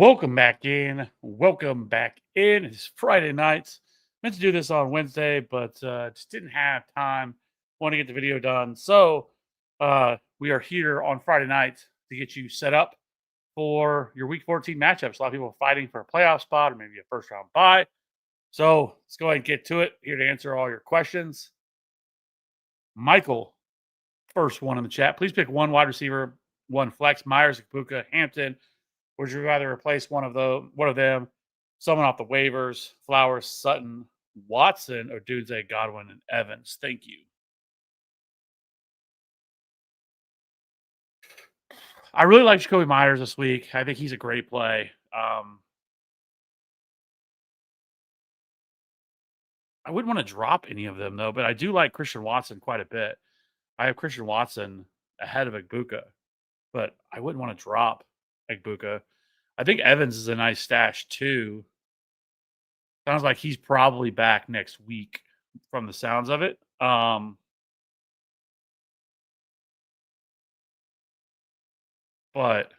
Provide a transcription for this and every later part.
Welcome back in. Welcome back in. It's Friday nights. Meant to do this on Wednesday, but just didn't have time. Want to get the video done. So we are here on Friday night to get you set up for your week 14 matchups. A lot of people are fighting for a playoff spot or maybe a first round bye. So let's go ahead and get to it. Here to answer all your questions. Michael, first one in the chat. Please pick one wide receiver, one flex, Myers, Kapuka, Hampton. Would you rather replace one of them, someone off the waivers, Flowers, Sutton, Watson, or Dunze, Godwin, and Evans? Thank you. I really like Jacoby Myers this week. I think he's a great play. I wouldn't want to drop any of them though, but I do like Christian Watson quite a bit. I have Christian Watson ahead of Igbuka, but I wouldn't want to drop Igbuka. I think Evans is a nice stash too. Sounds like he's probably back next week from the sounds of it. But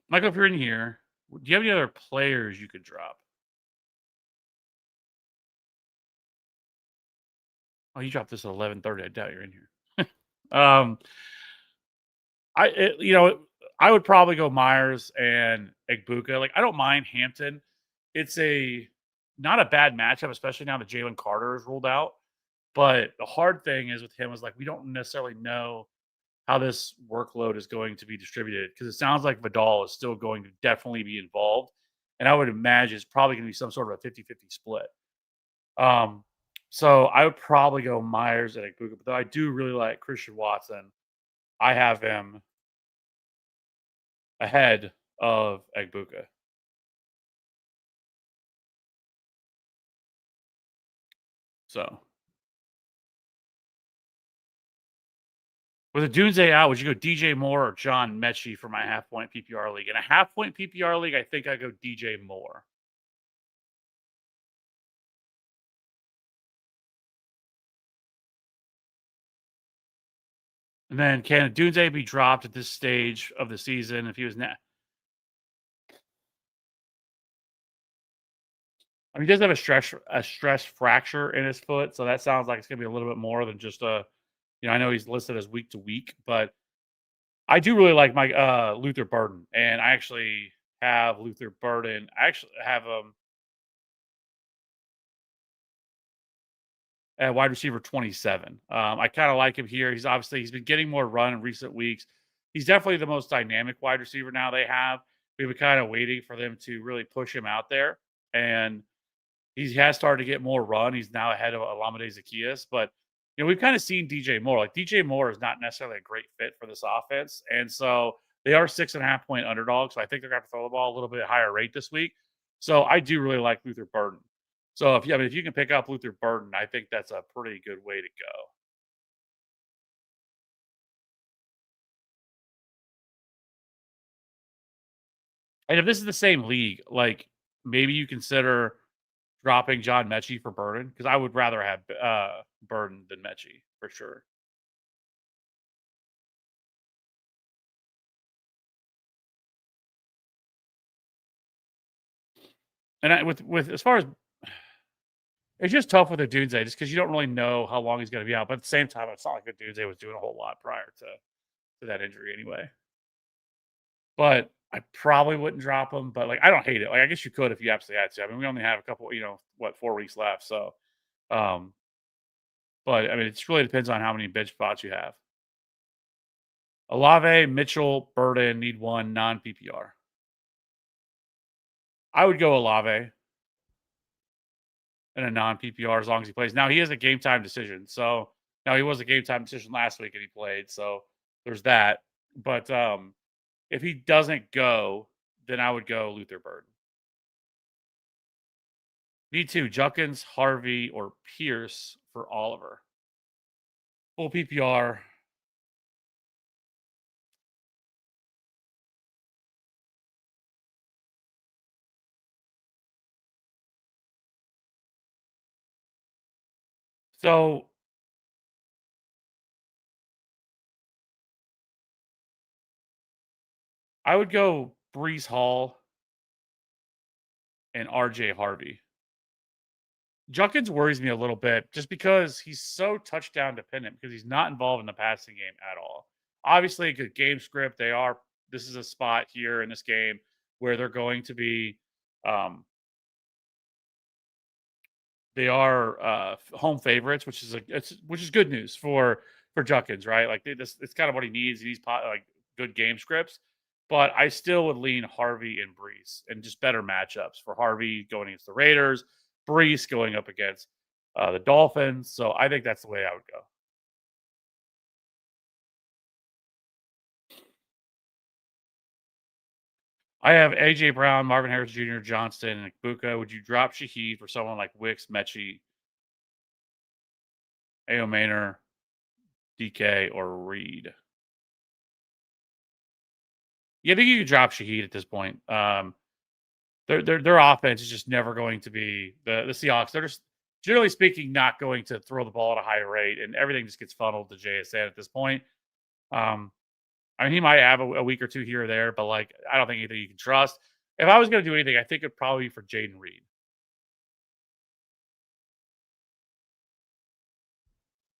Michael, if you're in here, do you have any other players you could drop? Oh, you dropped this at 11:30. I doubt you're in here. um, I would probably go Myers and Egbuka. Like, I don't mind Hampton. It's a not a bad matchup, especially now that Jalen Carter is ruled out. But the hard thing is with him is like we don't necessarily know how this workload is going to be distributed because it sounds like Vidal is still going to definitely be involved. And I would imagine it's probably going to be some sort of a 50-50 split. Um, so I would probably go Myers and Igbuka, but though I do really like Christian Watson. I have him ahead of Egbuka. So with a Dunze out, would you go DJ Moore or John Mechie for my half point PPR league? In a half point PPR league, I think I go DJ Moore. And then can Dunze be dropped at this stage of the season if he was I mean, he does have a stress fracture in his foot, so that sounds like it's gonna be a little bit more than just a I know he's listed as week to week, but I do really like my Luther Burden, and I actually have Luther Burden. I actually have him at wide receiver 27. I kind of like him here. He's been getting more run in recent weeks. He's definitely the most dynamic wide receiver now they have. We've been kind of waiting for them to really push him out there, and he has started to get more run. He's now ahead of Alameda Zacchaeus, but we've kind of seen DJ Moore. Like DJ Moore is not necessarily a great fit for this offense, and so they are 6.5 point underdogs. So I think they're going to throw the ball a little bit higher rate this week. So I do really like Luther Burden. So if you can pick up Luther Burden, I think that's a pretty good way to go. And if this is the same league, like maybe you consider dropping John Mechie for Burden because I would rather have Burden than Mechie for sure. And with as far as it's just tough with a Dunze just because you don't really know how long he's going to be out. But at the same time, it's not like a Dunze was doing a whole lot prior to that injury anyway. But I probably wouldn't drop him. But like, I don't hate it. Like, I guess you could if you absolutely had to. I mean, we only have a couple, 4 weeks left. So, um, but I mean, it really depends on how many bench spots you have. Olave, Mitchell, Burden need one non PPR. I would go Olave in a non PPR as long as he plays. Now he is a game time decision. So now he was a game time decision last week and he played. So there's that. But if he doesn't go, then I would go Luther Burden. Me too. Junkins, Harvey, or Pierce for Oliver. Full PPR. So I would go Brees Hall and RJ Harvey. Junkins worries me a little bit just because he's so touchdown dependent because he's not involved in the passing game at all. Obviously, a good game script. This is a spot here in this game where they're going to be, um, they are home favorites, which is good news for Junkins, right? Like this, it's kind of what he needs. He needs like good game scripts, but I still would lean Harvey and Brees and just better matchups for Harvey going against the Raiders, Brees going up against the Dolphins. So I think that's the way I would go. I have AJ Brown, Marvin Harris Jr., Johnston, and Buka. Would you drop Shaheed for someone like Wicks, Mechie, Ao Maynor, DK, or Reed? Yeah, I think you could drop Shaheed at this point. Their offense is just never going to be the Seahawks. They're just generally speaking not going to throw the ball at a high rate, and everything just gets funneled to JSN at this point. Um, I mean, he might have a week or two here or there, but like I don't think anything you can trust. If I was going to do anything, I think it'd probably be for Jaden Reed.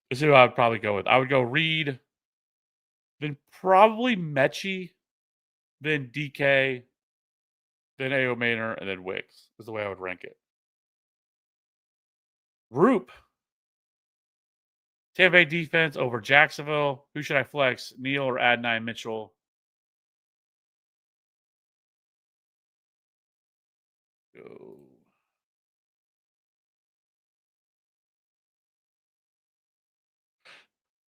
Is who I would probably go with. I would go Reed, then probably Mechie, then DK, then Ao Maynor, and then Wicks is the way I would rank it. Roop. Tampa Bay defense over Jacksonville. Who should I flex? Neal or Adonai Mitchell? Go.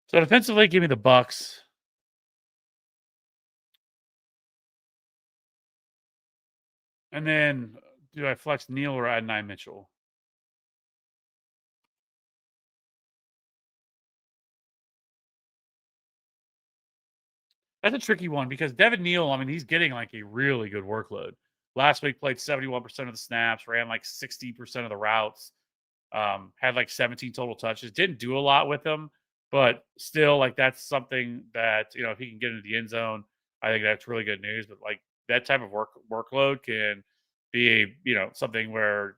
So defensively, give me the Bucks. And then do I flex Neal or Adonai Mitchell? That's a tricky one because Devin Neal, I mean, he's getting like a really good workload. Last week played 71% of the snaps, ran like 60% of the routes, had like 17 total touches. Didn't do a lot with them, but still, like that's something that if he can get into the end zone, I think that's really good news. But like that type of workload can be something where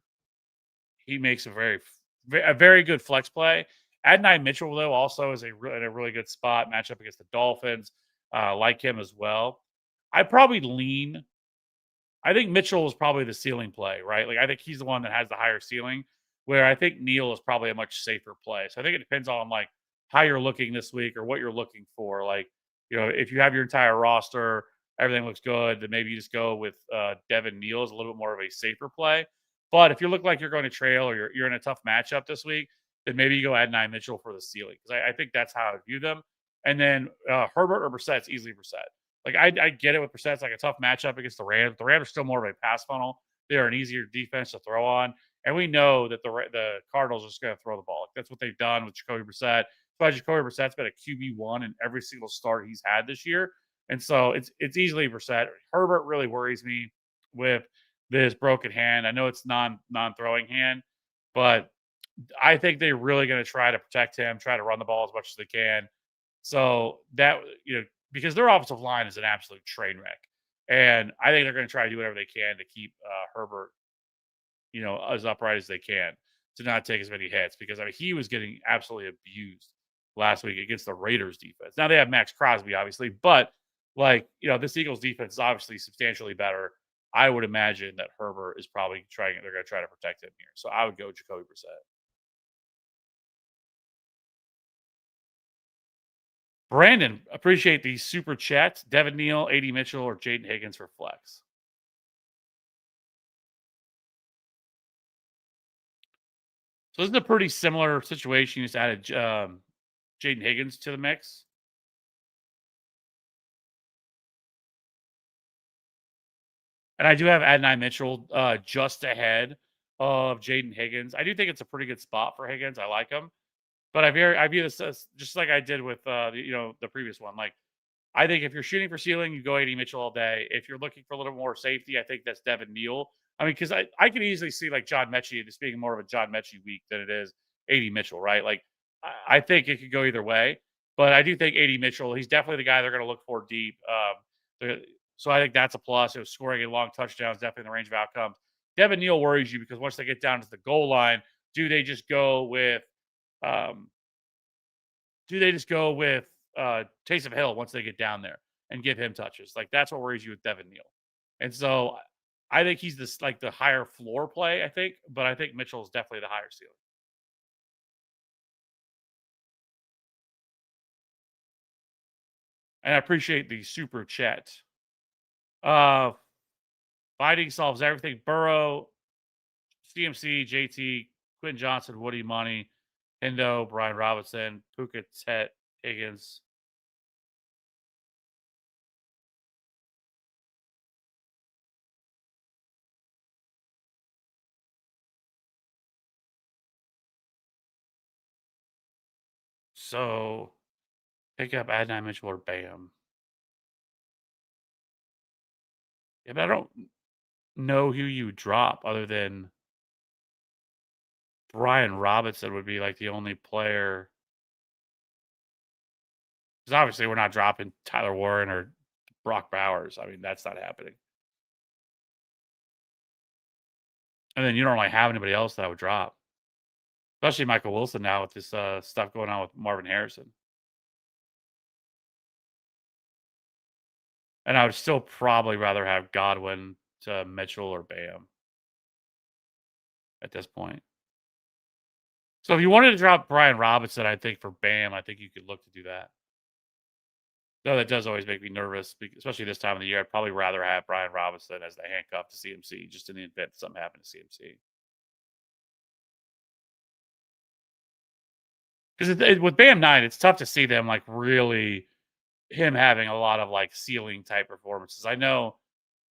he makes a very good flex play. Adonai Mitchell though also is in a really good spot matchup against the Dolphins. Like him as well. I probably lean. I think Mitchell is probably the ceiling play, right? Like I think he's the one that has the higher ceiling. Where I think Neal is probably a much safer play. So I think it depends on like how you're looking this week or what you're looking for. Like if you have your entire roster, everything looks good, then maybe you just go with Devin Neal as a little bit more of a safer play. But if you look like you're going to trail or you're in a tough matchup this week, then maybe you go Adonai Mitchell for the ceiling because I think that's how I view them. And then Herbert or Brissett's easily Brissett. Like I get it with Brissett. It's like a tough matchup against the Rams. The Rams are still more of a pass funnel. They are an easier defense to throw on, and we know that the Cardinals are just going to throw the ball. Like, that's what they've done with Jacoby Brissett. That's why Jacoby Brissett's been a QB1 in every single start he's had this year, and so it's easily Brissett. Herbert really worries me with this broken hand. I know it's non throwing hand, but I think they're really going to try to protect him, try to run the ball as much as they can. So that because their offensive line is an absolute train wreck, and I think they're going to try to do whatever they can to keep Herbert, as upright as they can to not take as many hits because I mean he was getting absolutely abused last week against the Raiders defense. Now they have Max Crosby, obviously, but like this Eagles defense is obviously substantially better. I would imagine that Herbert is probably trying. They're going to try to protect him here, so I would go Jacoby Brissett. Brandon, appreciate the super chat. Devin Neal, AD Mitchell, or Jaden Higgins for flex. So this is a pretty similar situation. You just added Jaden Higgins to the mix. And I do have Adonai Mitchell just ahead of Jaden Higgins. I do think it's a pretty good spot for Higgins. I like him. But I view this as just like I did with the previous one. Like I think if you're shooting for ceiling, you go AD Mitchell all day. If you're looking for a little more safety, I think that's Devin Neal. I mean, because I can easily see like John Mechie just being more of a John Mechie week than it is AD Mitchell, right? Like I think it could go either way. But I do think AD Mitchell, he's definitely the guy they're going to look for deep. So I think that's a plus. It was scoring a long touchdowns, definitely in the range of outcomes. Devin Neal worries you because once they get down to the goal line, do they just go with um, Taysom Hill once they get down there and give him touches? Like that's what worries you with Devin Neal. And so I think he's this like the higher floor play, I think, but I think Mitchell is definitely the higher ceiling. And I appreciate the super chat. Uh Fighting solves everything. Burrow, CMC, JT, Quentin Johnson, Woody Money, Hendo, Brian Robinson, Puka Tet, Higgins. So pick up Adnan Mitchell or Bam. Yeah, but I don't know who you drop other than Brian Robinson would be like the only player. Because obviously we're not dropping Tyler Warren or Brock Bowers. I mean, that's not happening. And then you don't really have anybody else that I would drop, especially Michael Wilson now with this stuff going on with Marvin Harrison. And I would still probably rather have Godwin to Mitchell or Bam at this point. So if you wanted to drop Brian Robinson, I think for Bam, I think you could look to do that. Though that does always make me nervous, especially this time of the year. I'd probably rather have Brian Robinson as the handcuff to CMC, just in the event something happened to CMC. Because with Bam 9, it's tough to see them like really him having a lot of like ceiling type performances. I know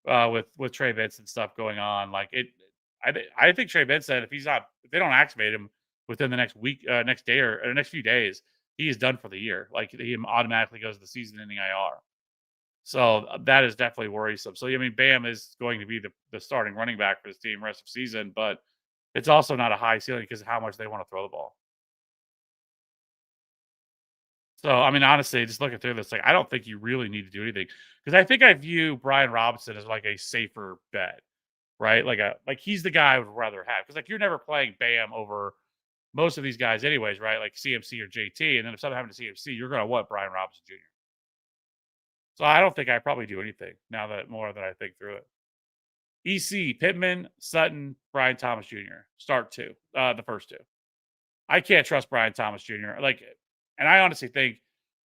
with Trey Benson stuff going on. Like it, I think Trey Benson, if they don't activate him within the next week, next day or next few days, he is done for the year. Like he automatically goes to the season-ending IR. So that is definitely worrisome. So I mean, Bam is going to be the starting running back for this team rest of season, but it's also not a high ceiling because of how much they want to throw the ball. So I mean, honestly, just looking through this, like I don't think you really need to do anything because I think I view Brian Robinson as like a safer bet. Right? Like he's the guy I would rather have because like you're never playing Bam over most of these guys anyways, right? Like CMC or JT, and then if something happened to CMC, you're going to want Brian Robinson Jr. So I don't think I probably do anything now that more that I think through it. EC Pittman, Sutton, Brian Thomas Jr. Start two, the first two. I can't trust Brian Thomas Jr. Like, and I honestly think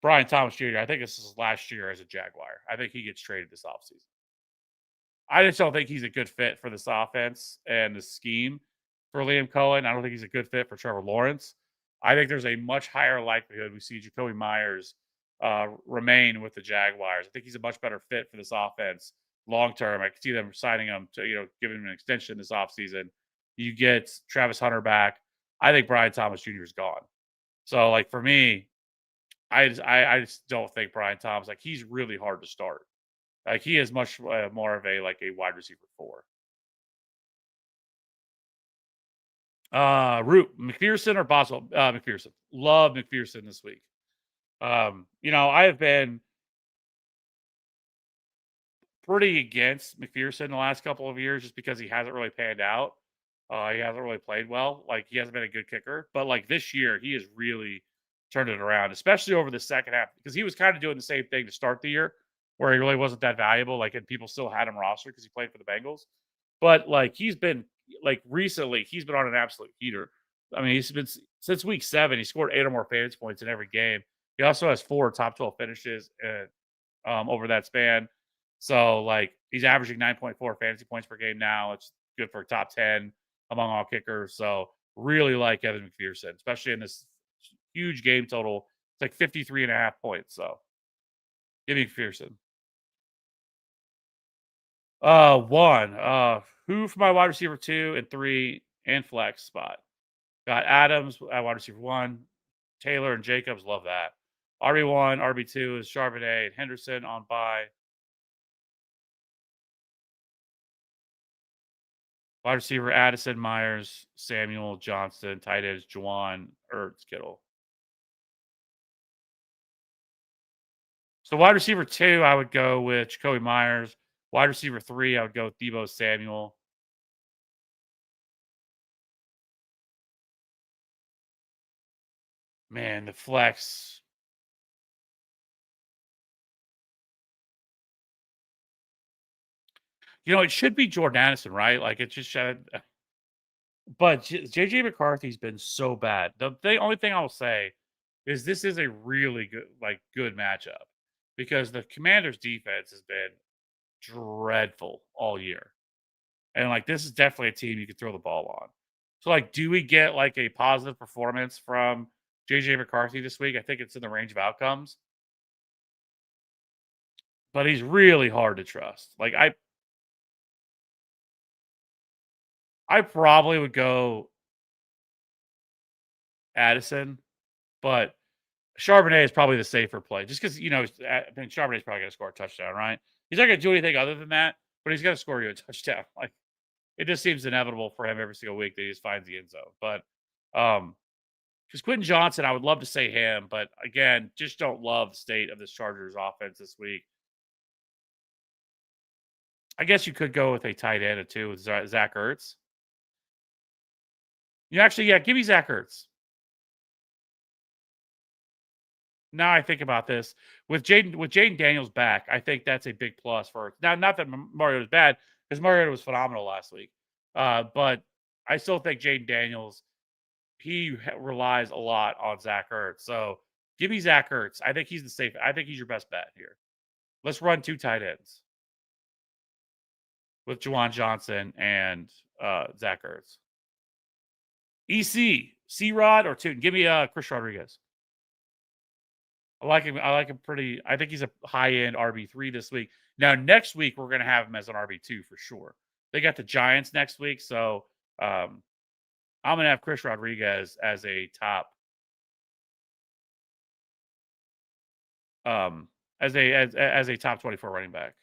Brian Thomas Jr. I think this is his last year as a Jaguar. I think he gets traded this offseason. I just don't think he's a good fit for this offense and the scheme for Liam Cohen. I don't think he's a good fit for Trevor Lawrence. I think there's a much higher likelihood we see Jacoby Myers remain with the Jaguars. I think he's a much better fit for this offense long term. I can see them signing him to, giving him an extension this offseason. You get Travis Hunter back. I think Brian Thomas Jr. is gone. So, like, for me, I just don't think Brian Thomas, like, he's really hard to start. Like he is much more of a like a wide receiver four. Root McPherson or Boswell? McPherson. Love McPherson this week. I have been pretty against McPherson the last couple of years just because he hasn't really panned out. He hasn't really played well. Like he hasn't been a good kicker, but like this year he has really turned it around, especially over the second half because he was kind of doing the same thing to start the year, where he really wasn't that valuable. Like, and people still had him roster because he played for the Bengals, but like he's been like recently he's been on an absolute heater. I mean, he's been since week 7. He scored 8 or more fantasy points in every game. He also has 4 top 12 finishes over that span. So like he's averaging 9.4 fantasy points per game now. It's good for top 10 among all kickers. So really like Evan McPherson, especially in this huge game total. It's like 53 and a half points. So give me McPherson. One. Who for my wide receiver 2 and 3 and flex spot? Got Adams at wide receiver 1. Taylor and Jacobs. Love that. RB1, RB2 is Charbonnet and Henderson on bye. Wide receiver Addison, Myers, Samuel, Johnson. Tight ends Juwan, Ertz, Kittle. So wide receiver 2, I would go with Jacoby Myers. Wide receiver 3, I would go with Deebo Samuel. Man, the flex. It should be Jordan Addison, right? Like it just should. But JJ McCarthy's been so bad. The only thing I will say is this is a really good matchup because the Commanders' defense has been dreadful all year, and this is definitely a team you could throw the ball on. So do we get a positive performance from JJ McCarthy this week? I think it's in the range of outcomes, but he's really hard to trust. I probably would go Addison, but Charbonnet is probably the safer play just because, I mean, Charbonnet's probably going to score a touchdown, right? He's not going to do anything other than that, but he's going to score you a touchdown. It just seems inevitable for him every single week that he just finds the end zone. But, because Quentin Johnson, I would love to say him, but again, just don't love the state of this Chargers offense this week. I guess you could go with a tight end or two with Zach Ertz. Yeah, give me Zach Ertz. Now I think about this with Jaden Daniels back, I think that's a big plus for now. Not that Mariota is bad because Mariota was phenomenal last week, but I still think Jaden Daniels relies a lot on Zach Ertz. So give me Zach Ertz. I think he's the safe. I think he's your best bet here. Let's run 2 tight ends with Juwan Johnson and Zach Ertz. EC, C Rod or Tootin. Give me Chris Rodriguez. I like him. I like him pretty. I think he's a high end RB3 this week. Now, next week, we're going to have him as an RB2 for sure. They got the Giants next week. So I'm going to have Chris Rodriguez as a top. As a top 24 running back.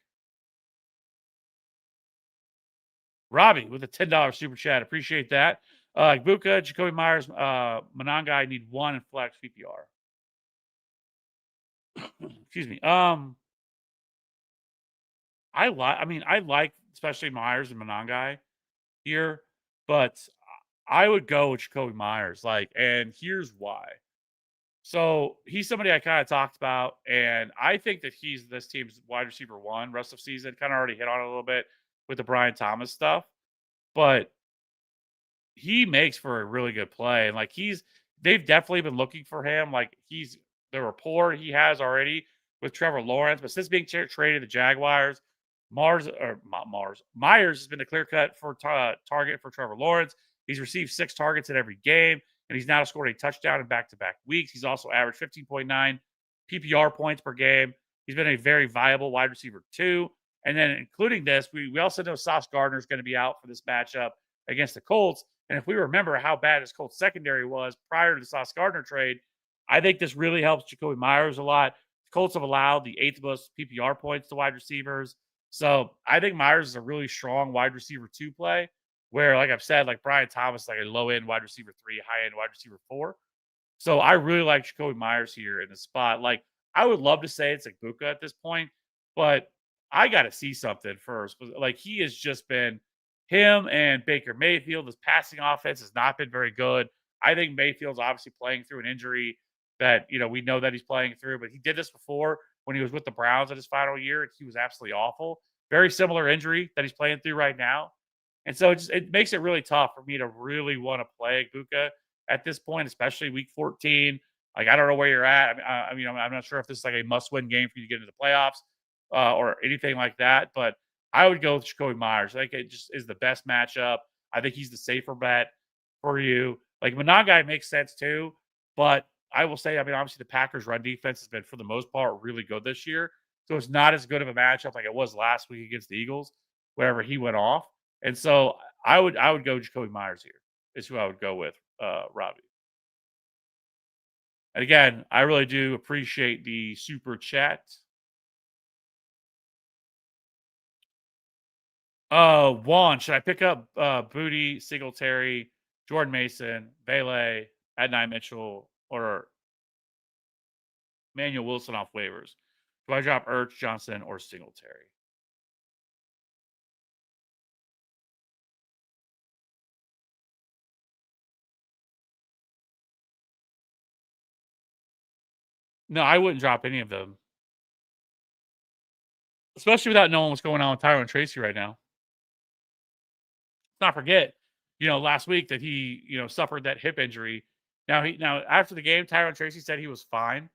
Robbie with a $10 super chat. Appreciate that. Buka, Jacoby Myers, Monangai, I need 1 in flex PPR. Excuse me. I like especially Myers and Monangai here, but I would go with Jacoby Myers. And here's why. So he's somebody I kind of talked about, and I think that he's this team's wide receiver 1 rest of season. Kind of already hit on it a little bit with the Brian Thomas stuff, but he makes for a really good play. And they've definitely been looking for him. He's the rapport he has already with Trevor Lawrence, but since being traded to the Jaguars, Myers has been a clear cut for target for Trevor Lawrence. He's received 6 targets in every game, and he's now scored a touchdown in back-to-back weeks. He's also averaged 15.9 PPR points per game. He's been a very viable wide receiver 2. And then including this, we also know Sauce Gardner is going to be out for this matchup against the Colts. And if we remember how bad his Colts secondary was prior to the Sauce Gardner trade, I think this really helps Jacoby Myers a lot. The Colts have allowed the 8th most PPR points to wide receivers. So I think Myers is a really strong wide receiver 2 play where, like I've said, Brian Thomas, a low end wide receiver 3, high end wide receiver 4. So I really like Jacoby Myers here in the spot. I would love to say it's Buka at this point, but I got to see something first. He has just been him and Baker Mayfield. This passing offense has not been very good. I think Mayfield's obviously playing through an injury that, we know that he's playing through, but he did this before when he was with the Browns in his final year, and he was absolutely awful. Very similar injury that he's playing through right now. And so it makes it really tough for me to really want to play Buka at this point, especially week 14. I don't know where you're at. I'm not sure if this is a must-win game for you to get into the playoffs or anything like that, but I would go with Jacoby Myers. I think it just is the best matchup. I think he's the safer bet for you. Monangai makes sense too, but I will say, obviously the Packers' run defense has been, for the most part, really good this year. So it's not as good of a matchup like it was last week against the Eagles, wherever he went off. And so I would go Jacoby Myers here is who I would go with, Robbie. And again, I really do appreciate the super chat. Juan, should I pick up Booty, Singletary, Jordan Mason, Bailey, Adonai Mitchell, or Manuel Wilson off waivers? Do I drop Ertz, Johnson, or Singletary? No, I wouldn't drop any of them, especially without knowing what's going on with Tyron Tracy right now. Let's not forget, last week that he, suffered that hip injury. Now after the game, Tyron Tracy said he was fine,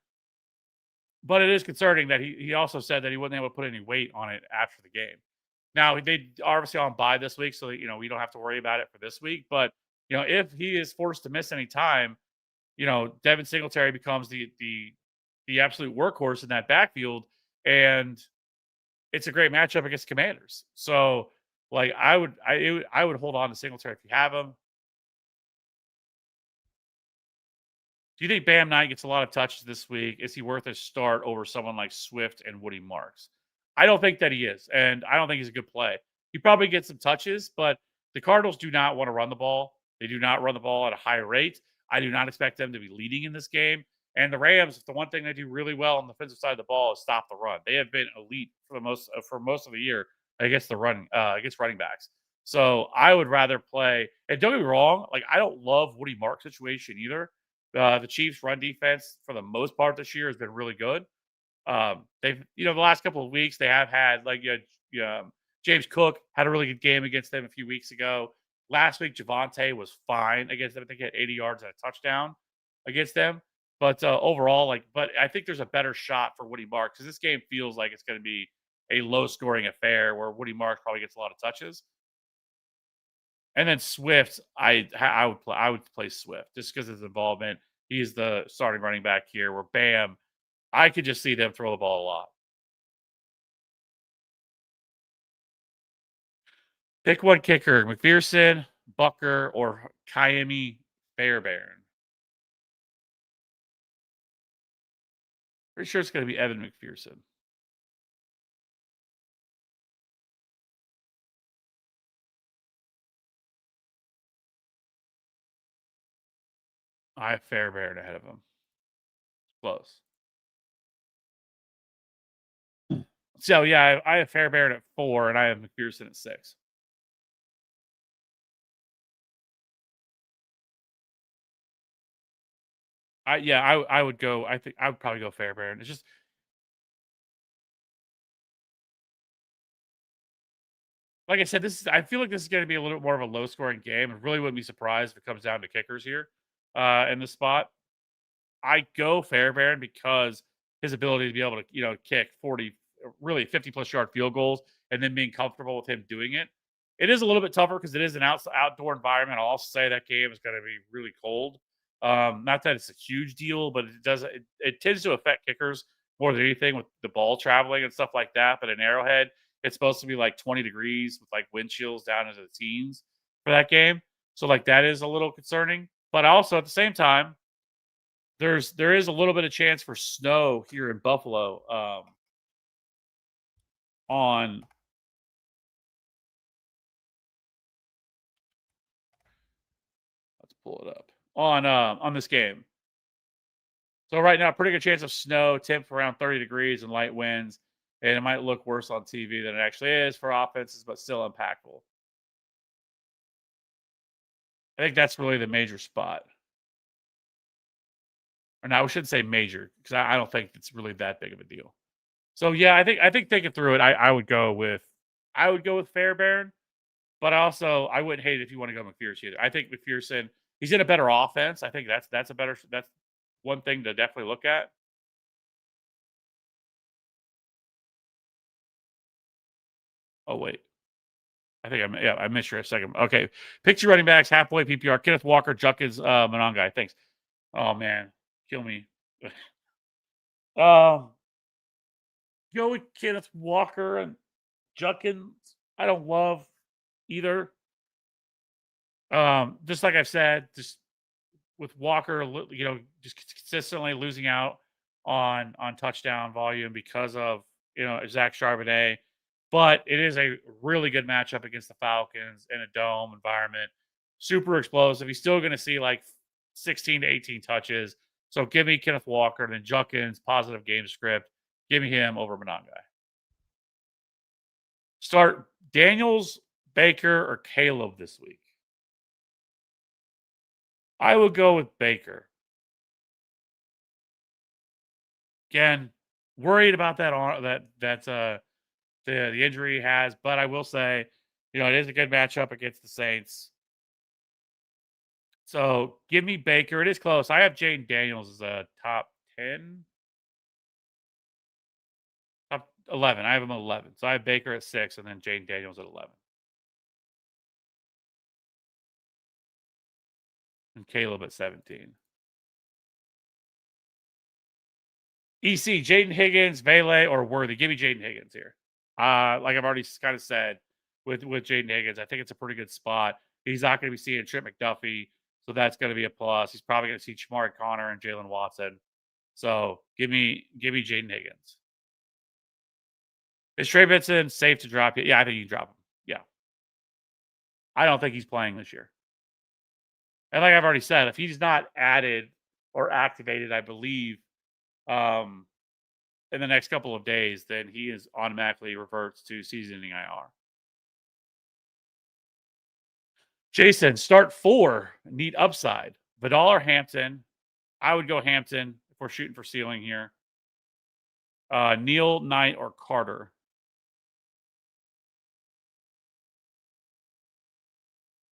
but it is concerning that he also said that he wasn't able to put any weight on it after the game. Now they obviously on bye this week, so we don't have to worry about it for this week. But if he is forced to miss any time, Devin Singletary becomes the absolute workhorse in that backfield, and it's a great matchup against Commanders. So, like, I would hold on to Singletary if you have him. Do you think Bam Knight gets a lot of touches this week? Is he worth a start over someone like Swift and Woody Marks? I don't think that he is, and I don't think he's a good play. He probably gets some touches, but the Cardinals do not want to run the ball. They do not run the ball at a high rate. I do not expect them to be leading in this game. And the Rams, the one thing they do really well on the defensive side of the ball is stop the run. They have been elite for most of the year against the run against running backs. So I would rather play. And don't get me wrong, like I don't love Woody Marks situation either. The Chiefs' run defense, for the most part this year, has been really good. They've, the last couple of weeks they have had James Cook had a really good game against them a few weeks ago. Last week, Javonte was fine against them. I think he had 80 yards and a touchdown against them. But overall, but I think there's a better shot for Woody Marks because this game feels like it's going to be a low-scoring affair where Woody Marks probably gets a lot of touches. And then Swift, I would play Swift just because of his involvement. He's the starting running back here. Where Bam, I could just see them throw the ball a lot. Pick one kicker: McPherson, Bucker, or Kaimi Fairbairn. Pretty sure it's going to be Evan McPherson. I have Fairbairn ahead of him. Close. So yeah, I have Fairbairn at 4, and I have McPherson at 6. I would go. I think I would probably go Fairbairn. It's just like I said. I feel like this is going to be a little bit more of a low scoring game. I really wouldn't be surprised if it comes down to kickers here in the spot. I go Fairbairn because his ability to be able to, kick 40, really 50 plus yard field goals and then being comfortable with him doing it. It is a little bit tougher because it is an outdoor environment. I'll also say that game is going to be really cold. Not that it's a huge deal, but it tends to affect kickers more than anything with the ball traveling and stuff like that. But in Arrowhead, it's supposed to be like 20 degrees with like wind chills down into the teens for that game. So like that is a little concerning. But also at the same time, there is a little bit of chance for snow here in Buffalo on let's pull it up on this game. So right now, pretty good chance of snow, temp around 30 degrees and light winds, and it might look worse on TV than it actually is for offenses, but still impactful. I think that's really the major spot. Or now we shouldn't say major because I don't think it's really that big of a deal. So yeah, I think thinking through it, I would go with Fairbairn, but also I wouldn't hate it if you want to go McPherson either. I think McPherson, he's in a better offense. I think that's one thing to definitely look at. Oh wait, I missed you a second. Okay, picture running backs halfway PPR: Kenneth Walker, Junkins, Monongai. Thanks. Oh man, kill me. um, go with Kenneth Walker and Junkins. I don't love either. Just like I've said, just with Walker, just consistently losing out on touchdown volume because of Zach Charbonnet. But it is a really good matchup against the Falcons in a dome environment. Super explosive. He's still going to see like 16 to 18 touches. So give me Kenneth Walker and then Junkins, positive game script. Give me him over Monangai. Start Daniels, Baker, or Caleb this week. I would go with Baker. Again, worried about the injury he has, but I will say, it is a good matchup against the Saints. So give me Baker. It is close. I have Jaden Daniels as a top 10, top 11. I have him at 11. So I have Baker at 6 and then Jaden Daniels at 11. And Caleb at 17. EC, Jaden Higgins, Vele, or Worthy. Give me Jaden Higgins here. Like I've already kind of said with Jaden Higgins, I think it's a pretty good spot. He's not going to be seeing Trent McDuffie, so that's going to be a plus. He's probably going to see Shamari Connor and Jalen Watson. So give me Jaden Higgins. Is Trey Benson safe to drop? Yeah, I think you can drop him. Yeah. I don't think he's playing this year. And like I've already said, if he's not added or activated, I believe, in the next couple of days, then he is automatically reverts to season-ending IR. Jason, start 4. Need upside. Vidal or Hampton? I would go Hampton if we're shooting for ceiling here. Neal, Knight, or Carter?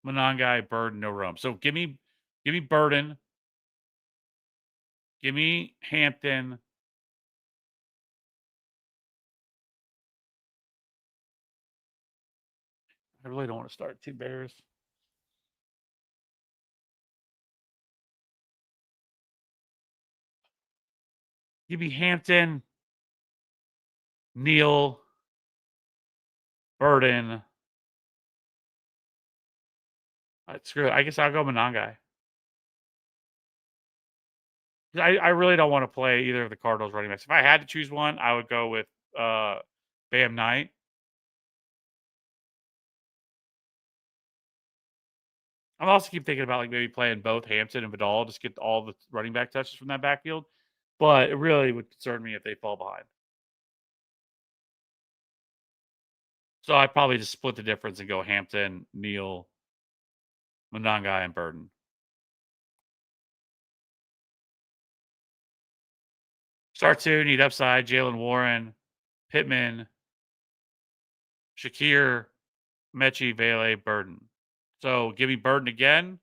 Monangai, Burden, no room. So give me Burden. Give me Hampton. I really don't want to start 2 Bears. Give me Hampton, Neal, Burden. Screw it. I guess I'll go Monangai. I really don't want to play either of the Cardinals running backs. If I had to choose one, I would go with Bam Knight. I'm also keep thinking about maybe playing both Hampton and Vidal, just get all the running back touches from that backfield. But it really would concern me if they fall behind. So I'd probably just split the difference and go Hampton, Neal, Monangai, and Burden. Start 2, need upside. Jalen Warren, Pittman, Shakir, Mechie, Vele, Burden. So give me Burden again.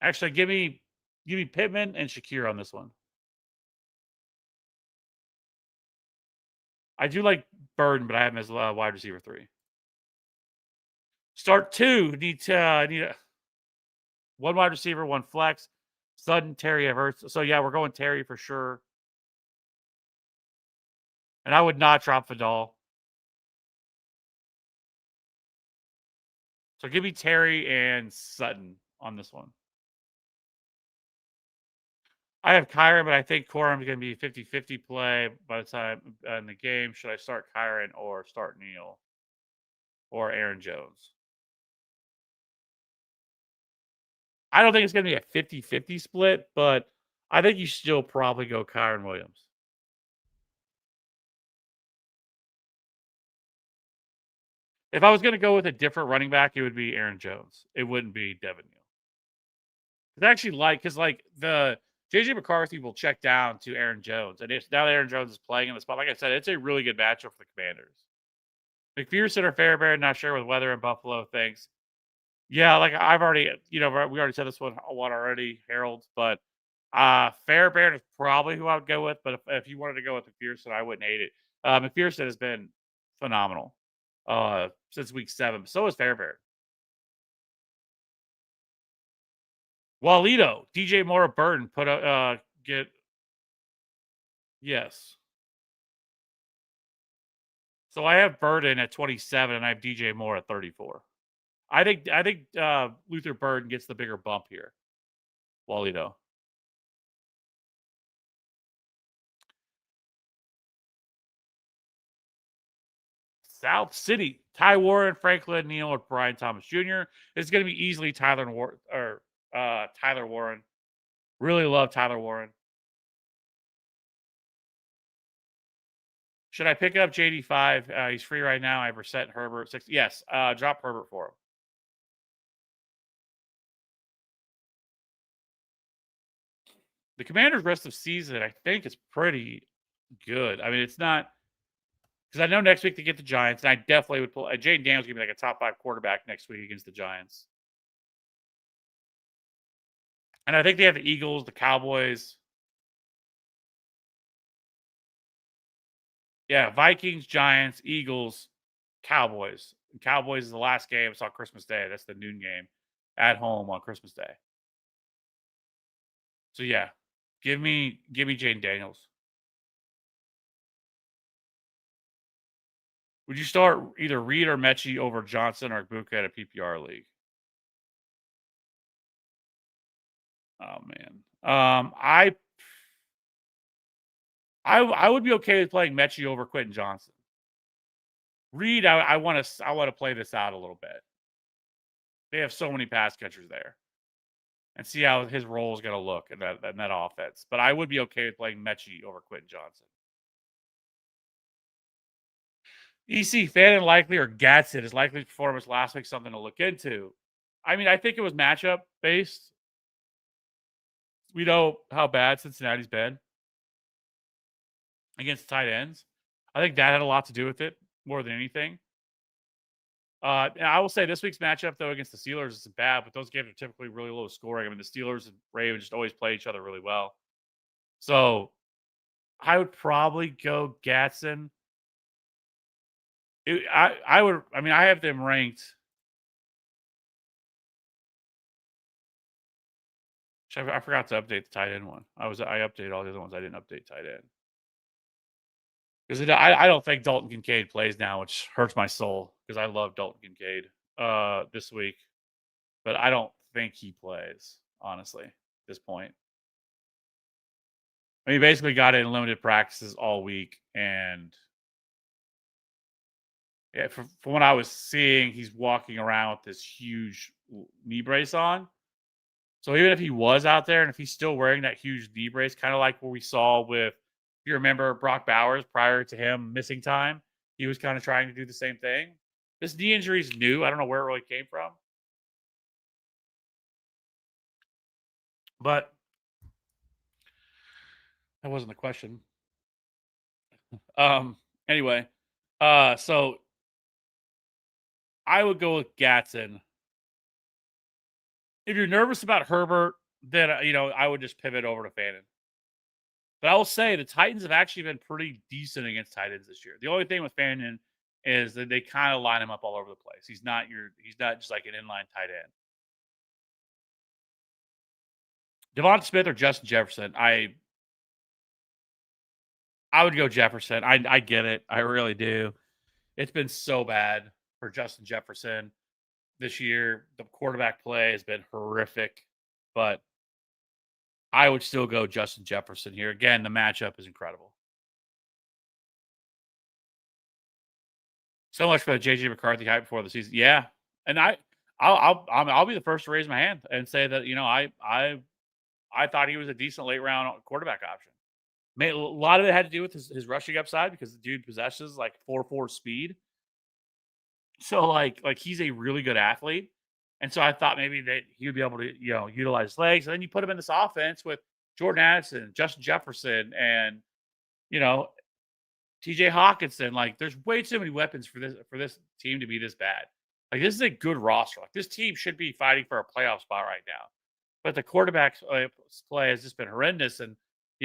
Actually, give me Pittman and Shakir on this one. I do like Burden, but I have him as wide receiver 3. Start 2, need one wide receiver, 1 flex. Sutton, Terry, Everts. So yeah, we're going Terry for sure. And I would not drop Vidal. So give me Terry and Sutton on this one. I have Kyron, but I think Corum is going to be 50-50 play by the time in the game. Should I start Kyron or start Neal or Aaron Jones? I don't think it's going to be a 50-50 split, but I think you still probably go Kyron Williams. If I was going to go with a different running back, it would be Aaron Jones. It wouldn't be Devin Neal. It's actually because the JJ McCarthy will check down to Aaron Jones, and now that Aaron Jones is playing in the spot, like I said, it's a really good matchup for the Commanders. McPherson or Fairbairn, not sure with weather in Buffalo things. Yeah, like I've already, we already said this one already, Harold, but Fairbairn is probably who I would go with. But if you wanted to go with McPherson, I wouldn't hate it. McPherson has been phenomenal since week 7. So is Fairbairn. Walito, DJ Moore, Burton yes. So I have Burton at 27 and I have DJ Moore at 34. I think Luther Burden gets the bigger bump here. Walito. South City, Ty Warren, Franklin Neal, or Brian Thomas Jr. It's going to be easily Tyler Warren. Really love Tyler Warren. Should I pick up JD5? He's free right now. I have Brissett, Herbert, 6. Yes, drop Herbert for him. The Commanders' rest of season, I think, is pretty good. I mean, it's not because I know next week they get the Giants, and I definitely would pull. Jaden Daniels give me like a top 5 quarterback next week against the Giants, and I think they have the Eagles, the Cowboys. Yeah, Vikings, Giants, Eagles, Cowboys. And Cowboys is the last game. It's on Christmas Day. That's the noon game at home on Christmas Day. So yeah, give me Jaden Daniels. Would you start either Reed or Mechie over Johnson or Buka at a PPR league? Oh man, I would be okay with playing Mechie over Quentin Johnson. Reed, I want to play this out a little bit. They have so many pass catchers there, and see how his role is going to look in that offense. But I would be okay with playing Mechie over Quentin Johnson. EC, Fannin likely or Gatson is likely performance last week something to look into. I mean, I think it was matchup based. We know how bad Cincinnati's been against tight ends. I think that had a lot to do with it more than anything. And I will say this week's matchup though against the Steelers isn't bad, but those games are typically really low scoring. I mean, the Steelers and Ravens just always play each other really well. So I would probably go Gatson. I would. I mean, I have them ranked. I forgot to update the tight end one. I updated all the other ones. I didn't update tight end because I don't think Dalton Kincaid plays now, which hurts my soul because I love Dalton Kincaid this week, but I don't think he plays honestly at this point. I mean, he basically got in limited practices all week, and yeah, from what I was seeing, he's walking around with this huge knee brace on. So even if he was out there and if he's still wearing that huge knee brace, kind of like what we saw with, if you remember Brock Bowers prior to him missing time, he was kind of trying to do the same thing. This knee injury is new. I don't know where it really came from. But that wasn't the question. Anyway, so I would go with Gatson. If you're nervous about Herbert, then I would just pivot over to Fannin. But I will say the Titans have actually been pretty decent against tight ends this year. The only thing with Fannin is that they kind of line him up all over the place. He's not just like an inline tight end. Devonta Smith or Justin Jefferson? I would go Jefferson. I get it. I really do. It's been so bad for Justin Jefferson this year. The quarterback play has been horrific, but I would still go Justin Jefferson here. Again, the matchup is incredible. So much for the JJ McCarthy hype before the season. Yeah, and I'll be the first to raise my hand and say that I thought he was a decent late round quarterback option. A lot of it had to do with his rushing upside because the dude possesses like 4.4 speed. So like he's a really good athlete. And so I thought maybe that he would be able to, utilize his legs. And then you put him in this offense with Jordan Addison, Justin Jefferson, and TJ Hawkinson. Like there's way too many weapons for this team to be this bad. Like this is a good roster. Like this team should be fighting for a playoff spot right now. But the quarterback play has just been horrendous. And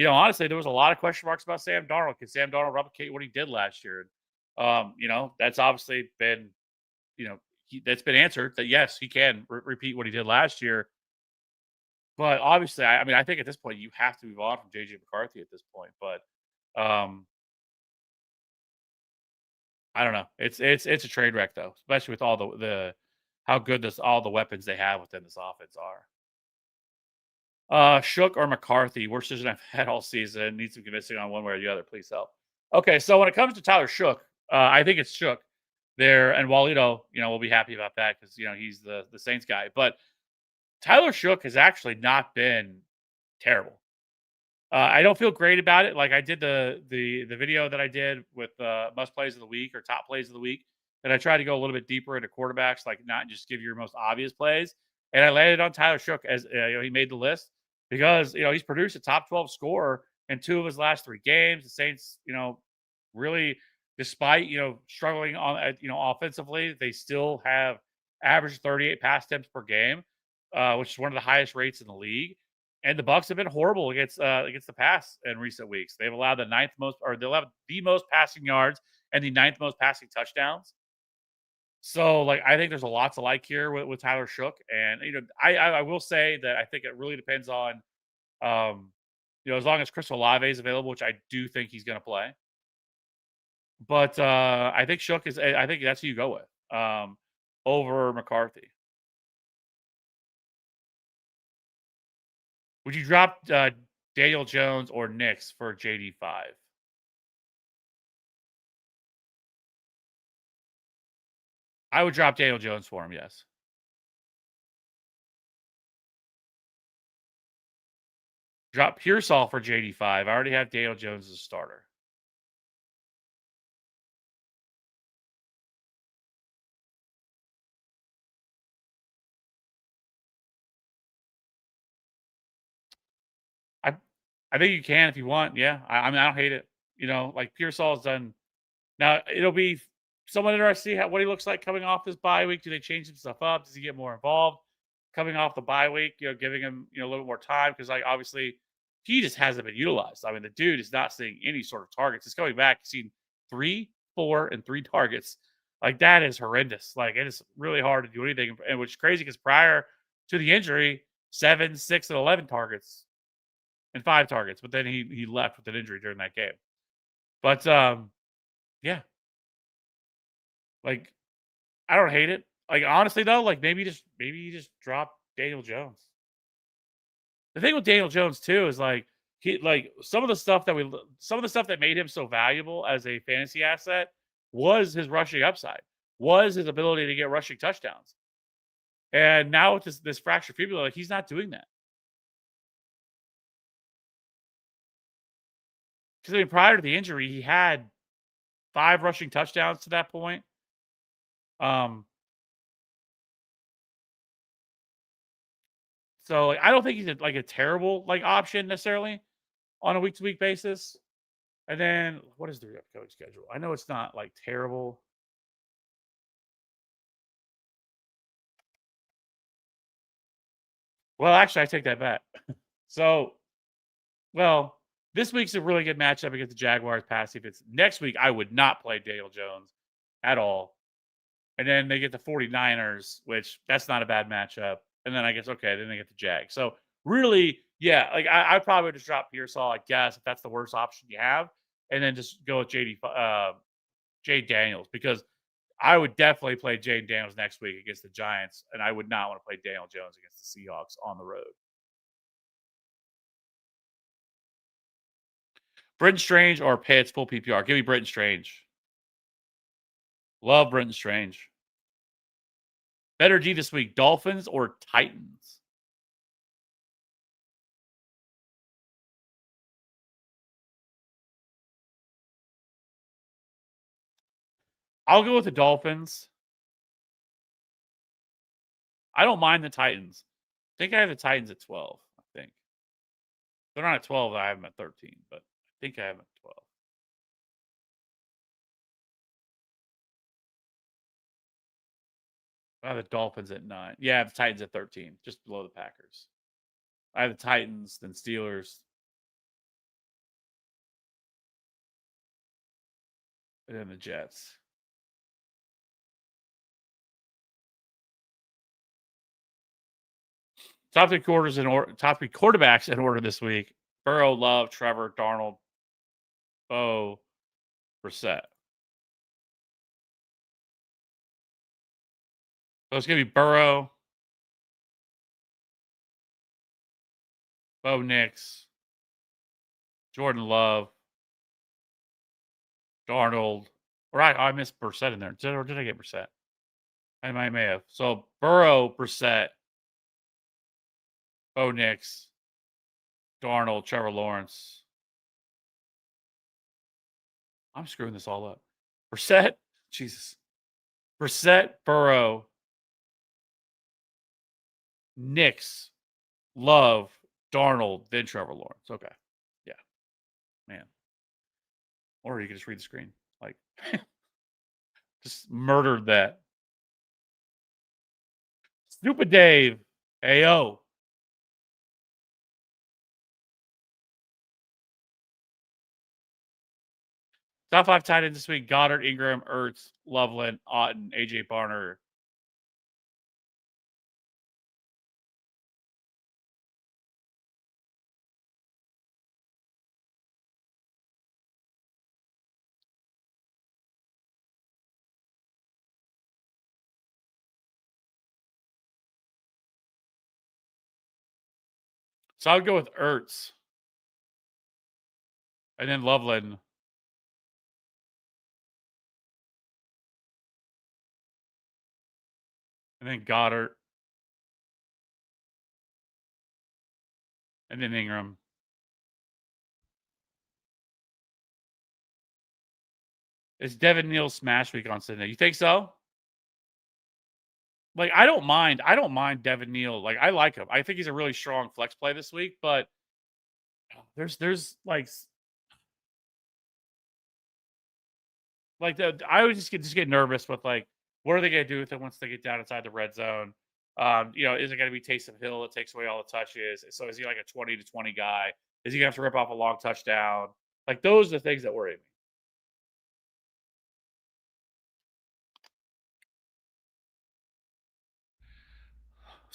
honestly, there was a lot of question marks about Sam Darnold. Can Sam Darnold replicate what he did last year? That's obviously been, that's been answered that yes, he can repeat what he did last year. But obviously, I think at this point you have to move on from JJ McCarthy at this point. But I don't know. It's a trade wreck though, especially with all the how good all the weapons they have within this offense are. Shook or McCarthy, worst decision I've had all season. Needs some convincing on one way or the other. Please help. Okay, so when it comes to Tyler Shook, I think it's Shook there, and Walito, we'll be happy about that because he's the Saints guy. But Tyler Shook has actually not been terrible. I don't feel great about it. Like I did the video that I did with must plays of the week or top plays of the week, and I tried to go a little bit deeper into quarterbacks, like not just give your most obvious plays. And I landed on Tyler Shook as he made the list because he's produced a top 12 scorer in 2 of his last 3 games. The Saints, really, despite struggling on offensively, they still have averaged 38 pass attempts per game, which is one of the highest rates in the league. And the Bucks have been horrible against the pass in recent weeks. They've allowed the ninth most, or they'll have the most passing yards and the ninth most passing touchdowns. So, like, I think there's a lot to like here with Tyler Shook, and I will say that I think it really depends on, as long as Chris Olave is available, which I do think he's going to play. But I think Shook is. I think that's who you go with over McCarthy. Would you drop Daniel Jones or Nix for JD5? I would drop Daniel Jones for him, yes. Drop Pearsall for JD5. I already have Daniel Jones as a starter. I think you can if you want. Yeah, I mean, I don't hate it. Like Pearsall's done. Now it'll be somewhat interesting what he looks like coming off this bye week. Do they change some stuff up? Does he get more involved coming off the bye week? Giving him a little bit more time because like obviously he just hasn't been utilized. I mean, the dude is not seeing any sort of targets. He's coming back. He's seen 3, 4, and 3 targets. Like that is horrendous. Like it is really hard to do anything, and which is crazy because prior to the injury, 7, 6, and 11 targets and 5 targets. But then he left with an injury during that game. But yeah, like I don't hate it. Like honestly though, like maybe you just drop Daniel Jones. The thing with Daniel Jones too is like some of the stuff that made him so valuable as a fantasy asset was his rushing upside, was his ability to get rushing touchdowns. And now with this fractured fibula, like he's not doing that. Because I mean, prior to the injury, he had 5 rushing touchdowns to that point. So like, I don't think he's a terrible option necessarily on a week to week basis. And then what is the upcoming schedule? I know it's not like terrible. Well, actually, I take that back. So, well, this week's a really good matchup against the Jaguars pass defense. Next week, I would not play Daniel Jones at all. And then they get the 49ers, which that's not a bad matchup. And then I guess, okay, then they get the Jags. So really, yeah, like I probably would just drop Pearsall, I guess, if that's the worst option you have. And then just go with Jay Daniels because I would definitely play Jay Daniels next week against the Giants. And I would not want to play Daniel Jones against the Seahawks on the road. Britton Strange or Pitts full PPR? Give me Britton Strange. Love Britton Strange. Better D this week, Dolphins or Titans? I'll go with the Dolphins. I don't mind the Titans. I think I have the Titans at 12, I think. They're not at 12, I have them at 13, but I think I have them at 12. I have the Dolphins at 9. Yeah, I have the Titans at 13, just below the Packers. I have the Titans, then Steelers, and then the Jets. Top 3 quarterbacks in order this week. Burrow, Love, Trevor, Darnold, Bo, Brissett. So it's going to be Burrow, Bo Nix, Jordan Love, Darnold. Or I missed Brissett in there. Or did I get Brissett? I may have. So Burrow, Brissett, Bo Nix, Darnold, Trevor Lawrence. I'm screwing this all up. Brissett, Jesus. Brissett, Burrow, Knicks, Love, Darnold, then Trevor Lawrence. Okay. Yeah. Man. Or you can just read the screen. Like, just murdered that. Stupid Dave. Ayo. Top 5 tight ends this week: Goddard, Ingram, Ertz, Loveland, Otten, AJ Barner. So I would go with Ertz. And then Loveland. And then Goddard. And then Ingram. It's Devin Neal's smash week on Sunday. You think so? Like, I don't mind Devin Neal. Like, I like him. I think he's a really strong flex play this week, but there's like I always just get nervous with like what are they gonna do with it once they get down inside the red zone? Is it gonna be Taysom Hill that takes away all the touches? So is he like a 20-20 guy? Is he gonna have to rip off a long touchdown? Like those are the things that worry me.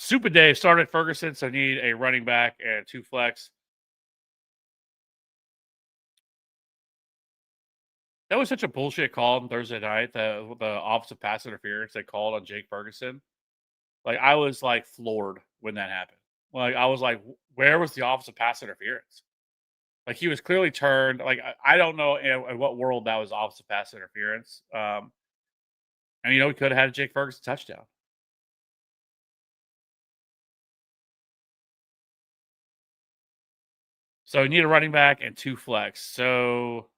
Super Dave started Ferguson, so need a running back and 2 flex. That was such a bullshit call on Thursday night. The offensive pass interference they called on Jake Ferguson. Like I was like floored when that happened. Like I was like, where was the offensive pass interference? Like he was clearly turned. Like I don't know in what world that was offensive pass interference. And we could have had a Jake Ferguson touchdown. So you need a running back and 2 flex. So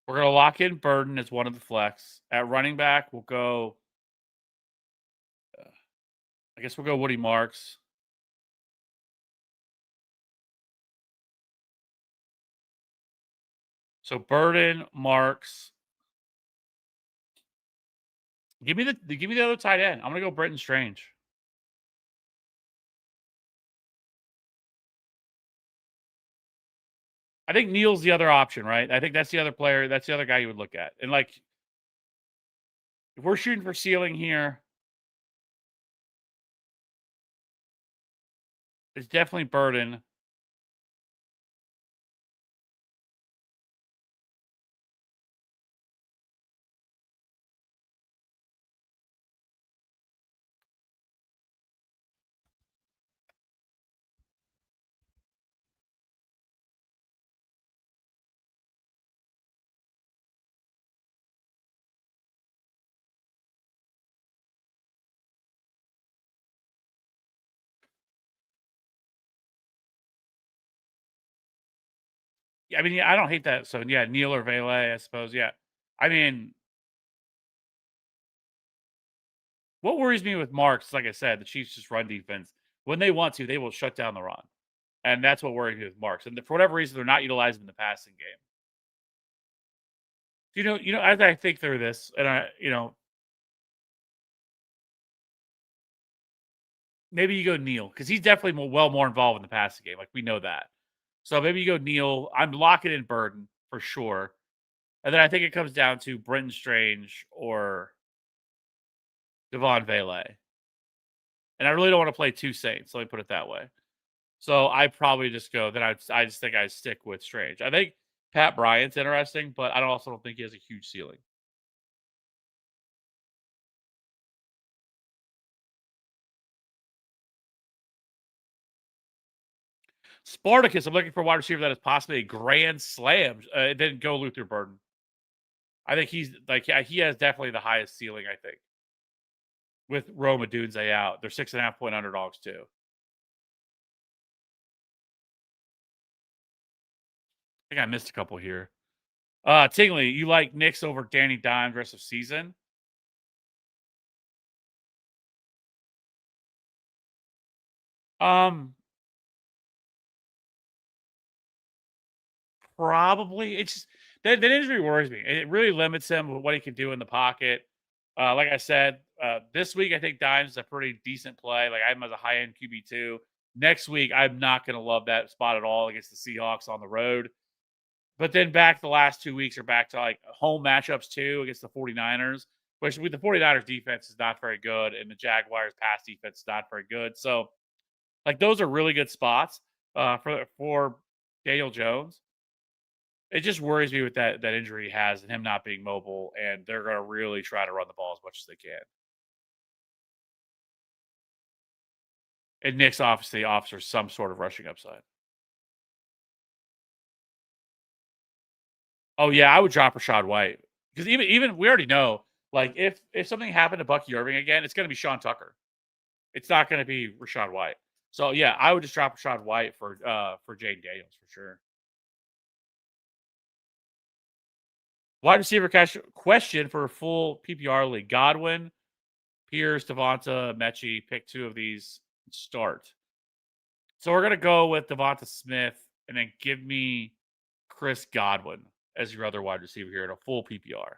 we're gonna lock in Burden as one of the flex. At running back, we'll go. I guess we'll go Woody Marks. So Burden, Marks. Give me the other tight end. I'm gonna go Brenton Strange. I think Neal's the other option, right? I think that's the other player. That's the other guy you would look at. And like, if we're shooting for ceiling here, it's definitely Burden. Yeah, I mean, I don't hate that. So yeah, Neal or Vele, I suppose. Yeah, I mean, what worries me with Marks, like I said, the Chiefs just run defense. When they want to, they will shut down the run, and that's what worries me with Marks. And for whatever reason, they're not utilizing the passing game. As I think through this, and maybe you go Neal because he's definitely more involved in the passing game. Like we know that. So maybe you go Neal. I'm locking in Burden for sure. And then I think it comes down to Brenton Strange or Devon Vele. And I really don't want to play 2 Saints. Let me put it that way. So I probably just go. Then I just think I stick with Strange. I think Pat Bryant's interesting, but I also don't think he has a huge ceiling. Spartacus, I'm looking for a wide receiver that is possibly a grand slam. Then go Luther Burden. I think he's like he has definitely the highest ceiling. I think. with Roma Dunze out. They're 6.5 point underdogs too. I think I missed a couple here. Tingley, you like Knicks over Danny Dimes rest of season? Um, Probably. It's just that injury worries me. It really limits him with what he can do in the pocket. Like I said, this week I think Dimes is a pretty decent play. Like I have him as a high end QB2. Next week, I'm not going to love that spot at all against the Seahawks on the road. But then back the last 2 weeks are back to like home matchups too against the 49ers, which with the 49ers defense is not very good, and the Jaguars pass defense is not very good. So like those are really good spots for Daniel Jones. It just worries me with that injury he has and him not being mobile, and they're going to really try to run the ball as much as they can. And Nick's obviously offers some sort of rushing upside. Oh yeah, I would drop Rashad White because even we already know like if something happened to Bucky Irving again, it's going to be Sean Tucker. It's not going to be Rashad White. So yeah, I would just drop Rashad White for Jaden Daniels for sure. Wide receiver cash question for a full PPR league: Godwin, Pierce, Devonta, Mechie. Pick two of these. Start. So we're gonna go with Devonta Smith, and then give me Chris Godwin as your other wide receiver here in a full PPR.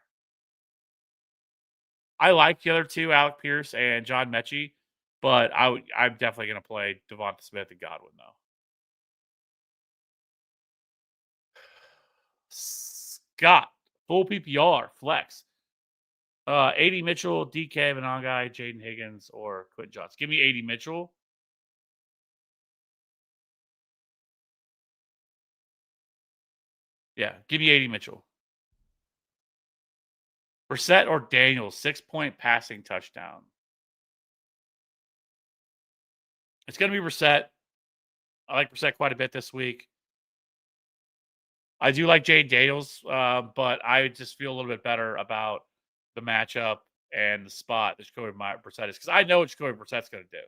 I like the other two, Alec Pierce and John Mechie, but I'm definitely gonna play Devonta Smith and Godwin though. Scott, full PPR, flex. AD Mitchell, DK Monangai, Jaden Higgins, or Quentin Johnson. Give me AD Mitchell. Yeah, give me AD Mitchell. Brissett or Daniels, 6 point passing touchdown. It's going to be Brissett. I like Brissett quite a bit this week. I do like Jay Daniels, but I just feel a little bit better about the matchup and the spot that Jacoby Brissett is because I know what Jacoby Brissett's going to do.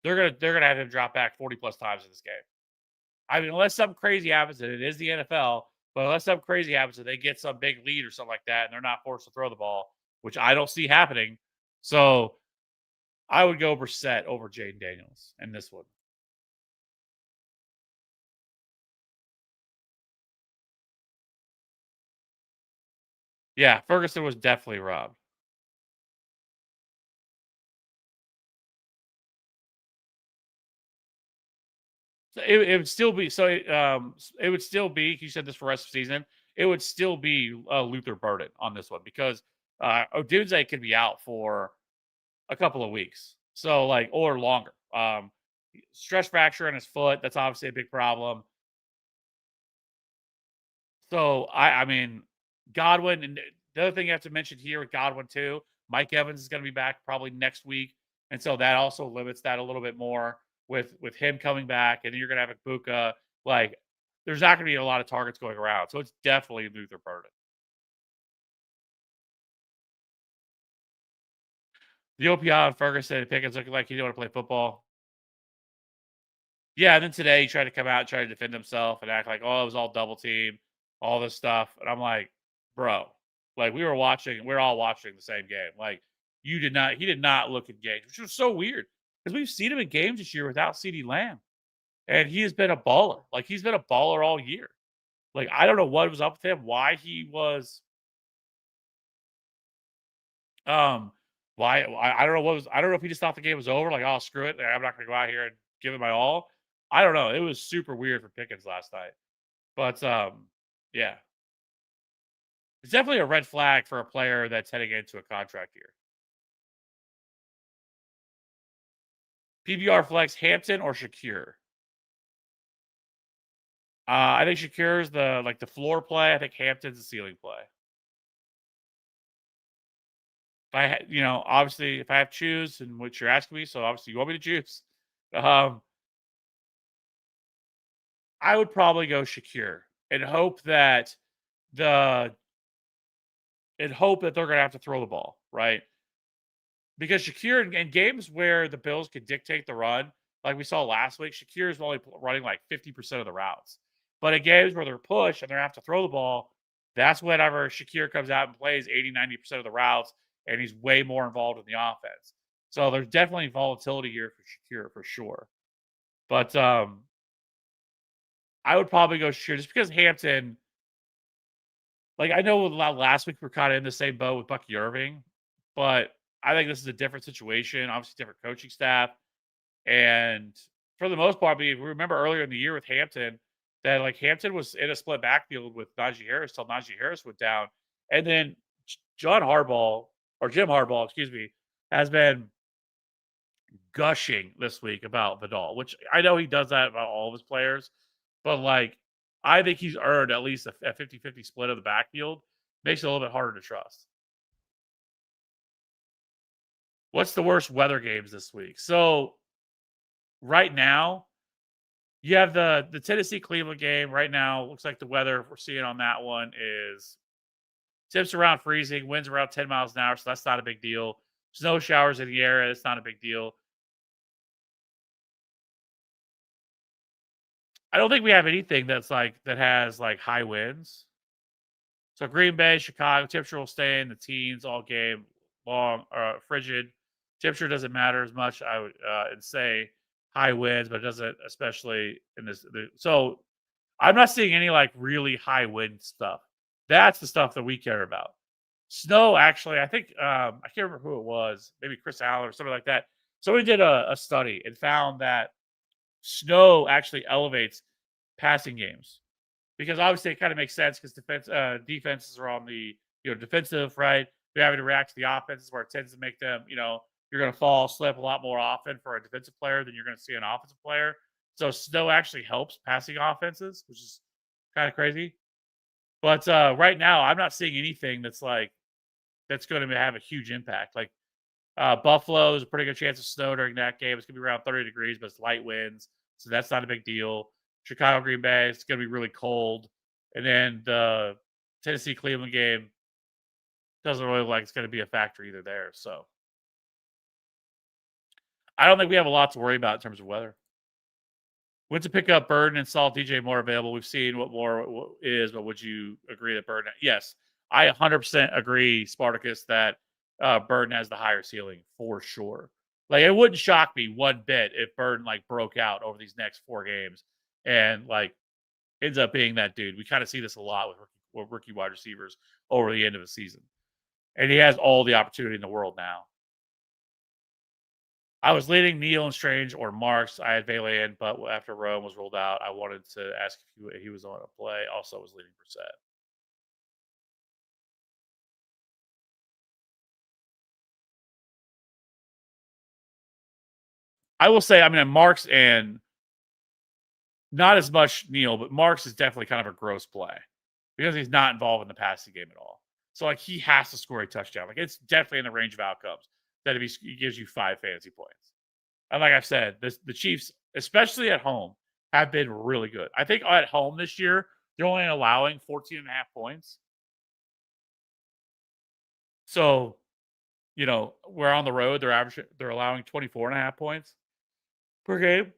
They're gonna have him drop back 40 plus times in this game. I mean, unless something crazy happens, and it is the NFL, but unless something crazy happens and they get some big lead or something like that, and they're not forced to throw the ball, which I don't see happening. So I would go Brissett over Jaden Daniels in this one. Yeah, Ferguson was definitely robbed. So it would still be so. It would still be. You said this for the rest of the season. It would still be Luther Burden on this one because Odunze could be out for a couple of weeks. So like or longer. Stress fracture in his foot. That's obviously a big problem. So I mean Godwin and the other thing you have to mention here with Godwin too. Mike Evans is going to be back probably next week, and so that also limits that a little bit more with him coming back, and then you're going to have Ibuka. Like, there's not going to be a lot of targets going around, so it's definitely Luther Burden. The OPI on Ferguson and Pickens looking like he didn't want to play football. Yeah, and then today he tried to come out and try to defend himself and act like, oh, it was all double team, all this stuff. And I'm like, bro, like we're all watching the same game. Like he did not look engaged, which was so weird because we've seen him in games this year without CD Lamb. And he has been a baller. Like he's been a baller all year. Like I don't know what was up with him, why he was um I don't know what was I don't know if he just thought the game was over, like, oh screw it. I'm not gonna go out here and give it my all. I don't know. It was super weird for Pickens last night. But yeah. It's definitely a red flag for a player that's heading into a contract year. PBR flex Hampton or Shakir. I think Shakir's the floor play. I think Hampton's the ceiling play. If obviously, if I have to choose, and what you're asking me, so obviously you want me to choose, um, I would probably go Shakir and the hope that they're going to have to throw the ball, right? because Shakir in games where the Bills could dictate the run, like we saw last week, Shakir is only running like 50% of the routes. But in games where they're pushed and they have to throw the ball, that's whenever Shakir comes out and plays 80-90% of the routes, and he's way more involved in the offense. So there's definitely volatility here for Shakir for sure. But I would probably go Shakir just because Hampton, like I know last week we're kind of in the same boat with Bucky Irving, but I think this is a different situation, obviously different coaching staff. And for the most part, we remember earlier in the year with Hampton that like Hampton was in a split backfield with Najee Harris till Najee Harris went down. And then John Harbaugh or Jim Harbaugh, excuse me, has been gushing this week about Vidal, which I know he does that about all of his players, but like I think he's earned at least a 50-50 split of the backfield. Makes it a little bit harder to trust. What's the worst weather games this week? So right now, you have the Tennessee Cleveland game right now. Looks like the weather we're seeing on that one is tips around freezing, winds around 10 miles an hour, so that's not a big deal. Snow showers in the area, it's not a big deal. I don't think we have anything that's like that has like high winds. So Green Bay, Chicago, temperature will stay in the teens all game long, frigid. Temperature doesn't matter as much. I would say high winds, but it doesn't, especially in this. So I'm not seeing any like really high wind stuff. That's the stuff that we care about. Snow, actually, I think I can't remember who it was, maybe Chris Allen or something like that. Somebody did a study and found that snow actually elevates passing games because obviously it kind of makes sense because defenses are on the defensive, right? They're having to react to the offenses where it tends to make them, you're going to fall slip a lot more often for a defensive player than you're going to see an offensive player. So snow actually helps passing offenses, which is kind of crazy. But right now, I'm not seeing anything that's going to have a huge impact. Like Buffalo, there's a pretty good chance of snow during that game. It's going to be around 30 degrees, but it's light winds, so that's not a big deal. Chicago, Green Bay, it's going to be really cold. And then the Tennessee Cleveland game doesn't really look like it's going to be a factor either there. So I don't think we have a lot to worry about in terms of weather. When to pick up Burden and Salt DJ Moore available? We've seen what Moore is, but would you agree that Burden? Yes, I 100% agree, Spartacus, that Burden has the higher ceiling for sure. Like it wouldn't shock me one bit if Burden like broke out over these next 4 games and like ends up being that dude. We kind of see this a lot with rookie wide receivers over the end of the season, and he has all the opportunity in the world now. I was leading Neal and Strange or Marks. I had Vele in, but after Rome was ruled out, I wanted to ask if he was on a play. Also, was leading Brissett. I will say, I mean, Marks and not as much Neal, but Marks is definitely kind of a gross play because he's not involved in the passing game at all. So, like, he has to score a touchdown. Like, it's definitely in the range of outcomes that if he gives you 5 fantasy points. And like I've said, the Chiefs, especially at home, have been really good. I think at home this year, they're only allowing 14.5 points. So, we're on the road. They're allowing 24.5 points per game.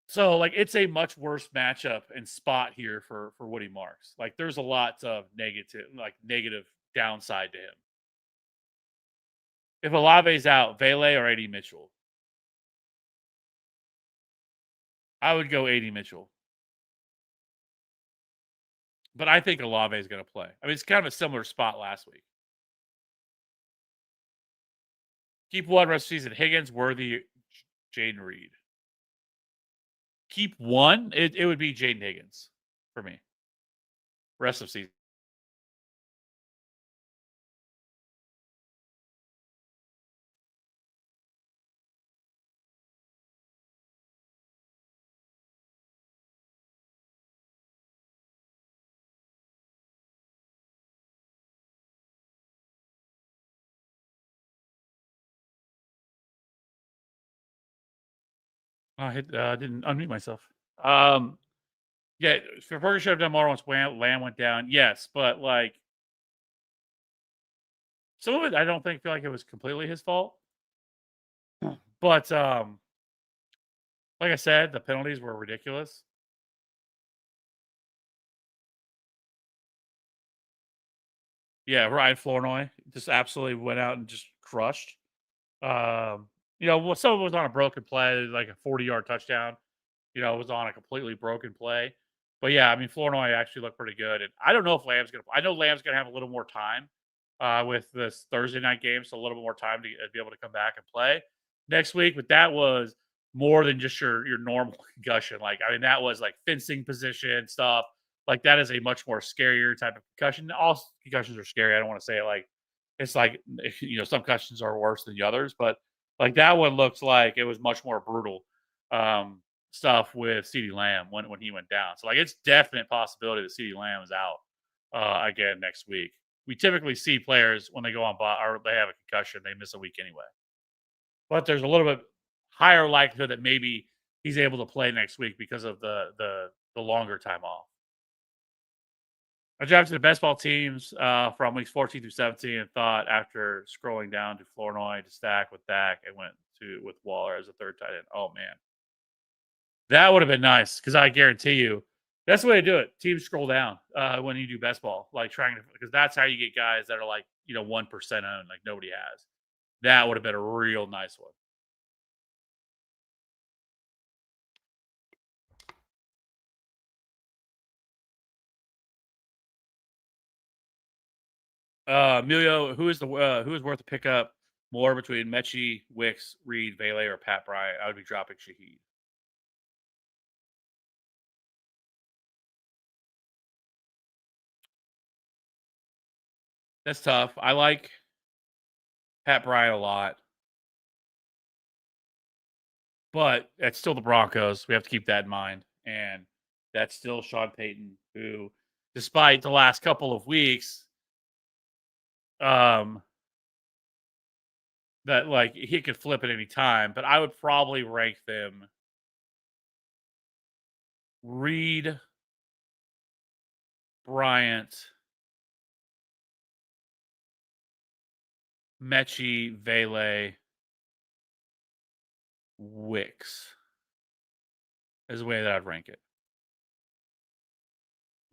So, like, it's a much worse matchup and spot here for Woody Marks. Like, there's a lot of negative downside to him. If Olave's out, Vele or AD Mitchell? I would go AD Mitchell. But I think Olave is going to play. I mean, it's kind of a similar spot last week. Keep one rest of season. Higgins, Worthy, Jaden Reed. Keep one. It would be Jaden Higgins for me. Rest of season. I didn't unmute myself. Yeah, Ferguson should have done more once Lamb went down. Yes, but like Some of it I don't feel like it was completely his fault. But like I said, the penalties were ridiculous. Yeah, Ryan Flournoy just absolutely went out and just crushed. Some of it was on a broken play, like a 40-yard touchdown. It was on a completely broken play. But yeah, I mean, Flournoy actually looked pretty good. And I don't know if Lamb's gonna. I know Lamb's gonna have a little more time with this Thursday night game, so a little bit more time to be able to come back and play next week. But that was more than just your normal concussion. Like, I mean, that was like fencing position stuff. Like, that is a much more scarier type of concussion. All concussions are scary. I don't want to say it like it's like some concussions are worse than the others, but like that one looks like it was much more brutal. Stuff with CeeDee Lamb when he went down. So like it's definite possibility that CeeDee Lamb is out again next week. We typically see players when they go on or they have a concussion, they miss a week anyway. But there's a little bit higher likelihood that maybe he's able to play next week because of the longer time off. I drafted the best ball teams from weeks 14 through 17 and thought after scrolling down to Flournoy to stack with Dak, I went with Waller as a third tight end. Oh man, that would have been nice because I guarantee you that's the way to do it. Teams scroll down when you do best ball, like trying to, because that's how you get guys that are like 1% owned, like nobody has. That would have been a real nice one. Emilio, who is worth a pickup more between Mechie, Wicks, Reed, Vele, or Pat Bryant? I would be dropping Shaheed. That's tough. I like Pat Bryant a lot, but it's still the Broncos. We have to keep that in mind. And that's still Sean Payton, who, despite the last couple of weeks, that like he could flip at any time. But I would probably rank them Reed, Bryant, Mechie, Vele, Wicks is the way that I'd rank it.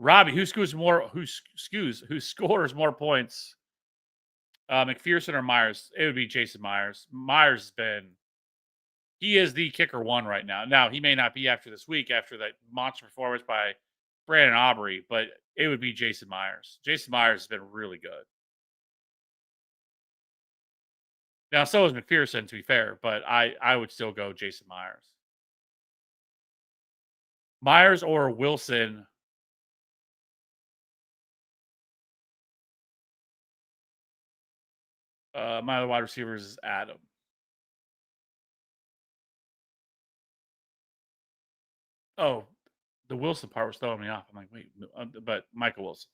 Robbie, who scores more points? McPherson or Myers? It would be Jason Myers. Myers has been, he is the kicker one right now. Now, he may not be after this week, after that monster performance by Brandon Aubrey, but it would be Jason Myers. Jason Myers has been really good. Now, so is McPherson, to be fair, but I would still go Jason Myers. Myers or Wilson. My other wide receivers is Adam. Oh, the Wilson part was throwing me off. I'm like, wait, but Michael Wilson.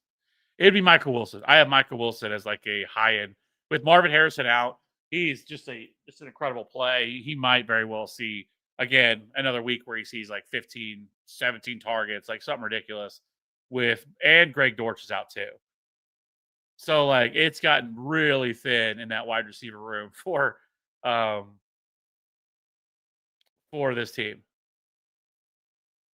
It'd be Michael Wilson. I have Michael Wilson as like a high end with Marvin Harrison out. He's just an incredible play. He might very well see again another week where he sees like 15, 17 targets, like something ridiculous. And Greg Dortch is out too. So like it's gotten really thin in that wide receiver room for this team.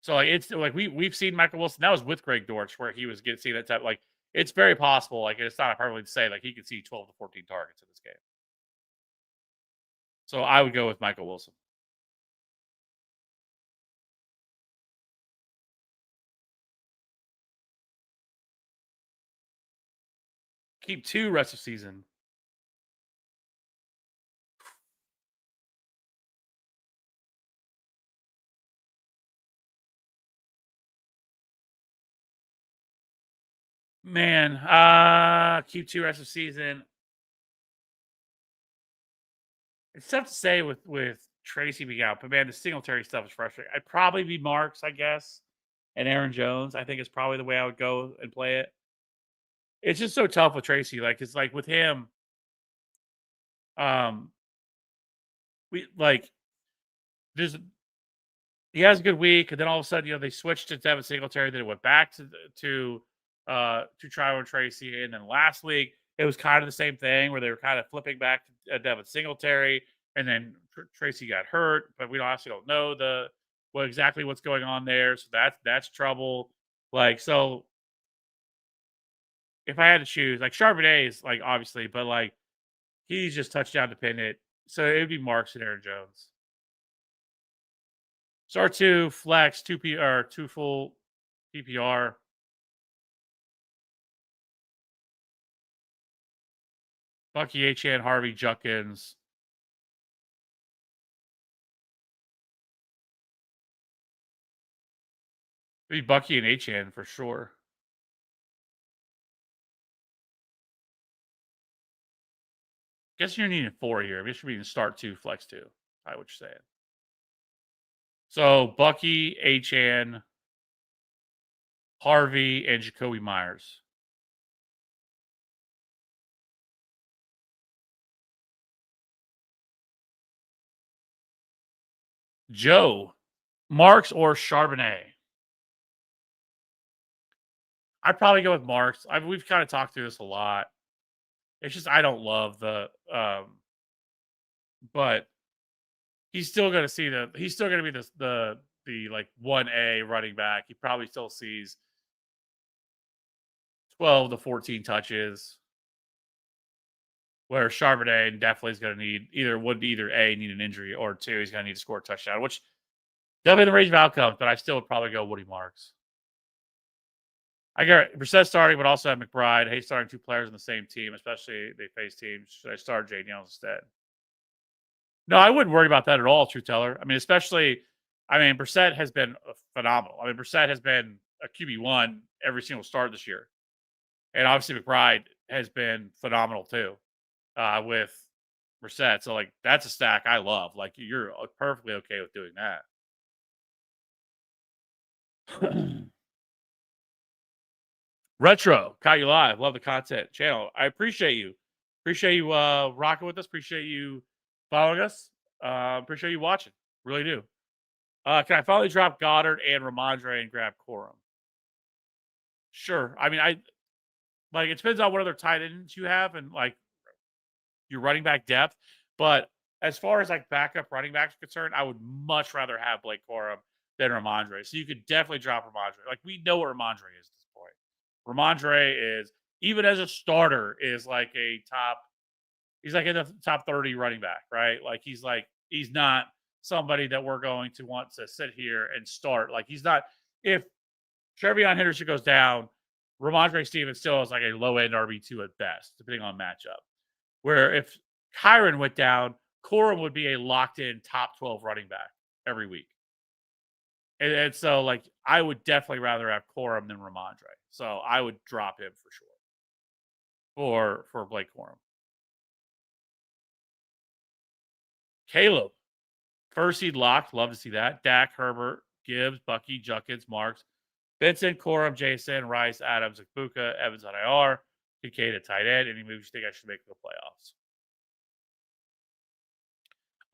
So like it's like we've seen Michael Wilson. That was with Greg Dortch where he was getting that type. Like it's very possible. Like it's not hyperbole to say like he could see 12 to 14 targets in this game. So I would go with Michael Wilson. Keep 2 rest of season. Man, keep 2 rest of season. It's tough to say with Tracy being out, but man, the Singletary stuff is frustrating. I'd probably be Marks, I guess, and Aaron Jones. I think is probably the way I would go and play it. It's just so tough with Tracy. Like it's like with him, we like there's he has a good week, and then all of a sudden, they switched to Devin Singletary. Then it went back to Trevor Tracy, and then last week it was kind of the same thing where they were kind of flipping back to Devin Singletary, and then Tracy got hurt, but we honestly don't know exactly what's going on there. So that's trouble. Like, so if I had to choose, like Charbonnet is like obviously, but like he's just touchdown dependent. So it would be Marks and Aaron Jones. Star two flex, two full PPR. Bucky, Achane, Harvey, Junkins. Maybe Bucky and Achane for sure. Guess you're needing 4 here. Maybe you should be in start 2, flex 2. I would say. So Bucky, Achane, Harvey, and Jacoby Myers. Joe, Marks or Charbonnet? I'd probably go with Marks. We've kind of talked through this a lot. It's just I don't love but he's still going to he's still going to be the like 1A running back. He probably still sees 12 to 14 touches. Where Charbonnet definitely is going to need either A, need an injury, or 2, he's going to need to score a touchdown, which definitely in the range of outcomes, but I still would probably go Woody Marks. I got Brissett starting, but also have McBride. I hate starting 2 players on the same team, especially they face teams. Should I start Jay Daniels instead? No, I wouldn't worry about that at all, Truth Teller. I mean, Brissett has been phenomenal. I mean, Brissett has been a QB1 every single start this year. And obviously McBride has been phenomenal too with Brissett. So, like, that's a stack I love. Like, you're perfectly okay with doing that. Retro, caught you live. Love the content channel. I appreciate you. Appreciate you rocking with us. Appreciate you following us. Appreciate you watching. Really do. Can I finally drop Goddard and Ramondre and grab Corum? Sure. I mean, it depends on what other tight ends you have and like your running back depth. But as far as like backup running backs are concerned, I would much rather have Blake Corum than Ramondre. So you could definitely drop Ramondre. Like, we know what Ramondre is at this point. Ramondre is, even as a starter, is like he's like in the top 30 running back, right? Like, he's not somebody that we're going to want to sit here and start. Like, he's not, if TreVeyon Henderson goes down, Ramondre Stevens still is like a low end RB2 at best, depending on matchup. Where if Kyren went down, Corum would be a locked in top 12 running back every week. And so, like, I would definitely rather have Corum than Ramondre. So I would drop him for sure for Blake Corum. Caleb, first seed locked. Love to see that. Dak, Herbert, Gibbs, Bucky, Junkins, Marks, Vincent, Corum, Jason, Rice, Adams, Akbuka, Evans on IR, Kincaid at tight end. Any moves you think I should make for the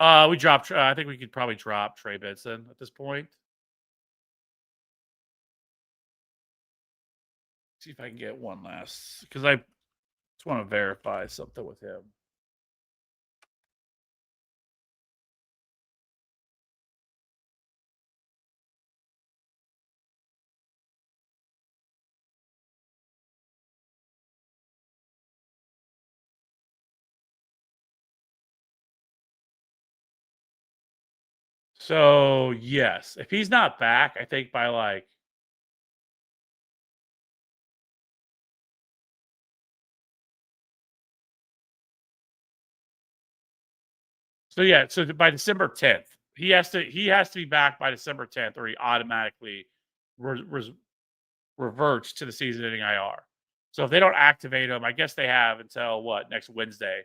playoffs? We dropped. I think we could probably drop Trey Benson at this point. See if I can get one last, because I just want to verify something with him. So yes, if he's not back, I think by like so by December 10th, he has to be back by December 10th, or he automatically reverts to the season-ending IR. So if they don't activate him, I guess they have until next Wednesday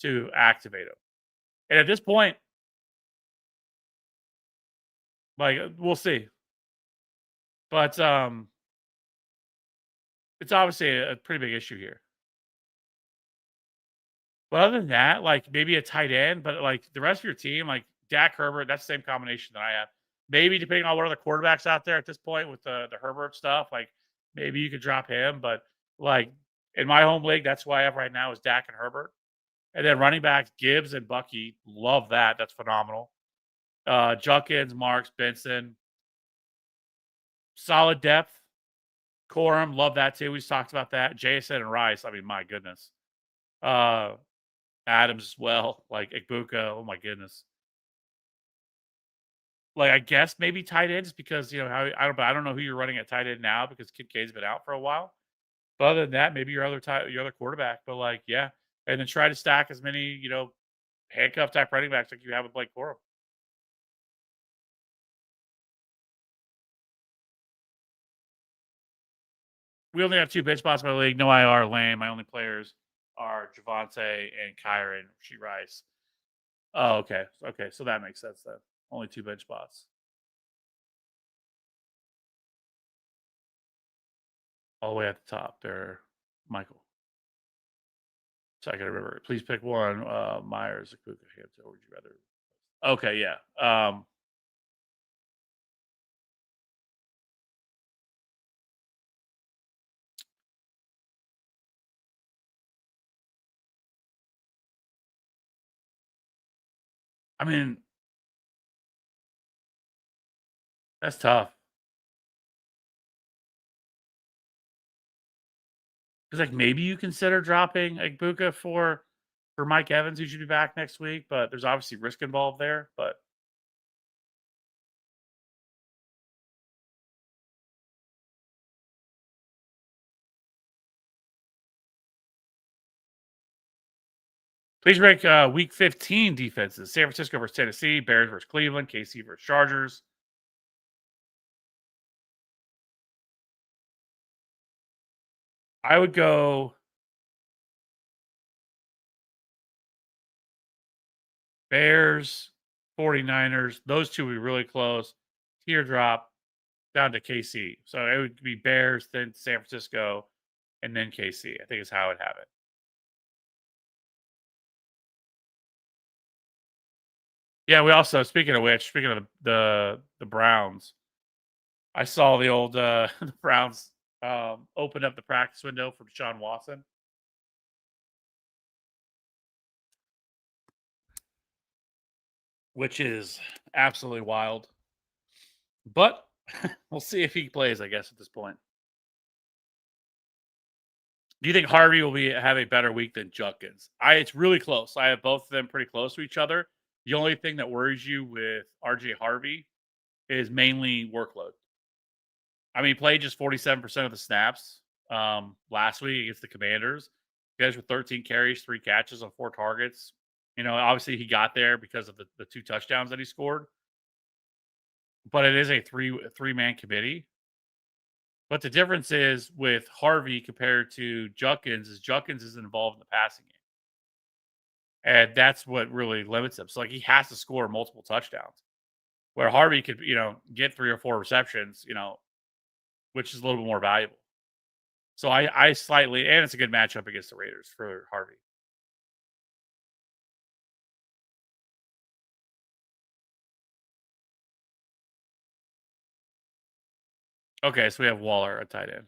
to activate him. And at this point, like, we'll see. But it's obviously a pretty big issue here. But other than that, like, maybe a tight end, but like the rest of your team, like Dak, Herbert, that's the same combination that I have. Maybe depending on what other quarterbacks out there at this point with the Herbert stuff, like maybe you could drop him, but like In my home league, that's who I have right now is Dak and Herbert. And then running backs, Gibbs and Bucky. Love that. That's phenomenal. Junkins, Marks, Benson. Solid depth. Corum, love that too. We just talked about that. Jason and Rice. I mean, my goodness. Uh, Adams as well. Like Igbuka. Oh my goodness. Like I guess maybe tight ends because how I don't know who you're running at tight end now because Kincaid's been out for a while. But other than that, maybe your other quarterback. But like, yeah, and then try to stack as many handcuff type running backs like you have with Blake Corum. We only have two bench spots in my league. No IR lane. My only players are Javante and Kyron. She Rice. Oh, okay. Okay, so that makes sense then. Only two bench spots. All the way at the top there, Michael. So I gotta remember. Please pick one. Myers, Akuka, Hampton. Or would you rather? Okay, yeah. I mean, that's tough. Because like maybe you consider dropping Igbuka for Mike Evans, who should be back next week, but there's obviously risk involved there. But please rank Week 15 defenses: San Francisco versus Tennessee, Bears versus Cleveland, KC versus Chargers. I would go Bears, 49ers. Those two would be really close. Teardrop down to KC. So it would be Bears, then San Francisco, and then KC. I think is how I would have it. Yeah, we also speaking of which, speaking of the Browns, I saw the old the Browns open up the practice window for Deshaun Watson, which is absolutely wild. But we'll see if he plays, I guess, at this point. Do you think Harvey will have a better week than Judkins? It's really close. I have both of them pretty close to each other. The only thing that worries you with RJ Harvey is mainly workload. I mean, he played just 47% of the snaps last week against the Commanders. Guys with 13 carries, 3 catches on 4 targets. Obviously he got there because of the 2 touchdowns that he scored. But it is a three-man committee. But the difference is with Harvey compared to Judkins is Judkins isn't involved in the passing game. And that's what really limits him. So like he has to score multiple touchdowns. Where Harvey could, get 3 or 4 receptions, which is a little bit more valuable. So I slightly, and it's a good matchup against the Raiders for Harvey. Okay, so we have Waller at tight end.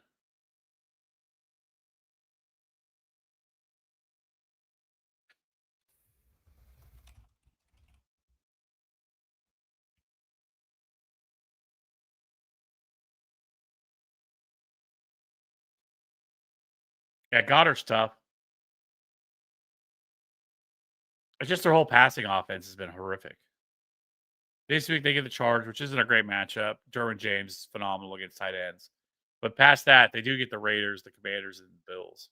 Yeah, Goddard's tough. It's just their whole passing offense has been horrific. This week they get the Charge, which isn't a great matchup. Derwin James is phenomenal against tight ends. But past that, they do get the Raiders, the Commanders, and the Bills.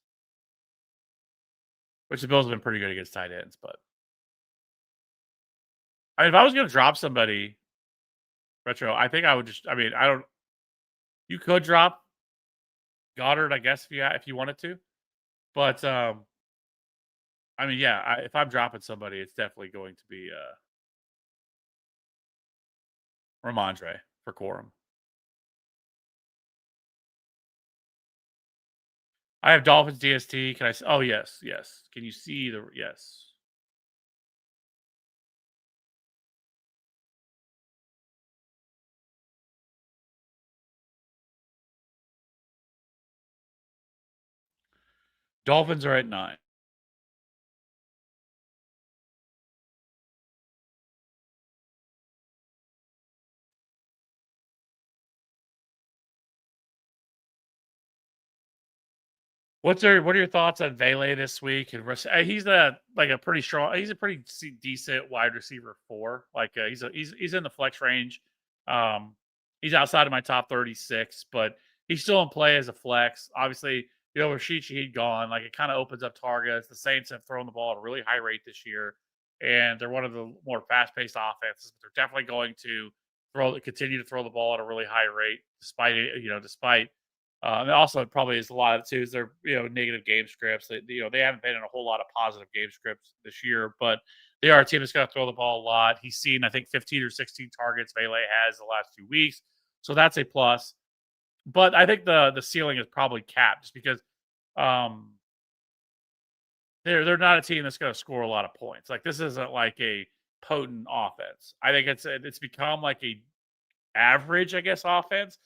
Which the Bills have been pretty good against tight ends. But I mean, if I was going to drop somebody, Retro, I think I would just. I mean, I don't. You could drop Goddard, I guess, if you wanted to. But I mean, yeah, if I'm dropping somebody, it's definitely going to be Ramondre for Corum. I have Dolphins DST. Can I? Oh yes, yes. Can you see the yes? Dolphins are at 9. What are your thoughts on Vele this week? And he's a pretty strong. He's a pretty decent wide receiver 4. Like he's in the flex range. Um, he's outside of my top 36, but he's still in play as a flex. Obviously, Rashid Shaheed gone. Like it kind of opens up targets. The Saints have thrown the ball at a really high rate this year, and they're one of the more fast-paced offenses. But they're definitely going to continue to throw the ball at a really high rate, despite despite and also, it probably is a lot of it too. Is their negative game scripts. They haven't been in a whole lot of positive game scripts this year, but they are a team that's going to throw the ball a lot. He's seen I think 15 or 16 targets Vele has the last 2 weeks, so that's a plus. But I think the ceiling is probably capped just because um, they're not a team that's going to score a lot of points. Like this isn't like a potent offense. I think it's become like a average, I guess, offense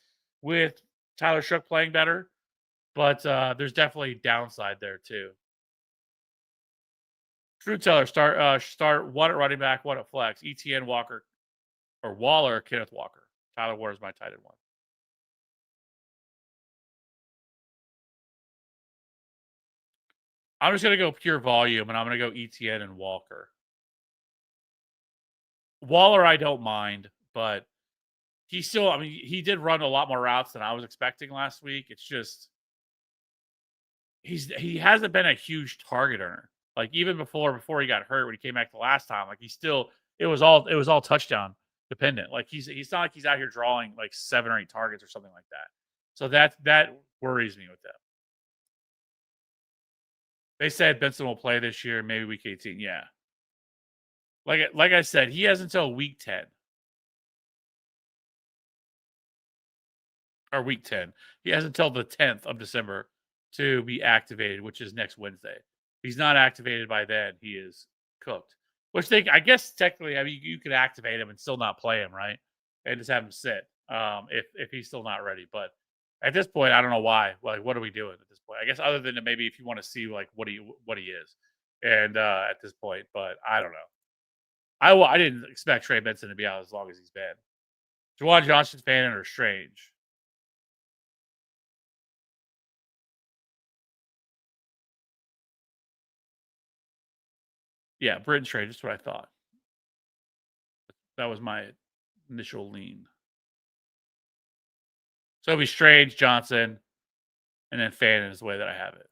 with Tyler Shook playing better. But there's definitely downside there too. Drew Teller start one at running back, one at flex. ETN Walker or Waller, Kenneth Walker. Tyler Ward is my tight end one. I'm just gonna go pure volume, and I'm gonna go ETN and Walker. Waller, I don't mind, but he still. I mean, he did run a lot more routes than I was expecting last week. It's just he hasn't been a huge target earner. Like even before he got hurt when he came back the last time, like he still it was all touchdown dependent. Like he's not like he's out here drawing like 7 or 8 targets or something like that. So that worries me with them. They said Benson will play this year, maybe week 18. Yeah. Like I said, he has until week 10 or week 10. He has until the 10th of December to be activated, which is next Wednesday. If he's not activated by then, he is cooked. Which I guess technically, I mean, you could activate him and still not play him, right? And just have him sit if he's still not ready. But at this point, I don't know why. Like, what are we doing at this point? I guess other than maybe if you want to see like what he is, and at this point, but I don't know. I didn't expect Trey Benson to be out as long as he's been. Juwan Johnson fan or Strange. Yeah, Britton Strange. That's what I thought. That was my initial lean. So it'll be Strange, Johnson, and then Fannin is the way that I have it.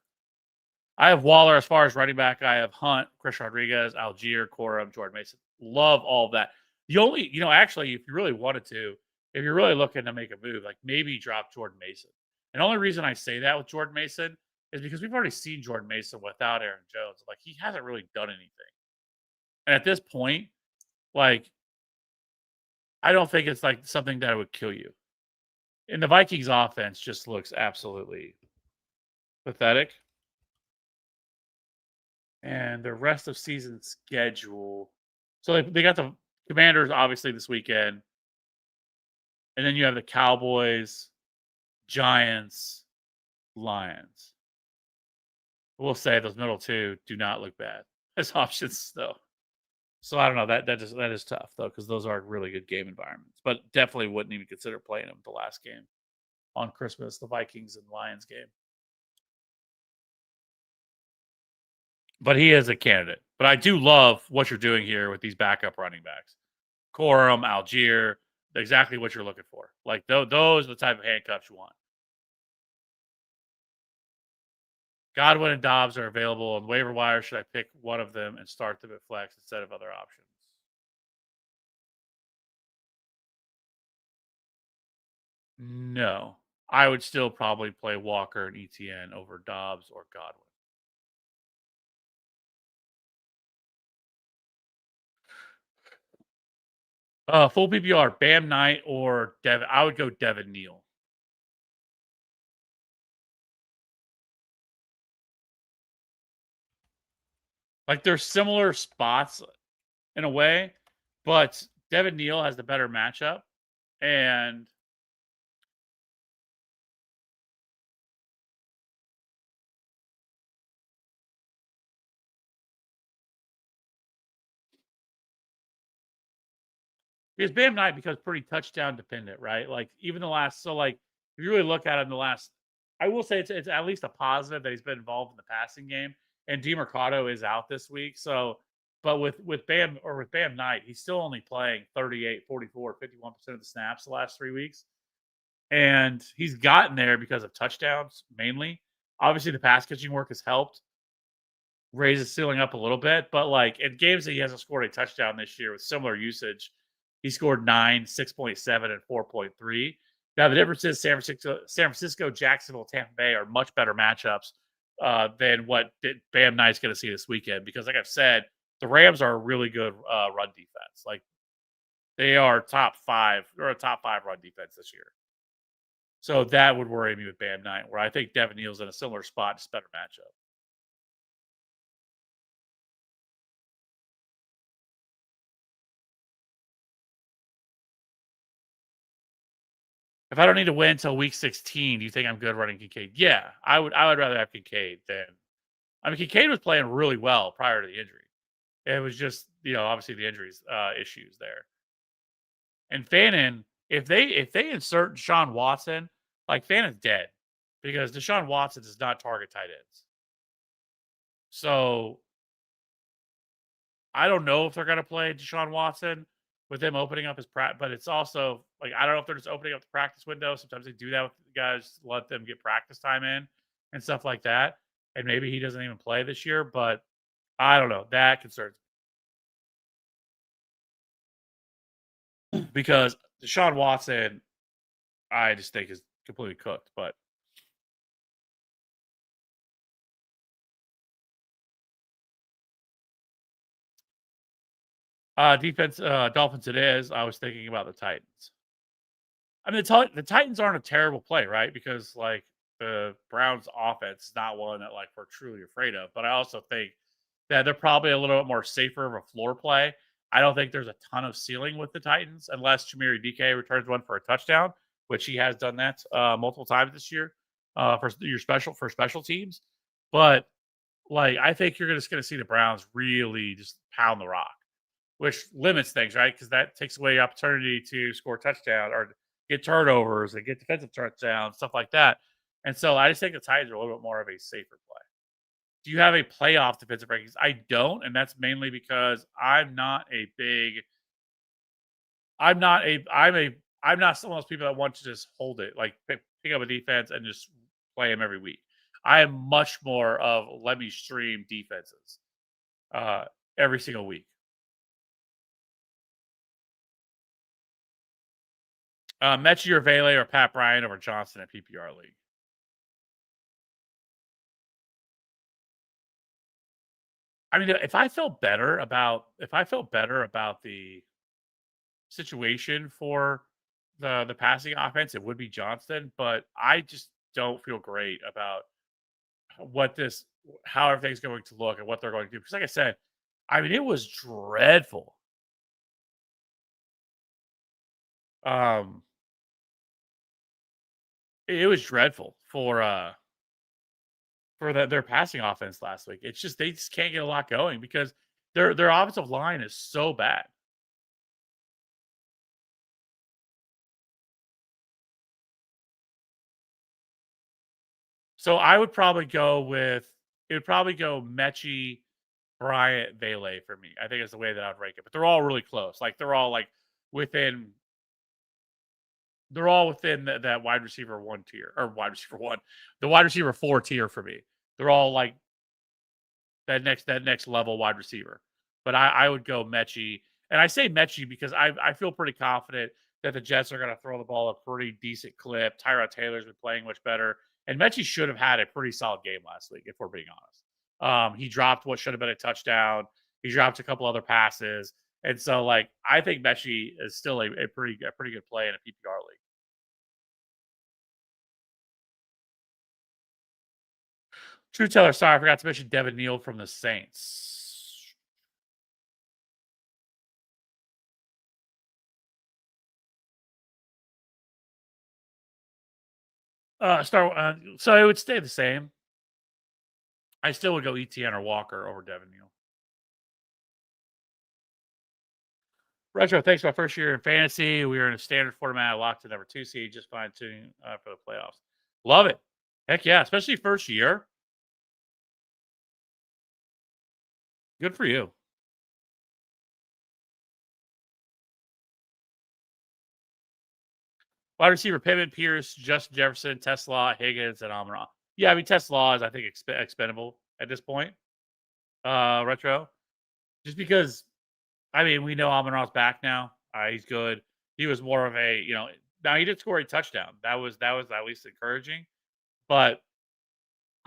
I have Waller as far as running back. I have Hunt, Chris Rodriguez, Algier, Corum, Jordan Mason. Love all of that. The only, actually, if you really wanted to, if you're really looking to make a move, like maybe drop Jordan Mason. And the only reason I say that with Jordan Mason is because we've already seen Jordan Mason without Aaron Jones. Like he hasn't really done anything. And at this point, like I don't think it's like something that would kill you. And the Vikings offense just looks absolutely pathetic. And the rest of season schedule. So they got the Commanders obviously this weekend. And then you have the Cowboys, Giants, Lions. We'll say those middle two do not look bad as options though. So I don't know. That is tough though, because those are really good game environments. But definitely wouldn't even consider playing them the last game on Christmas, the Vikings and Lions game. But he is a candidate. But I do love what you're doing here with these backup running backs. Corum, Algier, exactly what you're looking for. Like those are the type of handcuffs you want. Godwin and Dobbs are available on waiver wire. Should I pick one of them and start them at flex instead of other options? No. I would still probably play Walker and ETN over Dobbs or Godwin. Full PPR, Bam Knight or Devin. I would go Devin Neal. Like they're similar spots in a way, but Devin Neal has the better matchup. And Because Bam Knight becomes pretty touchdown dependent, right? Like even the last, so like if you really look at it in the last, I will say it's at least a positive that he's been involved in the passing game. And DeMarcado is out this week, so but with Bam Knight, he's still only playing 38, 44, 51% of the snaps the last 3 weeks. And he's gotten there because of touchdowns mainly. Obviously, the pass catching work has helped raise his ceiling up a little bit, but like in games that he hasn't scored a touchdown this year with similar usage, he scored 9, 6.7, and 4.3. Now the difference is San Francisco, Jacksonville, Tampa Bay are much better matchups than what Bam Knight's going to see this weekend. Because, like I've said, the Rams are a really good run defense. Like they are top five, or a top five run defense this year. So that would worry me with Bam Knight, where I think Devin Neal's in a similar spot, just better matchup. If I don't need to win until week 16, do you think I'm good running Kincaid? Yeah, I would. I would rather have Kincaid than. I mean, Kincaid was playing really well prior to the injury. It was just, obviously the injuries issues there. And Fannin, if they insert Deshaun Watson, like Fannon's dead because Deshaun Watson does not target tight ends. So I don't know if they're going to play Deshaun Watson with them opening up his practice, but it's also like I don't know if they're just opening up the practice window. Sometimes they do that with guys, let them get practice time in and stuff like that. And maybe he doesn't even play this year, but I don't know. That concerns me because Deshaun Watson, I just think is completely cooked. But defense, Dolphins, it is. I was thinking about the Titans. I mean, the Titans aren't a terrible play, right? Because like the Browns' offense is not one that like we're truly afraid of. But I also think that they're probably a little bit more safer of a floor play. I don't think there's a ton of ceiling with the Titans unless Chimere DK returns one for a touchdown, which he has done that multiple times this year for special teams. But like I think you're just going to see the Browns really just pound the rock, which limits things, right? Because that takes away opportunity to score a touchdown or get turnovers and get defensive touchdowns, stuff like that. And so I just think the Titans are a little bit more of a safer play. Do you have a playoff defensive rankings? I don't, and that's mainly because I'm not a I'm not some of those people that want to just hold it, like pick up a defense and just play them every week. I am much more of let me stream defenses uh, every single week. Mechie or Vele or Pat Bryant over Johnson at PPR league. I mean, if I felt better about the situation for the passing offense, it would be Johnston. But I just don't feel great about how everything's going to look and what they're going to do. Because, like I said, I mean, it was dreadful. Um, it was dreadful for their passing offense last week. It's just they just can't get a lot going because their offensive line is so bad. So I would probably go with it would probably go Mechie, Bryant, Vele for me. I think it's the way that I'd rank it. But they're all really close. Like they're all like within that wide receiver one tier or wide receiver one, the wide receiver four tier for me. They're all like that next level wide receiver. But I would go Mechie. And I say Mechie because I feel pretty confident that the Jets are going to throw the ball a pretty decent clip. Tyrod Taylor's been playing much better. And Mechie should have had a pretty solid game last week, if we're being honest. He dropped what should have been a touchdown. He dropped a couple other passes. And so, like, I think Mechie is still a pretty good play in a PPR league. True Teller, sorry, I forgot to mention Devin Neal from the Saints. So it would stay the same. I still would go ETN or Walker over Devin Neal. Retro, thanks. My first year in fantasy. We were in a standard format, locked to number 2 seed, just fine tuning for the playoffs. Love it. Heck yeah, especially first year. Good for you. Wide receiver Pittman, Pierce, Justin Jefferson, Tesla, Higgins, and Amon. Yeah, I mean Tesla is I think expendable at this point. Retro, just because I mean we know Amon Ra's back now. He's good. He was more of a now he did score a touchdown. That was at least encouraging, but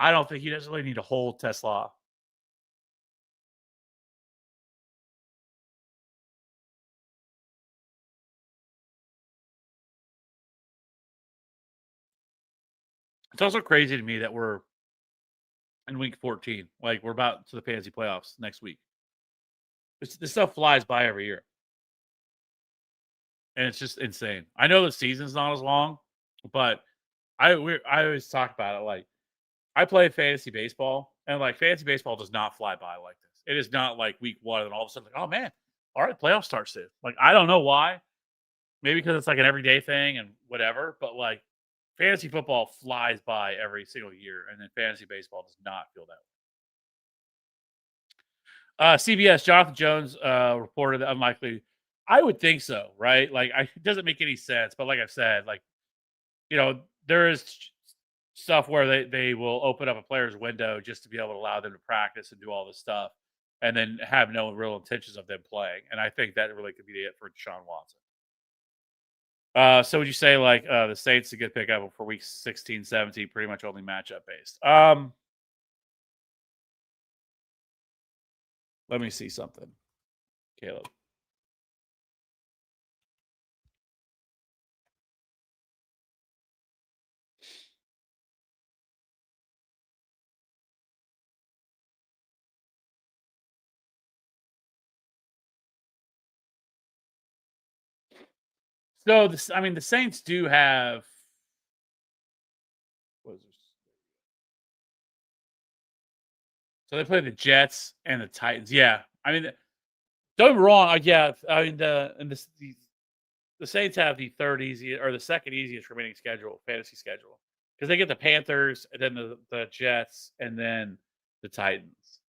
I don't think he necessarily need to hold Tesla. It's also crazy to me that we're in week 14. Like we're about to the fantasy playoffs next week. This stuff flies by every year, and it's just insane. I know the season's not as long, but I always talk about it. Like I play fantasy baseball, and like fantasy baseball does not fly by like this. It is not like week one, and all of a sudden, like, oh man, all right, playoff starts soon. Like I don't know why. Maybe because it's like an everyday thing and whatever. But like fantasy football flies by every single year, and then fantasy baseball does not feel that CBS, Jonathan Jones reported that unlikely. I would think so, right? Like, it doesn't make any sense. But like I've said, like there is stuff where they will open up a player's window just to be able to allow them to practice and do all this stuff, and then have no real intentions of them playing. And I think that really could be it for Deshaun Watson. So would you say like the Saints a good pickup for week 16, 17, pretty much only matchup based? Let me see something, Caleb. So this, I mean, the Saints do have. What is this? So they play the Jets and the Titans. Yeah, I mean, don't get me wrong. Yeah, I mean the Saints have the third easy or the second easiest remaining fantasy schedule, because they get the Panthers and then the Jets and then the Titans.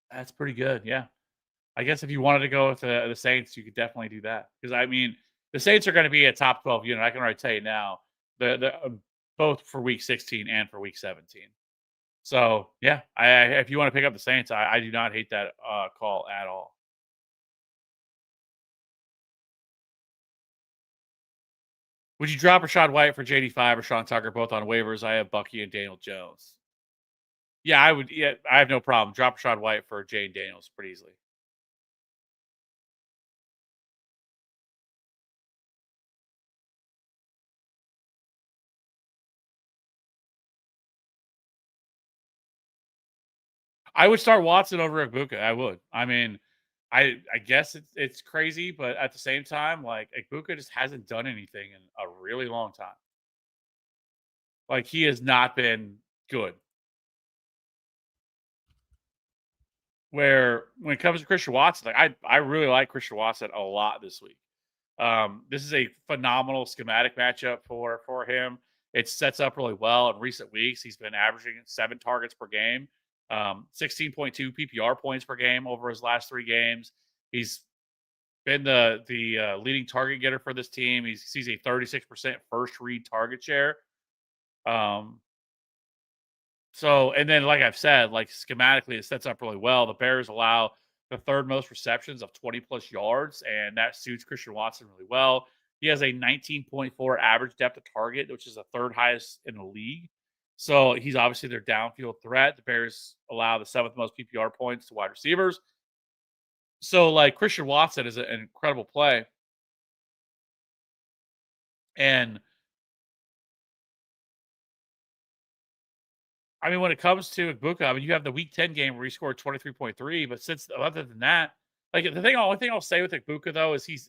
That's pretty good. Yeah, I guess if you wanted to go with the Saints, you could definitely do that, because I mean the Saints are going to be a top 12 unit. I can already tell you now. The both for week 16 and for week 17. So yeah, if you want to pick up the Saints, I do not hate that call at all. Would you drop Rashad White for JD5 or Sean Tucker both on waivers? I have Bucky and Daniel Jones. Yeah, I would. Yeah, I have no problem. Drop Rashad White for Jane Daniels pretty easily. I would start Watson over Ibuka. I would. I mean, I guess it's crazy, but at the same time, like Ibuka just hasn't done anything in a really long time. Like he has not been good. Where when it comes to Christian Watson, like I really like Christian Watson a lot this week. This is a phenomenal schematic matchup for him. It sets up really well in recent weeks. He's been averaging 7 targets per game, 16.2 PPR points per game over his last 3 games. He's been the leading target getter for this team. He sees a 36% first read target share. Um, so, and then, like I've said, like schematically, it sets up really well. The Bears allow the third most receptions of 20 plus yards, and that suits Christian Watson really well. He has a 19.4 average depth of target, which is the third highest in the league. So he's obviously their downfield threat. The Bears allow the 7th most PPR points to wide receivers. So, like, Christian Watson is an incredible play. And I mean, when it comes to Ibuka, I mean, you have the Week 10 game where he scored 23.3, but since other than that, like only thing I'll say with Ibuka though is he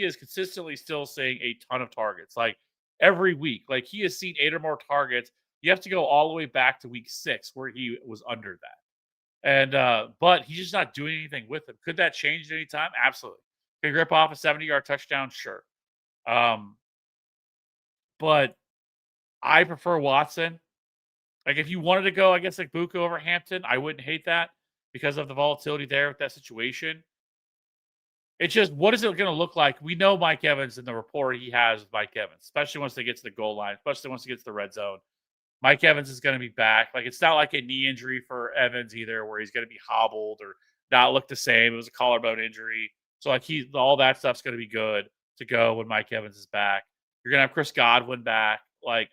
is consistently still seeing a ton of targets, like every week. Like he has seen 8 or more targets. You have to go all the way back to week 6 where he was under that. And but he's just not doing anything with them. Could that change at any time? Absolutely. Can he rip off a 70-yard touchdown? Sure. Um, but I prefer Watson. Like, if you wanted to go, I guess, like Buka over Hampton, I wouldn't hate that because of the volatility there with that situation. It's just, what is it going to look like? We know Mike Evans and the rapport he has with Mike Evans, especially once they get to the goal line, especially once he gets to the red zone. Mike Evans is going to be back. Like, it's not like a knee injury for Evans either, where he's going to be hobbled or not look the same. It was a collarbone injury. So, like, all that stuff's going to be good to go when Mike Evans is back. You're going to have Chris Godwin back. Like,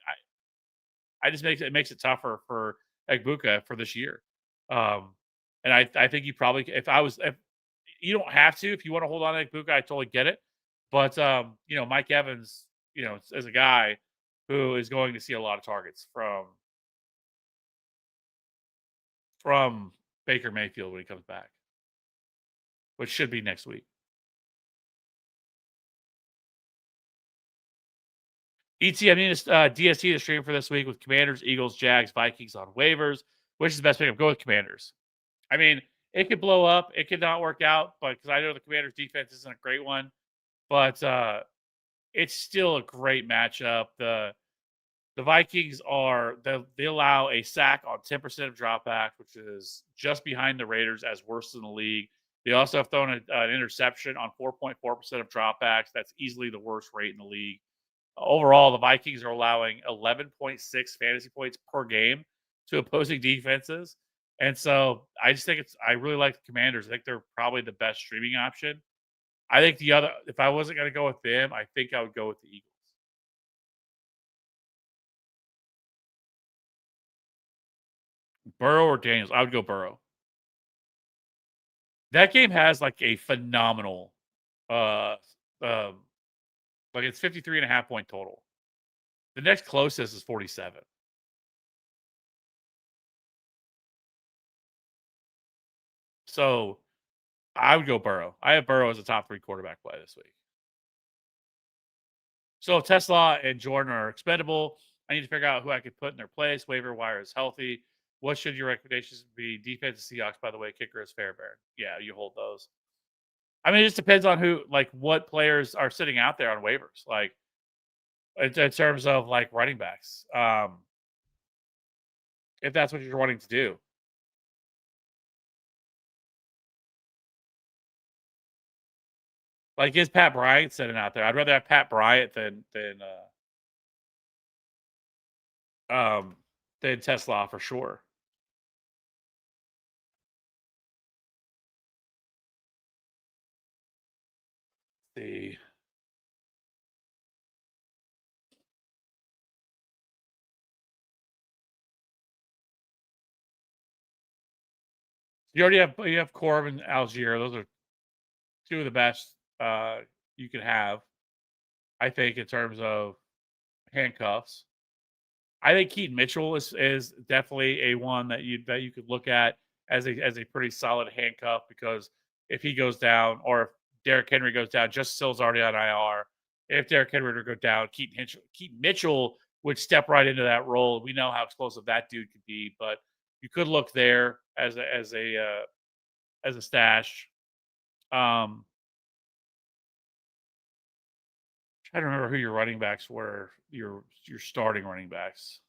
I just makes it tougher for Egbuka for this year. And I think you probably, if you don't have to, if you want to hold on to Egbuka, I totally get it. But Mike Evans, as a guy who is going to see a lot of targets from Baker Mayfield when he comes back, which should be next week. ET, I mean, DST to stream for this week with Commanders, Eagles, Jags, Vikings on waivers. Which is the best pickup? Go with Commanders. I mean, it could blow up. It could not work out, but because I know the Commanders' defense isn't a great one, but it's still a great matchup. The Vikings they allow a sack on 10% of dropbacks, which is just behind the Raiders as worst in the league. They also have thrown an interception on 4.4% of dropbacks. That's easily the worst rate in the league. Overall, the Vikings are allowing 11.6 fantasy points per game to opposing defenses. And so I just think I really like the Commanders. I think they're probably the best streaming option. I think if I wasn't going to go with them, I think I would go with the Eagles. Burrow or Daniels? I would go Burrow. That game has like a phenomenal, like it's 53.5 point total. The next closest is 47. So I would go Burrow. I have Burrow as a top 3 quarterback play this week. So Tesla and Jordan are expendable. I need to figure out who I could put in their place. Waiver wire is healthy. What should your recommendations be? Defense of Seahawks, by the way. Kicker is Fairbairn. Yeah, you hold those. I mean, it just depends on what players are sitting out there on waivers, like in terms of like running backs. If that's what you're wanting to do. Like, is Pat Bryant sitting out there? I'd rather have Pat Bryant than Tesla for sure. See. You have Corbin, Algier. Those are two of the best you could have, I think, in terms of handcuffs. I think Keaton Mitchell is definitely a one that you could look at as a pretty solid handcuff, because if he goes down, or if Derrick Henry goes down, just Still's already on IR. If Derrick Henry were to go down, Keaton Mitchell would step right into that role. We know how explosive that dude could be, but you could look there as a stash. I don't remember who your running backs were. Your starting running backs.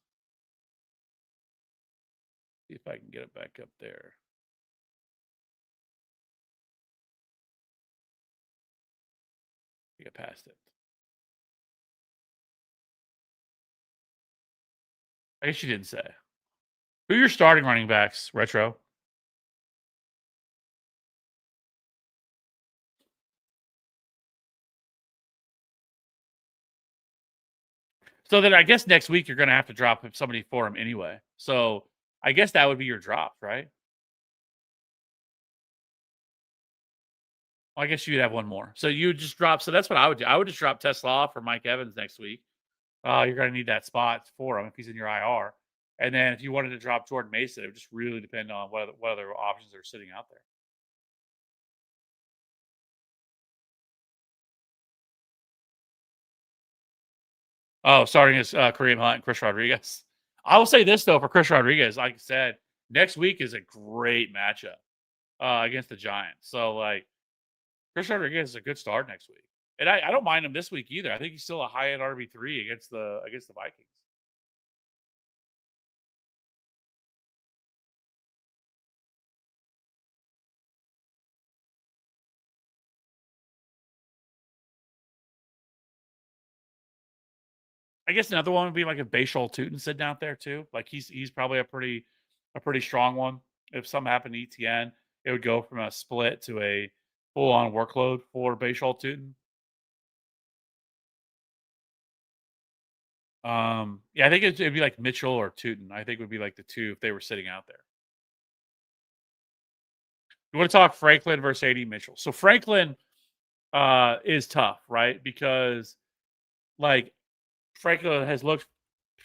See if I can get it back up there. Get past it. I guess you didn't say. Who are your starting running backs, Retro? So then I guess next week you're going to have to drop somebody for him anyway. So I guess that would be your drop, right? Well, I guess you'd have one more. So you would just drop. So that's what I would do. I would just drop Tesla for Mike Evans next week. You're going to need that spot for him if he's in your IR. And then if you wanted to drop Jordan Mason, it would just really depend on what other options are sitting out there. Oh, starting as Kareem Hunt and Chris Rodriguez. I will say this, though, for Chris Rodriguez, like I said, next week is a great matchup against the Giants. So, like, Chris Rodriguez is a good start next week, and I don't mind him this week either. I think he's still a high end RB3 against the Vikings. I guess another one would be like if Bashal Tutin sitting out there too. Like he's probably a pretty strong one. If something happened to ETN, it would go from a split to a full on workload for Bashal Tutin. Yeah, I think it'd be like Mitchell or Tutin. I think would be like the two if they were sitting out there. You want to talk Franklin versus AD Mitchell? So Franklin is tough, right? Because like Franklin has looked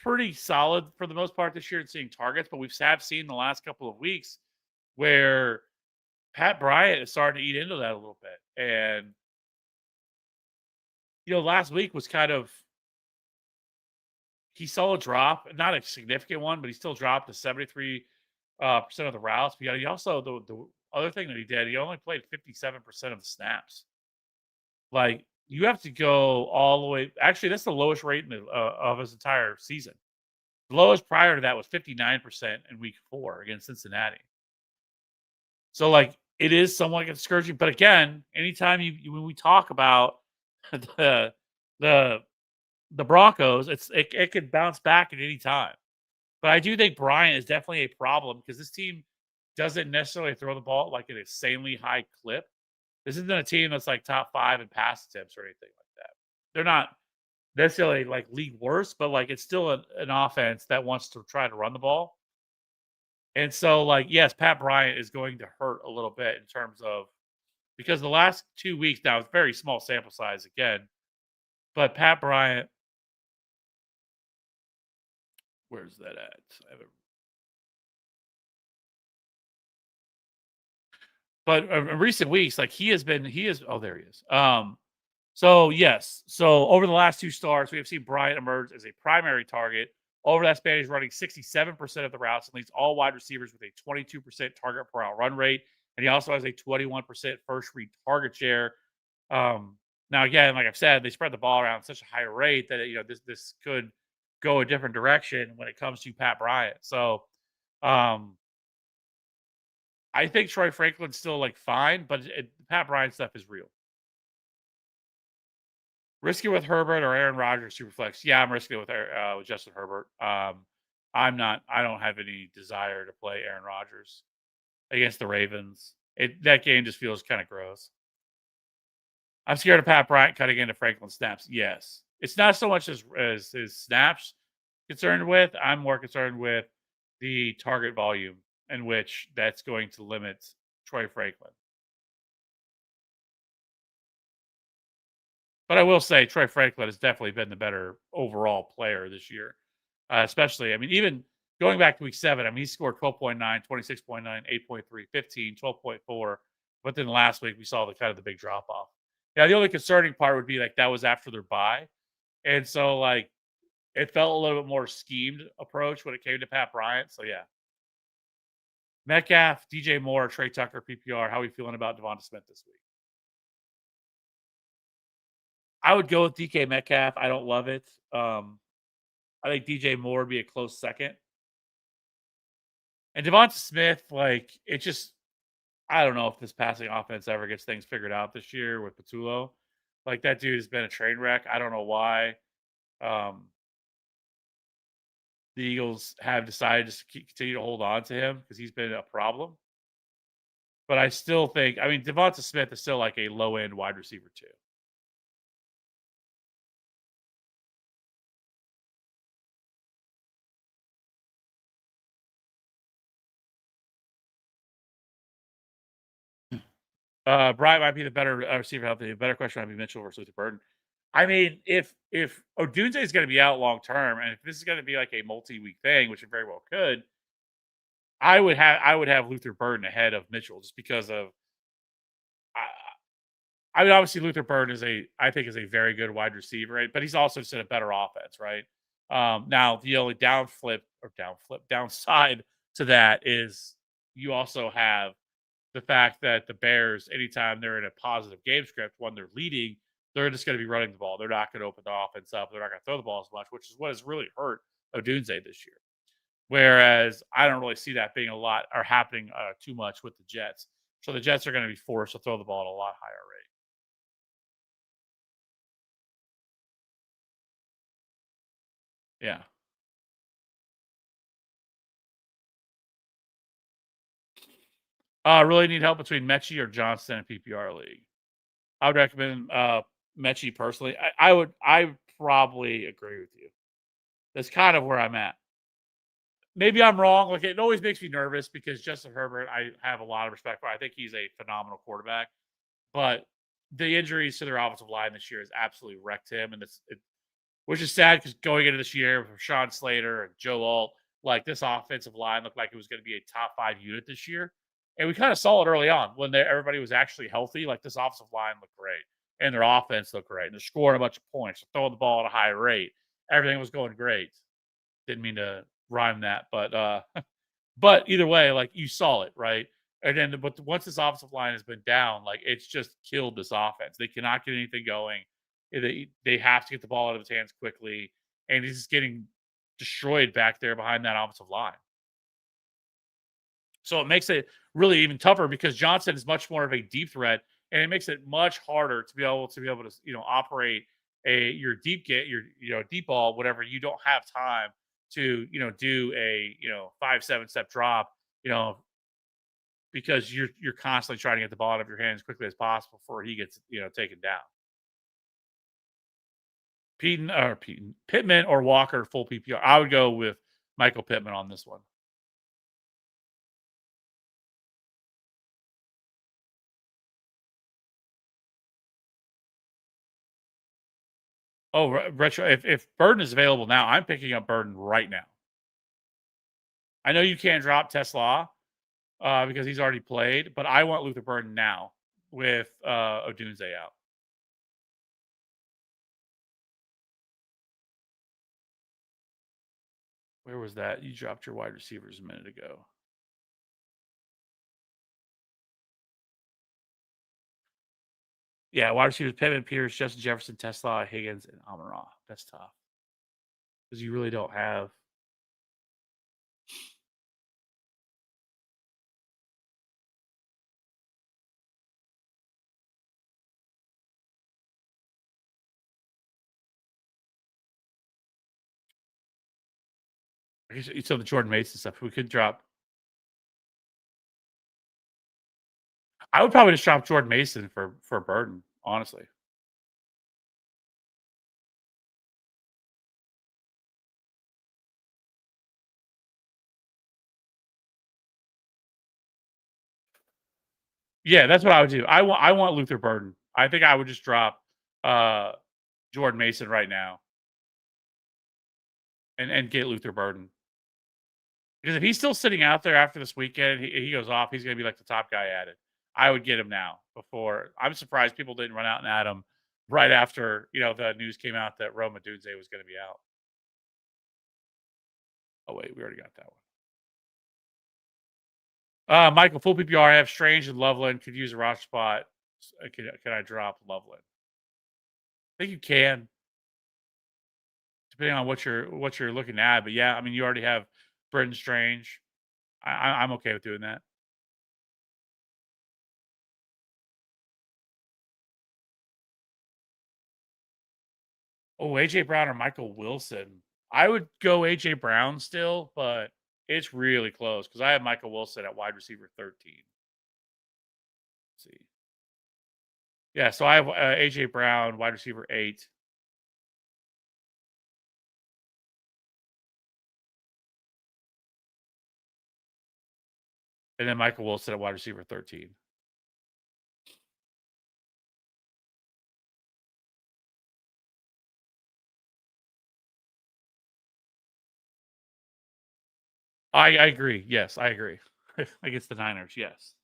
pretty solid for the most part this year in seeing targets, but have seen the last couple of weeks where Pat Bryant is starting to eat into that a little bit. And last week was kind of he saw a drop, not a significant one, but he still dropped to 73 percent of the routes. But he also the other thing that he did, he only played 57% of the snaps. Like you have to go all the way. Actually, that's the lowest rate of his entire season. The lowest prior to that was 59% in week 4 against Cincinnati. So, like, it is somewhat discouraging. But again, anytime when we talk about the the the Broncos, it could bounce back at any time. But I do think Bryant is definitely a problem because this team doesn't necessarily throw the ball like an insanely high clip. This isn't a team that's like top 5 in pass attempts or anything like that. They're not necessarily like league worst, but like it's still an offense that wants to try to run the ball. And so, like, yes, Pat Bryant is going to hurt a little bit in terms of because the last 2 weeks now it's very small sample size again, but Pat Bryant, where's that at? But in recent weeks, like he is. Oh, there he is. So yes, so over the last 2 starts, we have seen Bryant emerge as a primary target. Over that span, he's running 67% of the routes and leads all wide receivers with a 22% target per out run rate. And he also has a 21% first read target share. Um, Now, again, like I've said, they spread the ball around at such a high rate that this could go a different direction when it comes to Pat Bryant. So um, I think Troy Franklin's still like fine, but Pat Bryant stuff is real. Risky with Herbert or Aaron Rodgers Superflex? Yeah, I'm risky with Justin Herbert. I'm not. I don't have any desire to play Aaron Rodgers against the Ravens. That game just feels kind of gross. I'm scared of Pat Bryant cutting into Franklin snaps. Yes, it's not so much as his snaps concerned with. I'm more concerned with the target volume in which that's going to limit Troy Franklin. But I will say Troy Franklin has definitely been the better overall player this year. Especially, I mean, even going back to week 7, I mean, he scored 12.9, 26.9, 8.3, 15, 12.4. But then last week we saw the kind of the big drop off. Yeah, the only concerning part would be like that was after their bye. And so like it felt a little bit more schemed approach when it came to Pat Bryant. So yeah. Metcalf, DJ Moore, Trey Tucker, PPR. How are we feeling about Devonta Smith this week? I would go with DK Metcalf. I don't love it. I think DJ Moore would be a close second. And Devonta Smith, like, it just, I don't know if this passing offense ever gets things figured out this year with Patullo. Like, that dude has been a train wreck. I don't know why the Eagles have decided to continue to hold on to him because he's been a problem. But I still think, I mean, Devonta Smith is still like a low end wide receiver, too. Bryant might be the better receiver healthy. The better question might be Mitchell versus Luther Burden. I mean, if Odunze is going to be out long term, and if this is going to be like a multi-week thing, which it very well could, I would have Luther Burden ahead of Mitchell just because of. I mean, obviously Luther Burden I think is a very good wide receiver, right? But he's also just in a better offense, right? Now the only downside to that is you also have the fact that the Bears, anytime they're in a positive game script, when they're leading, they're just going to be running the ball. They're not going to open the offense up. They're not going to throw the ball as much, which is what has really hurt Odunze this year. Whereas I don't really see that being a lot or happening too much with the Jets. So the Jets are going to be forced to throw the ball at a lot higher rate. Yeah. Really need help between Mechie or Johnston in PPR league. I would recommend Mechie personally. I probably agree with you. That's kind of where I'm at. Maybe I'm wrong. Like, it always makes me nervous because Justin Herbert, I have a lot of respect for. I think he's a phenomenal quarterback, but the injuries to their offensive line this year has absolutely wrecked him, and which is sad because going into this year with Sean Slater and Joe Alt, like, this offensive line looked like it was going to be a top 5 unit this year, and we kind of saw it early on when everybody was actually healthy. Like, this offensive line looked great, and their offense looked great, and they're scoring a bunch of points, they're throwing the ball at a high rate. Everything was going great. Didn't mean to rhyme that, but but either way, like, you saw it, right? And then, but once this offensive line has been down, like, it's just killed this offense. They cannot get anything going. They have to get the ball out of his hands quickly, and he's just getting destroyed back there behind that offensive line. So it makes it really even tougher because Johnson is much more of a deep threat, and it makes it much harder to be able to operate your deep deep ball whenever you don't have time to do a 5-7 step drop, because you're constantly trying to get the ball out of your hands as quickly as possible before he gets taken down. Pittman or Walker full PPR. I would go with Michael Pittman on this one. Oh, retro. If Burden is available now, I'm picking up Burden right now. I know you can't drop Tesla because he's already played, but I want Luther Burden now with Odunze out. Where was that? You dropped your wide receivers a minute ago. Yeah, wide receivers: Pittman, Pierce, Justin Jefferson, Tesla, Higgins, and Amon-Ra. That's tough because you really don't have. I guess you said the Jordan Mason stuff. We could drop. I would probably just drop Jordan Mason for Burden, honestly. Yeah, that's what I would do. I want Luther Burden. I think I would just drop uh, Jordan Mason right now and get Luther Burden. Because if he's still sitting out there after this weekend, he goes off, he's going to be like the top guy at it. I would get him now before. I'm surprised people didn't run out and add him right after the news came out that Rome Odunze was going to be out. Oh wait, we already got that one. Michael, full PPR. I have Strange and Loveland. Could use a roster spot. Can I drop Loveland? I think you can, depending on what you're looking at. But yeah, I mean, you already have Brendan Strange. I'm okay with doing that. Oh, AJ Brown or Michael Wilson. I would go AJ Brown still, but it's really close because I have Michael Wilson at wide receiver 13. Let's see. Yeah, so I have AJ Brown, wide receiver 8. And then Michael Wilson at wide receiver 13. I agree. Yes, I agree. Against the Niners, yes.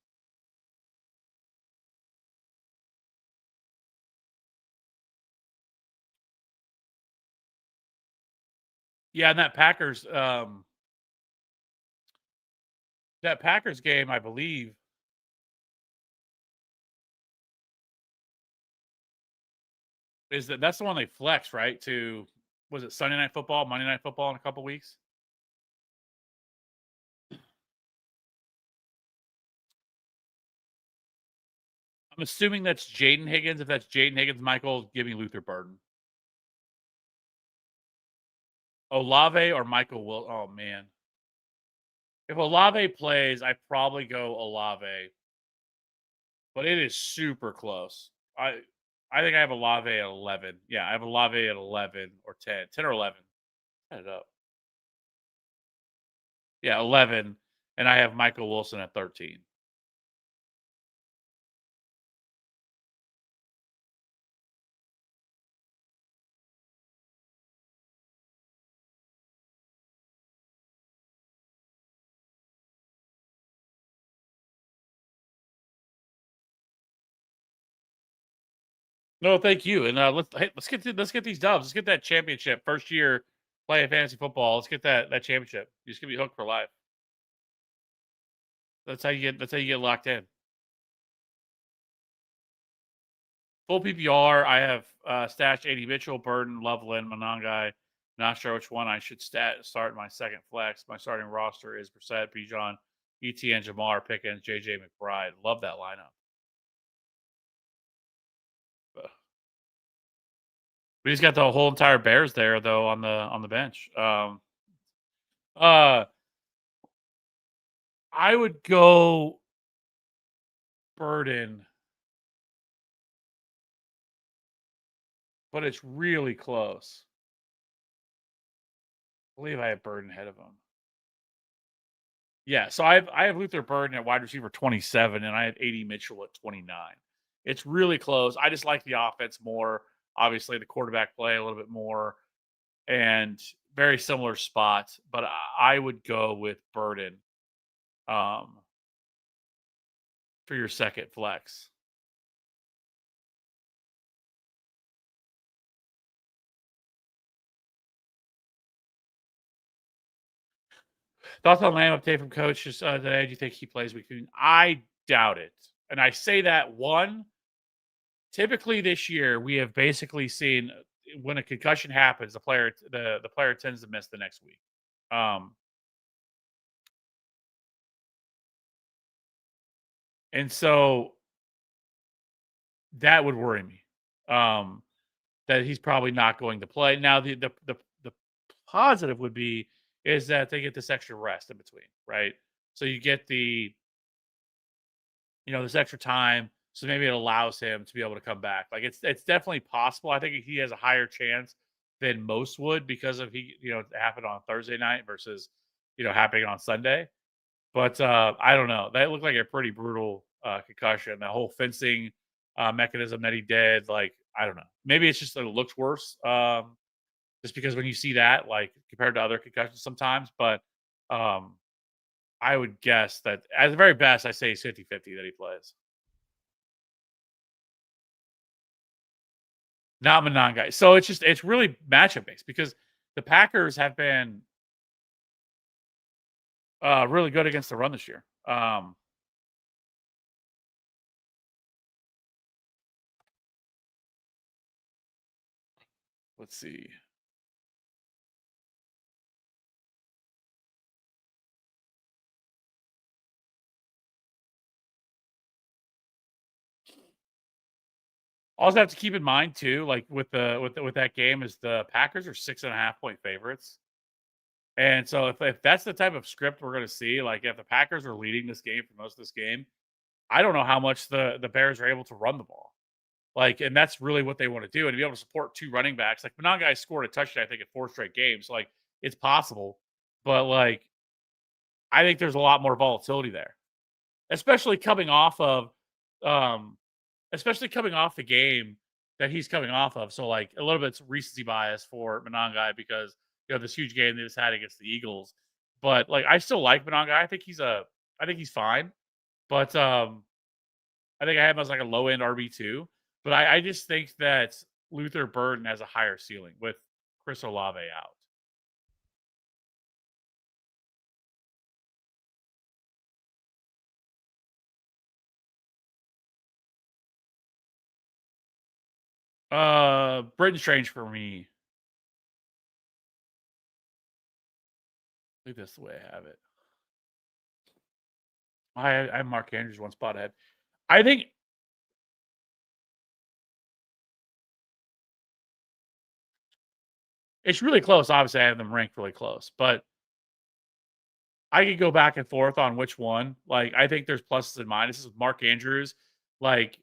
Yeah, and that Packers game, I believe Is that's the one they flex, right? To was it Sunday Night Football, Monday Night Football in a couple weeks? I'm assuming that's Jaden Higgins. If that's Jaden Higgins, Michael, give me Luther Burden. Olave or Michael will. Oh man, if Olave plays, I probably go Olave, but it is super close. I think I have Olave at 11. Yeah, I have Olave at 11 or 10, 10 or 11. Add it up. Yeah, 11, and I have Michael Wilson at 13. No, thank you, and let's get these dubs. Let's get that championship. First year playing fantasy football. Let's get that championship. You're just gonna be hooked for life. That's how you get locked in. Full PPR. I have stashed 80 Mitchell, Burden, Loveland, Monangai. Not sure which one I should start my second flex. My starting roster is Brissett, Bijan, ETN, Jamar, Pickens, JJ McBride. Love that lineup. Ugh. We just got the whole entire Bears there though on the bench. Uh, I would go Burden, but it's really close. I believe I have Burden ahead of him. Yeah, so I have Luther Burden at wide receiver 27, and I have 80 Mitchell at 29. It's really close. I just like the offense more. Obviously, the quarterback play a little bit more, and very similar spots. But I would go with Burden um, for your second flex. Thoughts on Lamb update from coach just today? Do you think he plays week 15? I doubt it, and I say that one. Typically, this year we have basically seen when a concussion happens, the player tends to miss the next week. Um, and so that would worry me. Um, that he's probably not going to play. Now the positive would be is that they get this extra rest in between, right? So you get this extra time. So maybe it allows him to be able to come back. Like it's definitely possible. I think he has a higher chance than most would because of it happened on Thursday night versus happening on Sunday. But I don't know. That looked like a pretty brutal concussion. The whole fencing mechanism that he did, like I don't know. Maybe it's just that it looks worse, just because when you see that, like compared to other concussions, sometimes. But um, I would guess that at the very best, I say it's 50-50 that he plays. Not Monangai. So it's really matchup based because the Packers have been really good against the run this year. Let's see. Also have to keep in mind too, like with that game, is the Packers are 6.5 point favorites. And so if that's the type of script we're gonna see, like if the Packers are leading this game for most of this game, I don't know how much the Bears are able to run the ball. Like, and that's really what they want to do, and to be able to support two running backs. Like Monangai scored a touchdown, I think, in four straight games. So, like, it's possible, but like I think there's a lot more volatility there, especially coming off of, um, especially coming off the game that he's coming off of. So, like, a little bit recency bias for Monangai because this huge game they just had against the Eagles. But like, I still like Monangai. I think he's fine. But I think I have him as like a low end RB2. But I just think that Luther Burden has a higher ceiling with Chris Olave out. Britton Strange for me. I think that's the way I have it. I have Mark Andrews one spot ahead. I think it's really close. Obviously, I have them ranked really close, but I could go back and forth on which one. Like, I think there's pluses and minuses with Mark Andrews. Like,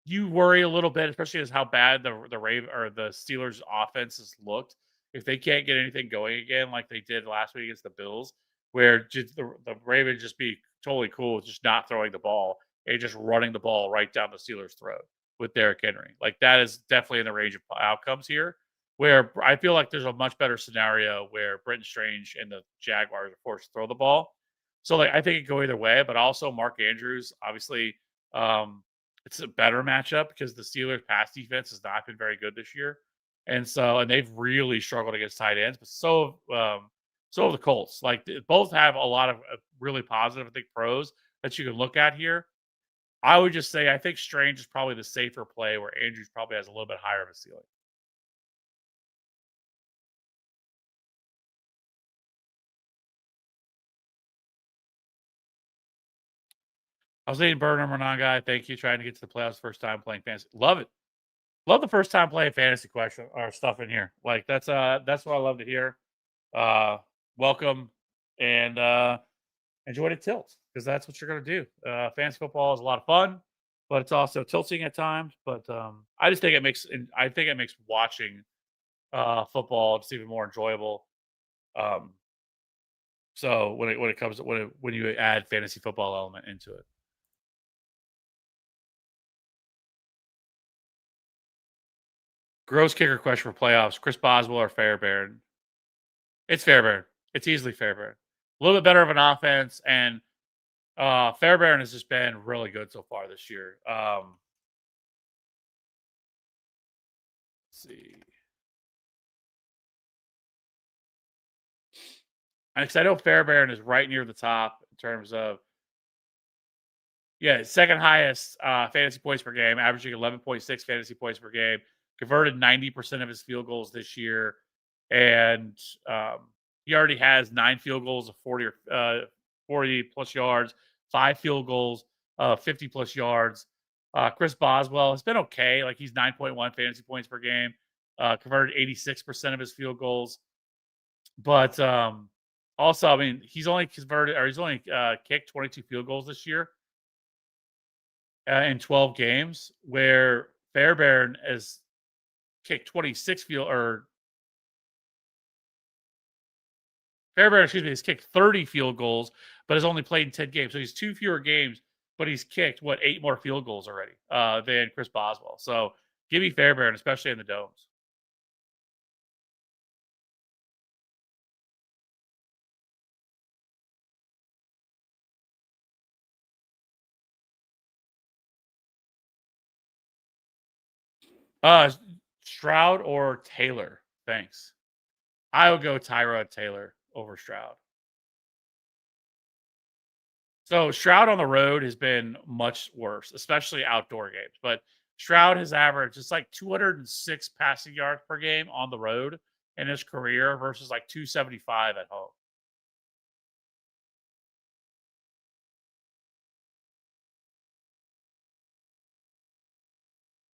you worry a little bit, especially as how bad the Rave or the Steelers' offense has looked. If they can't get anything going again, like they did last week against the Bills, where just the Ravens just be totally cool with just not throwing the ball and just running the ball right down the Steelers' throat with Derrick Henry. Like that is definitely in the range of outcomes here. Where I feel like there's a much better scenario where Britton Strange and the Jaguars are forced to throw the ball. So like I think it could go either way, but also Mark Andrews, obviously, um, it's a better matchup because the Steelers' pass defense has not been very good this year, and they've really struggled against tight ends. But so have the Colts. Like both have a lot of really positive, I think, pros that you can look at here. I would just say I think Strange is probably the safer play, where Andrews probably has a little bit higher of a ceiling. I was thinking Burn number 9 guy. Thank you. Trying to get to the playoffs first time playing fantasy. Love it. Love the first time playing fantasy question or stuff in here. Like that's what I love to hear. Uh welcome and enjoy the tilt because that's what you're gonna do. Fantasy football is a lot of fun, but it's also tilting at times. But I just think I think it makes watching football just even more enjoyable. Um so when it comes to when you add fantasy football element into it. Gross kicker question for playoffs: Chris Boswell or Fairbairn? It's Fairbairn. It's easily Fairbairn. A little bit better of an offense, and Fairbairn has just been really good so far this year. Let's see. Because I know Fairbairn is right near the top in terms of yeah, second highest fantasy points per game, averaging 11.6 fantasy points per game. Converted 90% of his field goals this year, and he already has 9 field goals of 40 plus yards, 5 field goals of 50 plus yards. Chris Boswell has been okay, like he's 9.1 fantasy points per game, converted 86% of his field goals, but also, I mean, he's only kicked 22 field goals this year in 12 games, where Fairbairn has kicked 26 field or Fairbairn, excuse me, has kicked 30 field goals, but has only played in 10 games. So he's 2 fewer games, but he's kicked what 8 more field goals already than Chris Boswell. So give me Fairbairn, especially in the domes. Uh Stroud or Taylor? Thanks. I would go Tyrod Taylor over Stroud. So Stroud on the road has been much worse, especially outdoor games. But Stroud has averaged it's like 206 passing yards per game on the road in his career versus like 275 at home.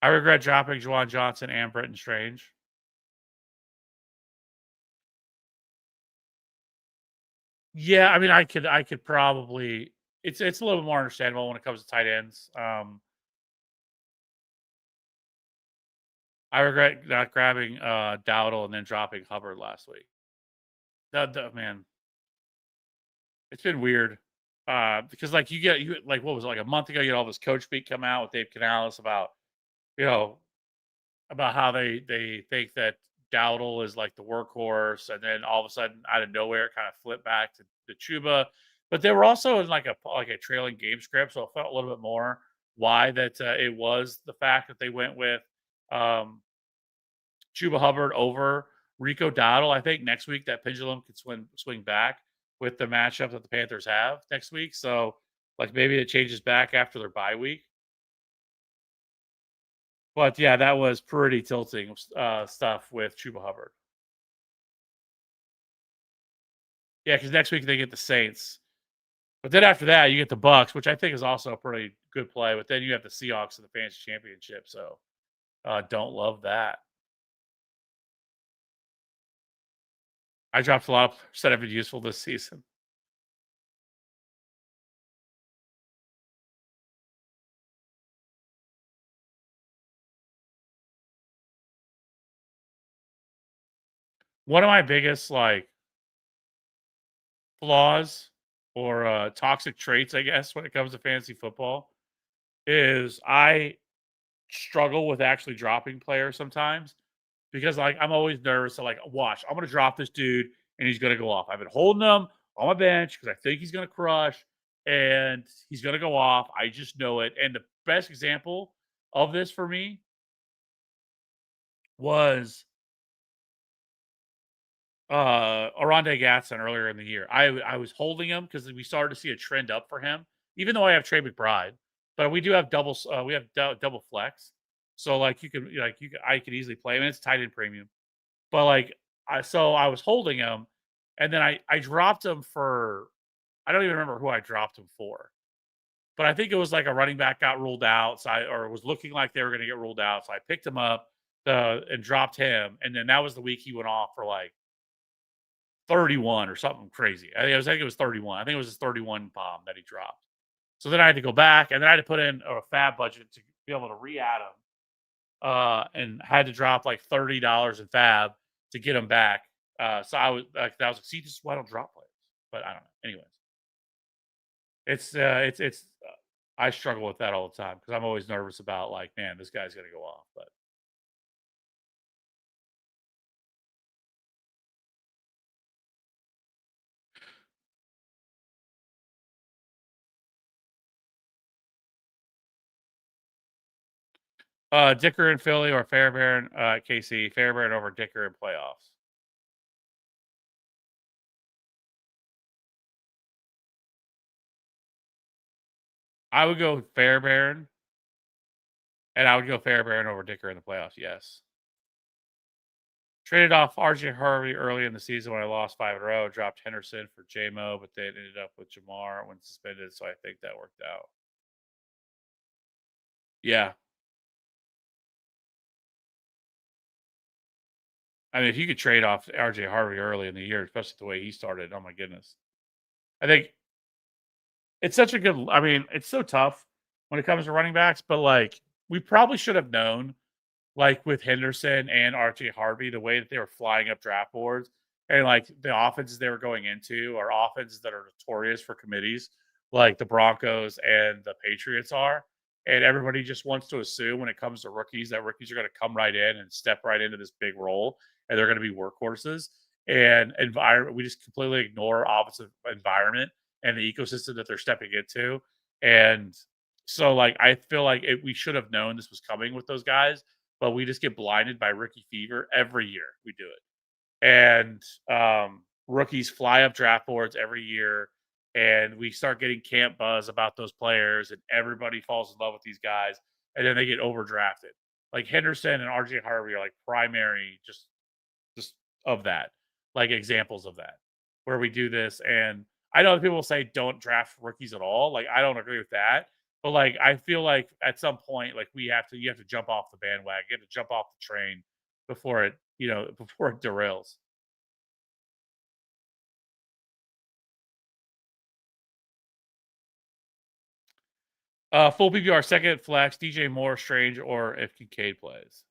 I regret dropping Juwan Johnson and Britton Strange. Yeah, I mean, I could probably it's a little bit more understandable when it comes to tight ends. I regret not grabbing Dowdle and then dropping Hubbard last week. Man, it's been weird. Because like you like what was it, like a month ago, you had all this coach speak come out with Dave Canales about you know about how they think that Dowdle is like the workhorse, and then all of a sudden, out of nowhere, it kind of flipped back to Chuba. But they were also in like a trailing game script, so it felt a little bit more why that it was the fact that they went with um, Chuba Hubbard over Rico Dowdle. I think next week that pendulum could swing back with the matchup that the Panthers have next week. So like maybe it changes back after their bye week. But yeah, that was pretty tilting stuff with Chuba Hubbard. Yeah, because next week they get the Saints, but then after that you get the Bucks, which I think is also a pretty good play. But then you have the Seahawks in the fantasy championship, so don't love that. I dropped a lot of players that have been useful this season. One of my biggest flaws or toxic traits, I guess, when it comes to fantasy football, is I struggle with actually dropping players sometimes because I'm always nervous to watch. I'm gonna drop this dude and he's gonna go off. I've been holding him on my bench because I think he's gonna crush and he's gonna go off. I just know it. And the best example of this for me was Oronde Gatson earlier in the year. I was holding him because we started to see a trend up for him, even though I have Trey McBride, but we do have we have double flex. So I could easily play him. And it's tight end premium. But I was holding him, and then I dropped him for I don't even remember who I dropped him for, but I think it was like a running back got ruled out, so or it was looking like they were going to get ruled out, so I picked him up and dropped him, and then that was the week he went off for 31 or something crazy. I think it was 31. I think it was his 31 bomb that he dropped. So then I had to go back, and then I had to put in a fab budget to be able to re-add him, and had to drop like $30 in fab to get him back. So I was like, see, this is why I don't drop players. But I don't know. Anyways, I struggle with that all the time because I'm always nervous about man, this guy's gonna go off. But Dicker in Philly or Fairbairn KC, Fairbairn over Dicker in playoffs. I would go Fairbairn, and I would go Fairbairn over Dicker in the playoffs. Yes. Traded off RJ Harvey early in the season when I lost 5 in a row. Dropped Henderson for JMO, but they ended up with Jamar when suspended, so I think that worked out. Yeah. I mean, if you could trade off RJ Harvey early in the year, especially the way he started, oh my goodness. I think it's such a good I mean, it's so tough when it comes to running backs, but we probably should have known with Henderson and RJ Harvey, the way that they were flying up draft boards and the offenses they were going into are offenses that are notorious for committees, like the Broncos and the Patriots are. And everybody just wants to assume when it comes to rookies that rookies are going to come right in and step right into this big role and they're going to be workhorses. And environment, we just completely ignore offensive environment and the ecosystem that they're stepping into. And so, I feel like we should have known this was coming with those guys, but we just get blinded by rookie fever every year. We do it, and rookies fly up draft boards every year, and we start getting camp buzz about those players, and everybody falls in love with these guys, and then they get overdrafted. Like Henderson and RJ Harvey are primary, just of that, examples of that, where we do this. And I know people say don't draft rookies at all. I don't agree with that. But I feel like at some point, you have to jump off the bandwagon, you have to jump off the train before it, before it derails. Full PPR, second flex, DJ Moore, Strange, or if Kincaid plays.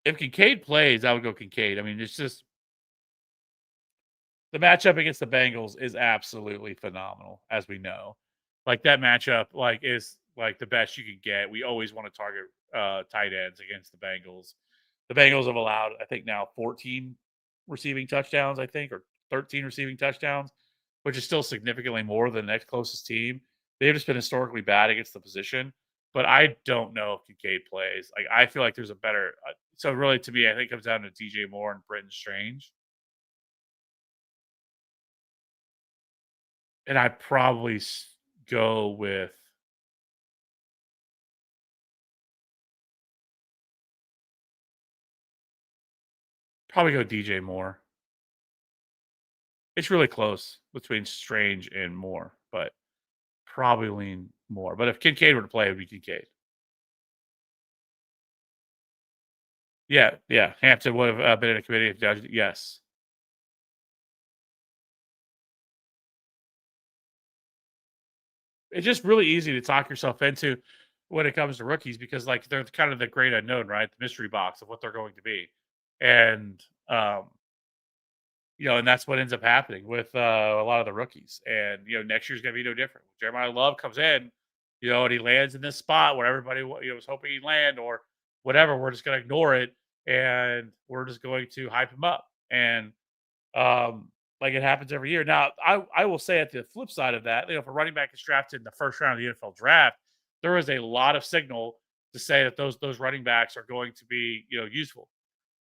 If Kincaid plays, I would go Kincaid. I mean, it's just the matchup against the Bengals is absolutely phenomenal, as we know. That matchup, is the best you can get. We always want to target tight ends against the Bengals. The Bengals have allowed, I think, now 14 receiving touchdowns, I think, or 13 receiving touchdowns, which is still significantly more than the next closest team. They've just been historically bad against the position, but I don't know if Kincaid plays. I feel like there's a better. So really, to me, I think it comes down to DJ Moore and Britton Strange. And I probably go with Probably go DJ Moore. It's really close between Strange and Moore, but probably lean Moore. But if Kincaid were to play, it would be Kincaid. Yeah, yeah. Hampton would have been in a committee if judged. Yes. It's just really easy to talk yourself into when it comes to rookies because, like, they're kind of the great unknown, right? The mystery box of what they're going to be. And, and that's what ends up happening with a lot of the rookies. And, next year's going to be no different. Jeremiah Love comes in, and he lands in this spot where everybody, was hoping he'd land or whatever. We're just going to ignore it and we're just going to hype him up. And, like it happens every year. Now, I will say at the flip side of that, if a running back is drafted in the first round of the NFL draft, there is a lot of signal to say that those running backs are going to be useful,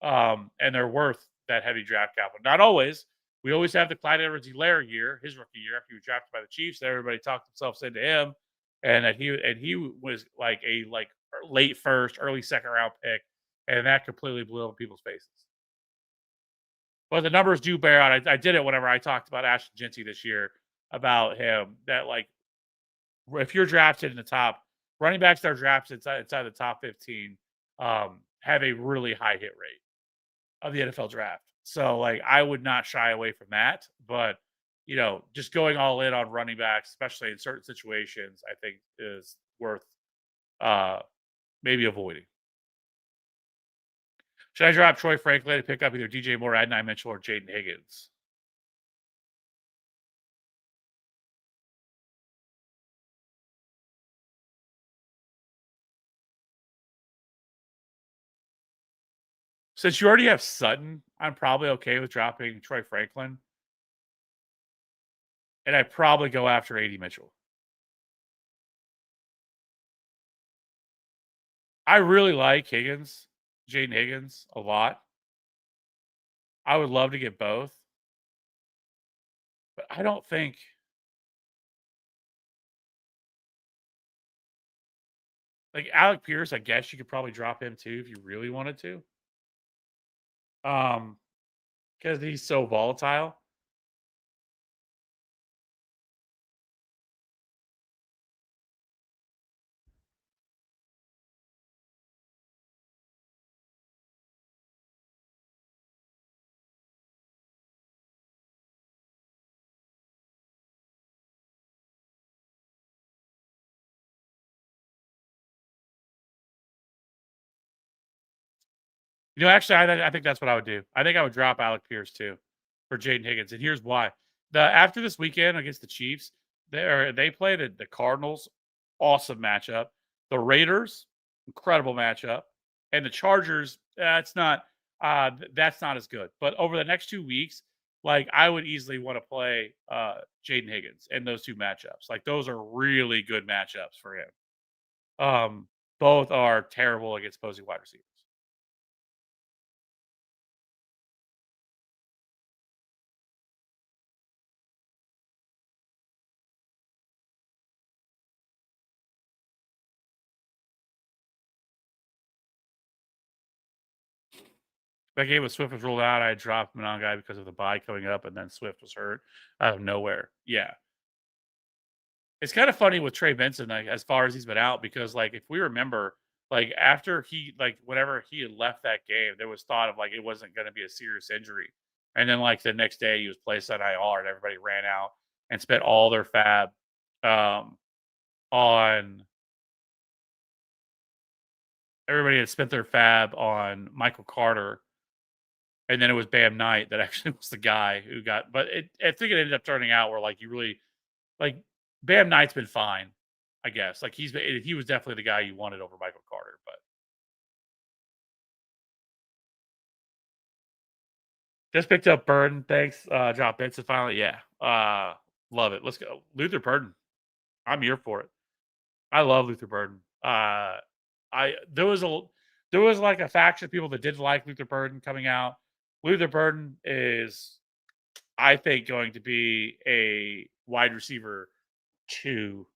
and they're worth that heavy draft capital. Not always. We always have the Clyde Edwards-Helaire year, his rookie year, after he was drafted by the Chiefs. Everybody talked themselves into him, and that he was like a late first, early second round pick, and that completely blew up people's faces. But the numbers do bear out. I did it whenever I talked about Ashton Jeanty this year about him. That if you're drafted in the top running backs that are drafted inside the top 15, have a really high hit rate of the NFL draft. So I would not shy away from that. But just going all in on running backs, especially in certain situations, I think is worth maybe avoiding. Should I drop Troy Franklin to pick up either DJ Moore, Adonai Mitchell, or Jaden Higgins? Since you already have Sutton, I'm probably okay with dropping Troy Franklin. And I'd probably go after AD Mitchell. I really like Higgins, Jaden Higgins, a lot. I would love to get both. But I don't think Alec Pierce, I guess you could probably drop him too if you really wanted to. Because he's so volatile. Actually, I think that's what I would do. I think I would drop Alec Pierce too for Jaden Higgins, and here's why: after this weekend against the Chiefs, they play the Cardinals, awesome matchup. The Raiders, incredible matchup, and the Chargers. That's not as good. But over the next 2 weeks, I would easily want to play Jaden Higgins in those two matchups. Those are really good matchups for him. Both are terrible against opposing wide receivers. That game with Swift was ruled out. I dropped Monongai because of the bye coming up, and then Swift was hurt out of nowhere. Yeah. It's kind of funny with Trey Benson, as far as he's been out, because if we remember, after whenever he had left that game, there was thought of it wasn't going to be a serious injury, and then the next day he was placed on IR, and everybody ran out and spent all their fab on. Everybody had spent their fab on Michael Carter. And then it was Bam Knight that actually was the guy who got, but I think it ended up turning out where you really Bam Knight's been fine, I guess. He was definitely the guy you wanted over Michael Carter, but just picked up Burden. Thanks, drop Benson finally. Yeah, love it. Let's go, Luther Burden. I'm here for it. I love Luther Burden. There was a faction of people that didn't like Luther Burden coming out. Luther Burden is, I think, going to be a wide receiver 2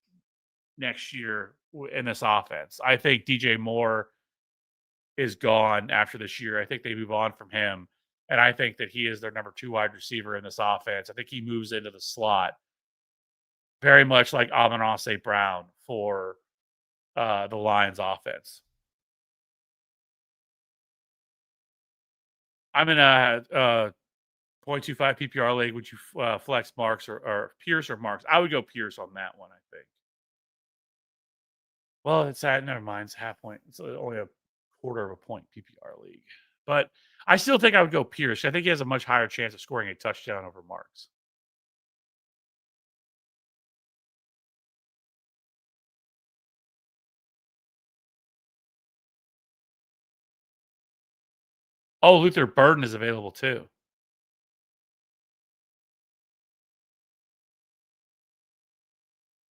next year in this offense. I think DJ Moore is gone after this year. I think they move on from him. And I think that he is their number 2 wide receiver in this offense. I think he moves into the slot very much like Amon St. Brown for the Lions offense. I'm in a 0.25 PPR league. Would you flex Marks or Pierce or Marks? I would go Pierce on that one, I think. Well, it's at never mind. It's half point. It's only a quarter of a point PPR league. But I still think I would go Pierce. I think he has a much higher chance of scoring a touchdown over Marks. Oh, Luther Burden is available too.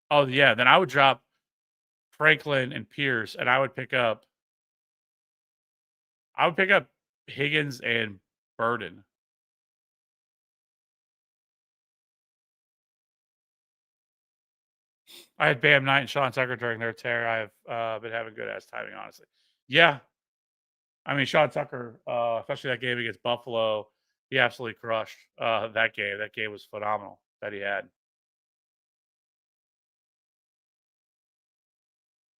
Oh, yeah. Then I would drop Franklin and Pierce, and I would pick up Higgins and Burden. I had Bam Knight and Sean Tucker during their tear. I've been having good ass timing, honestly. Yeah, I mean Sean Tucker, especially that game against Buffalo, he absolutely crushed that game. That game was phenomenal that he had.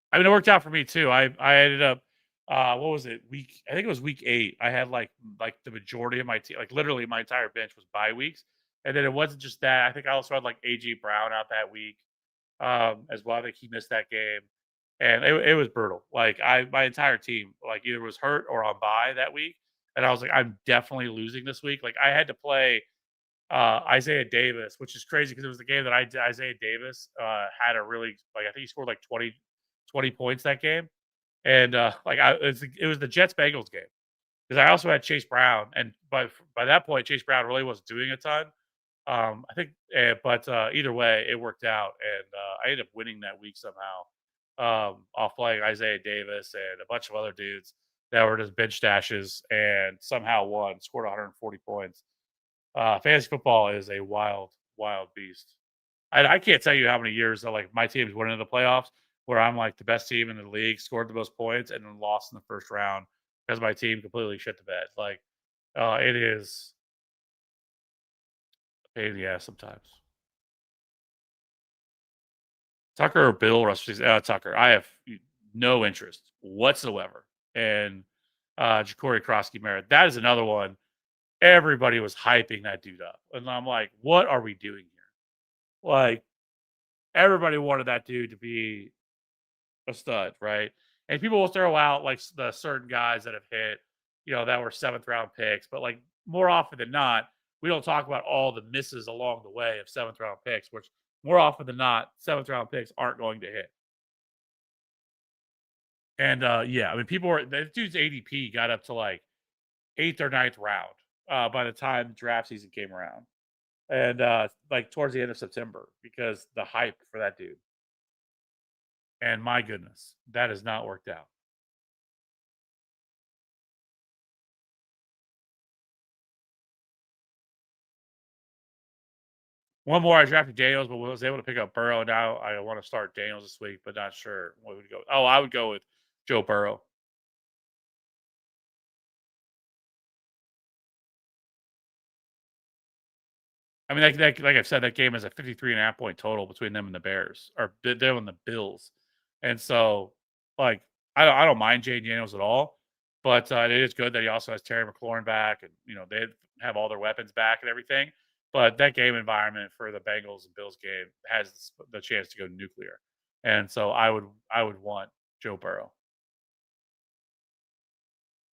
I mean, it worked out for me too. I ended up what was it? I think it was week 8. I had like the majority of my team, like literally my entire bench was bye weeks. And then it wasn't just that. I think I also had like AJ Brown out that week as well. I think he missed that game. And it was brutal. Like my entire team like either was hurt or on bye that week. And I was like, I'm definitely losing this week. Like I had to play Isaiah Davis, which is crazy because it was the game that Isaiah Davis had a really like I think he scored like 20 points that game, and it was the Jets Bengals game because I also had Chase Brown, and by that point Chase Brown really wasn't doing a ton. I think, but either way, it worked out, and I ended up winning that week somehow off playing Isaiah Davis and a bunch of other dudes that were just bench stashes, and somehow won, scored 140 points. Fantasy football is a wild, wild beast. I can't tell you how many years that like my teams went into the playoffs where I'm like the best team in the league, scored the most points, and then lost in the first round because my team completely shit the bed. Like it is a pain in the ass sometimes. Tucker or Bill Russell? Tucker. I have no interest whatsoever in Ja'Cory Krosky Merritt. That is another one. Everybody was hyping that dude up, and I'm like, what are we doing here? Like everybody wanted that dude to be a stud, right? And people will throw out like the certain guys that have hit, that were 7th round picks, but like more often than not, we don't talk about all the misses along the way of 7th round picks, which more often than not, 7th round picks aren't going to hit. And yeah, I mean, people were that dude's ADP got up to like 8th or 9th round by the time draft season came around, and like towards the end of September because the hype for that dude. And my goodness, that has not worked out. One more, I drafted Daniels, but was able to pick up Burrow. Now I want to start Daniels this week, but not sure what would go. Oh, I would go with Joe Burrow. I mean, like I've said, that game is a 53.5 point total between them and the Bears, or them and the Bills. And so, like, I don't mind Jay Daniels at all, but it is good that he also has Terry McLaurin back, and they have all their weapons back and everything. But that game environment for the Bengals and Bills game has the chance to go nuclear, and so I would want Joe Burrow.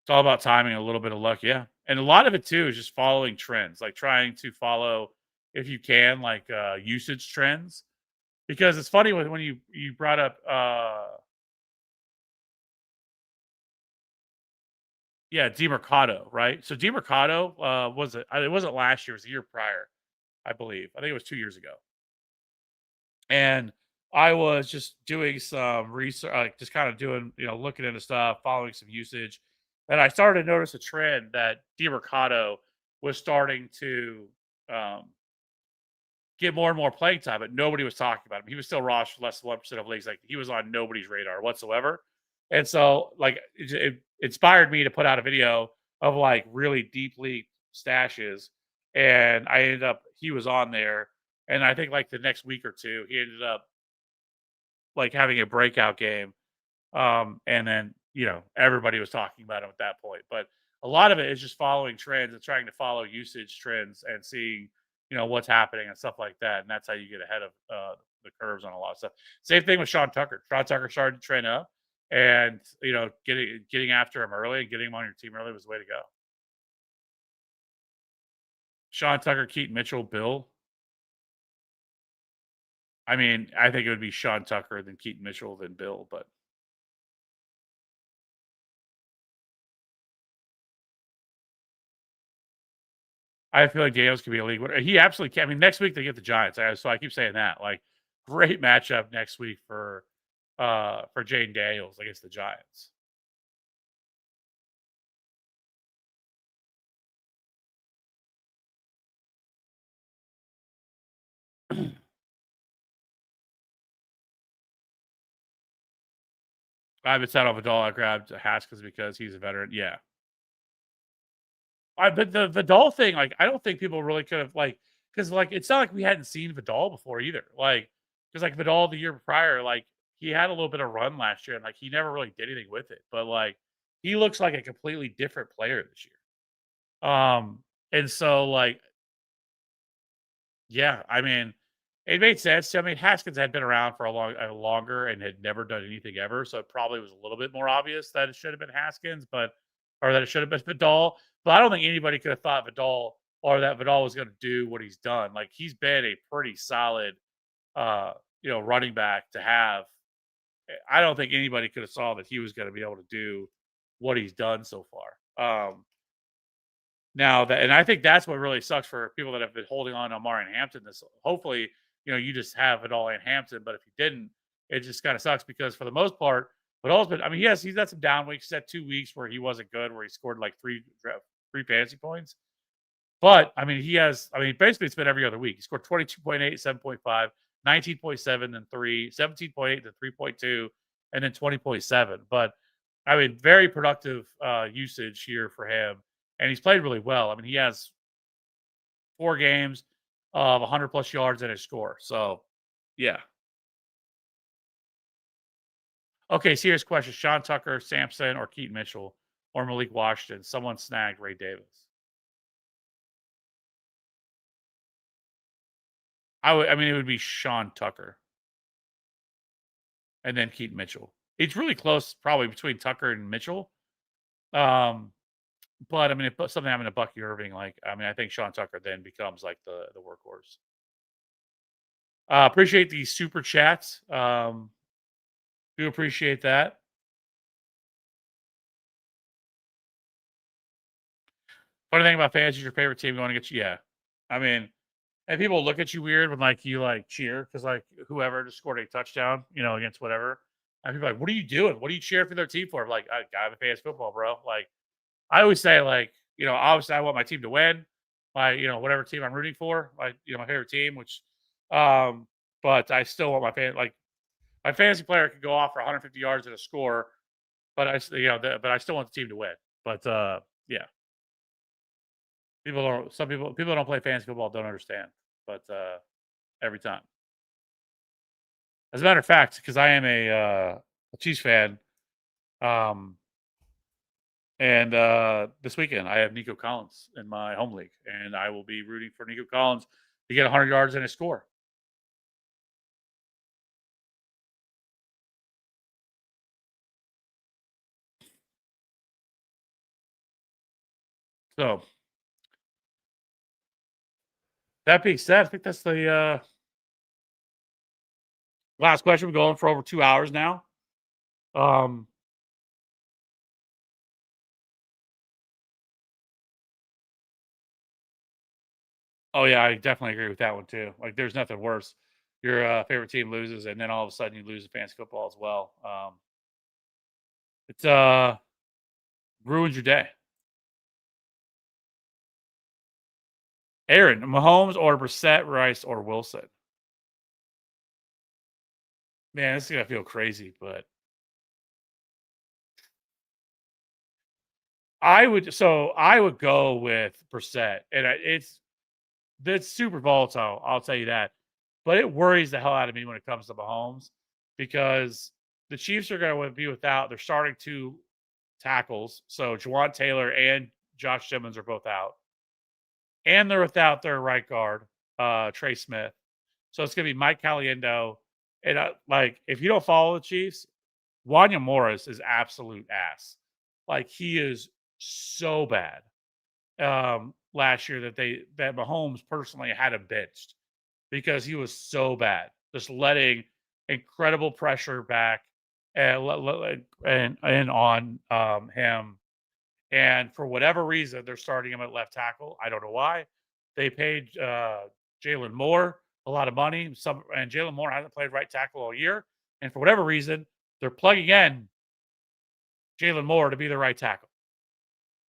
It's all about timing, a little bit of luck, yeah. And a lot of it too is just following trends, like trying to follow, if you can, like usage trends. Because it's funny when you brought up yeah, DeMercado, right? So DeMercado it wasn't last year, it was the year prior, I believe. I think it was 2 years ago. And I was just doing some research, like just kind of doing, looking into stuff, following some usage, and I started to notice a trend that DeMercado was starting to um, get more and more playing time, but nobody was talking about him. He was still rostered less than 1% of leagues. Like he was on nobody's radar whatsoever. And so, like, it inspired me to put out a video of like really deeply stashes, and he was on there, and I think like the next week or two, he ended up like having a breakout game. And then, everybody was talking about him at that point. But a lot of it is just following trends and trying to follow usage trends and seeing, what's happening and stuff like that. And that's how you get ahead of the curves on a lot of stuff. Same thing with Sean Tucker. Sean Tucker started to train up, and getting after him early and getting him on your team early was the way to go. Sean Tucker, Keaton Mitchell, Bill. I mean, I think it would be Sean Tucker, then Keaton Mitchell, then Bill, but I feel like Daniels could be a league winner. He absolutely can. I mean, next week they get the Giants. So I keep saying that. Like, great matchup next week for Jaden Daniels against the Giants. I haven't set off a doll. I grabbed Haskins because he's a veteran. Yeah. But the Vidal thing, like, I don't think people really could have, like, because, like, it's not like we hadn't seen Vidal before either. Like, because, like, Vidal the year prior, like, he had a little bit of run last year and, like, he never really did anything with it. But, like, he looks like a completely different player this year. And so, like, yeah, I mean, it made sense. I mean, Haskins had been around for longer and had never done anything ever, so it probably was a little bit more obvious that it should have been Haskins, or that it should have been Vidal. But I don't think anybody could have thought Vidal or that Vidal was going to do what he's done. Like, he's been a pretty solid, uh, running back to have. I don't think anybody could have saw that he was going to be able to do what he's done so far. Now that, and I think that's what really sucks for people that have been holding on to Omari and Hampton. This, hopefully, you just have it all in Hampton. But if you didn't, it just kind of sucks because for the most part, but also, I mean, he's had some down weeks. He's had 2 weeks where he wasn't good, where he scored like three fantasy points. But I mean, basically it's been every other week. He scored 22.8, 7.5, 19.7, then 3, 17.8, then 3.2, and then 20.7. But I mean, very productive usage here for him. And he's played really well. I mean, he has 4 games of 100 plus yards and a score. So, yeah. Okay, serious question. Sean Tucker, Sampson, or Keaton Mitchell, or Malik Washington. Someone snagged Ray Davis. I mean, it would be Sean Tucker and then Keaton Mitchell. It's really close, probably between Tucker and Mitchell. But I mean, if something happened to Bucky Irving, like, I mean, I think Sean Tucker then becomes like the workhorse. Appreciate the super chats. Do appreciate that. Funny thing about fans is your favorite team going against you. Yeah. I mean, and people look at you weird when like you like cheer because like whoever just scored a touchdown, against whatever. And people are like, what are you doing? What do you cheer for their team for? I'm like, I got a fantasy football, bro. Like, I always say, like, obviously I want my team to win. Whatever team I'm rooting for, my favorite team, but I still want my fantasy player could go off for 150 yards and a score, but but I still want the team to win. But yeah, people that don't play fantasy football don't understand, but every time. As a matter of fact, because I am a Chiefs fan, um, and this weekend I have Nico Collins in my home league, and I will be rooting for Nico Collins to get 100 yards and a score. So that being said, I think that's the last question. We're going for over 2 hours now. Um, oh yeah, I definitely agree with that one too. Like, there's nothing worse. Your favorite team loses, and then all of a sudden you lose in fantasy football as well. It's ruins your day. Aaron, Mahomes or Brissett, Rice or Wilson? Man, this is gonna feel crazy, but I would go with Brissett, and that's super volatile, I'll tell you that. But it worries the hell out of me when it comes to Mahomes because the Chiefs are going to be without their starting two tackles. So Jawan Taylor and Josh Simmons are both out, and they're without their right guard, Trey Smith. So it's going to be Mike Caliendo. And like, if you don't follow the Chiefs, Wanya Morris is absolute ass. Like, he is so bad last year that Mahomes personally had him benched because he was so bad, just letting incredible pressure back and on him. And for whatever reason, they're starting him at left tackle. I don't know why. They paid Jalen Moore a lot of money. And Jalen Moore hasn't played right tackle all year. And for whatever reason, they're plugging in Jalen Moore to be the right tackle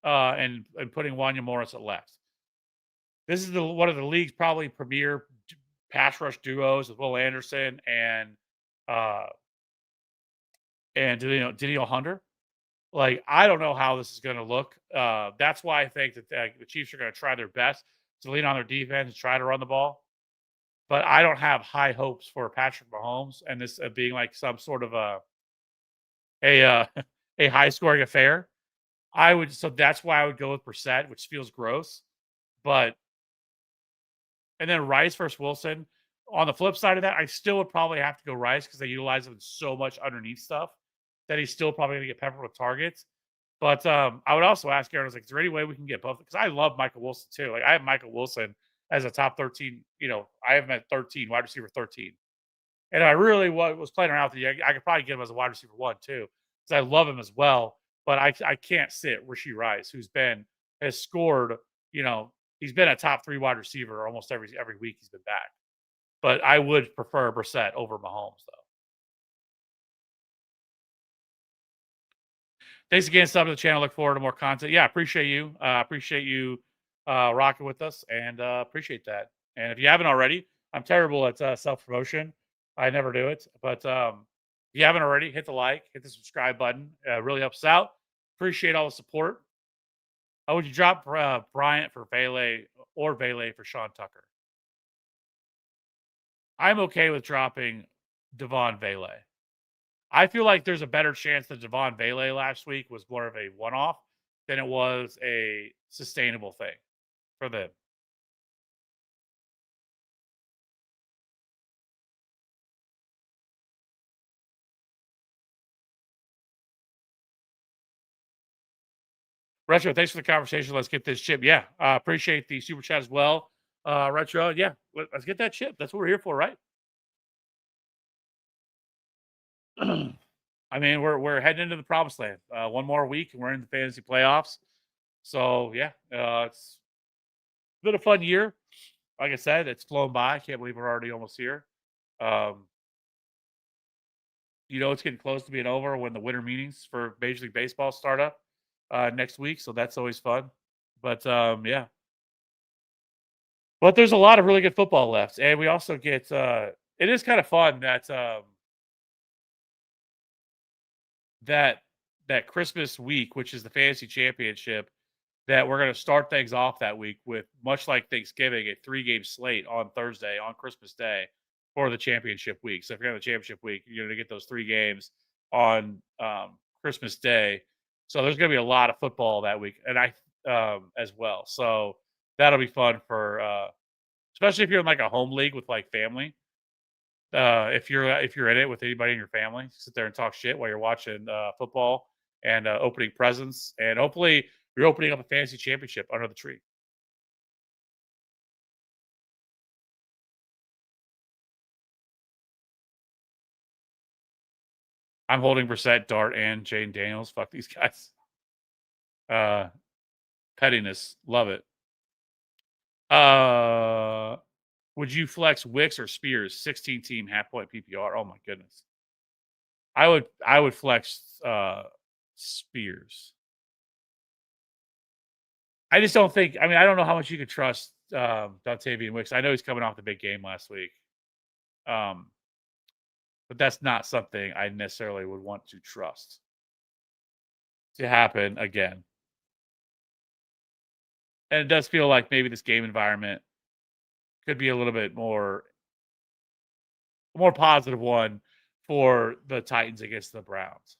and putting Wanya Morris at left. This is one of the league's probably premier pass rush duos with Will Anderson uh, and Danielle Hunter. Like, I don't know how this is going to look. That's why I think that the Chiefs are going to try their best to lean on their defense and try to run the ball. But I don't have high hopes for Patrick Mahomes and this being like some sort of a a high scoring affair. So that's why I would go with Brissett, which feels gross. But and then Rice versus Wilson. On the flip side of that, I still would probably have to go Rice because they utilize him so much underneath stuff that he's still probably going to get peppered with targets. But I would also ask Aaron, I was like, is there any way we can get both? Because I love Michael Wilson too. Like, I have Michael Wilson as a top 13. I have him at 13, wide receiver 13. And I really was playing around with I could probably get him as a wide receiver 1 too, because I love him as well. But I can't sit Rashee Rice, has scored. He's been a top 3 wide receiver almost every week he's been back. But I would prefer Brissett over Mahomes though. Thanks again, sub to the channel. Look forward to more content. Yeah, appreciate you. Appreciate you rocking with us, and appreciate that. And if you haven't already, I'm terrible at self promotion. I never do it, but if you haven't already, hit the like, hit the subscribe button. Really helps out. Appreciate all the support. Would you drop Bryant for Bailey or Bailey for Sean Tucker? I'm okay with dropping Devon Bailey. I feel like there's a better chance that Devon Bailey last week was more of a one-off than it was a sustainable thing for them. Retro, thanks for the conversation. Let's get this chip. Yeah, appreciate the super chat as well. Retro, yeah, let's get that chip. That's what we're here for, right? I mean, we're heading into the promised land. One more week, and we're in the fantasy playoffs. So yeah, it's been a fun year. Like I said, it's flown by. I can't believe we're already almost here. Um, it's getting close to being over when the winter meetings for Major League Baseball start up next week. So that's always fun. But yeah. But there's a lot of really good football left. And we also get it is kind of fun that that Christmas week, which is the fantasy championship, that we're going to start things off that week with, much like Thanksgiving, a 3-game slate on Thursday, on Christmas Day, for the championship week. So if you're in the championship week, you're going to get those 3 games on Christmas Day. So there's going to be a lot of football that week, and as well. So that'll be fun for, especially if you're in like a home league with like family. If you're in it with anybody in your family, sit there and talk shit while you're watching football and opening presents, and hopefully you're opening up a fantasy championship under the tree. I'm holding Brissett, Dart, and Jane Daniels. Fuck these guys. Pettiness, love it. Would you flex Wicks or Spears? 16 team half point PPR. Oh my goodness. I would flex Spears. I just don't think. I mean, I don't know how much you could trust Dontavian Wicks. I know he's coming off the big game last week, but that's not something I necessarily would want to trust to happen again. And it does feel like maybe this game environment could be a little bit more positive one for the Titans against the Browns.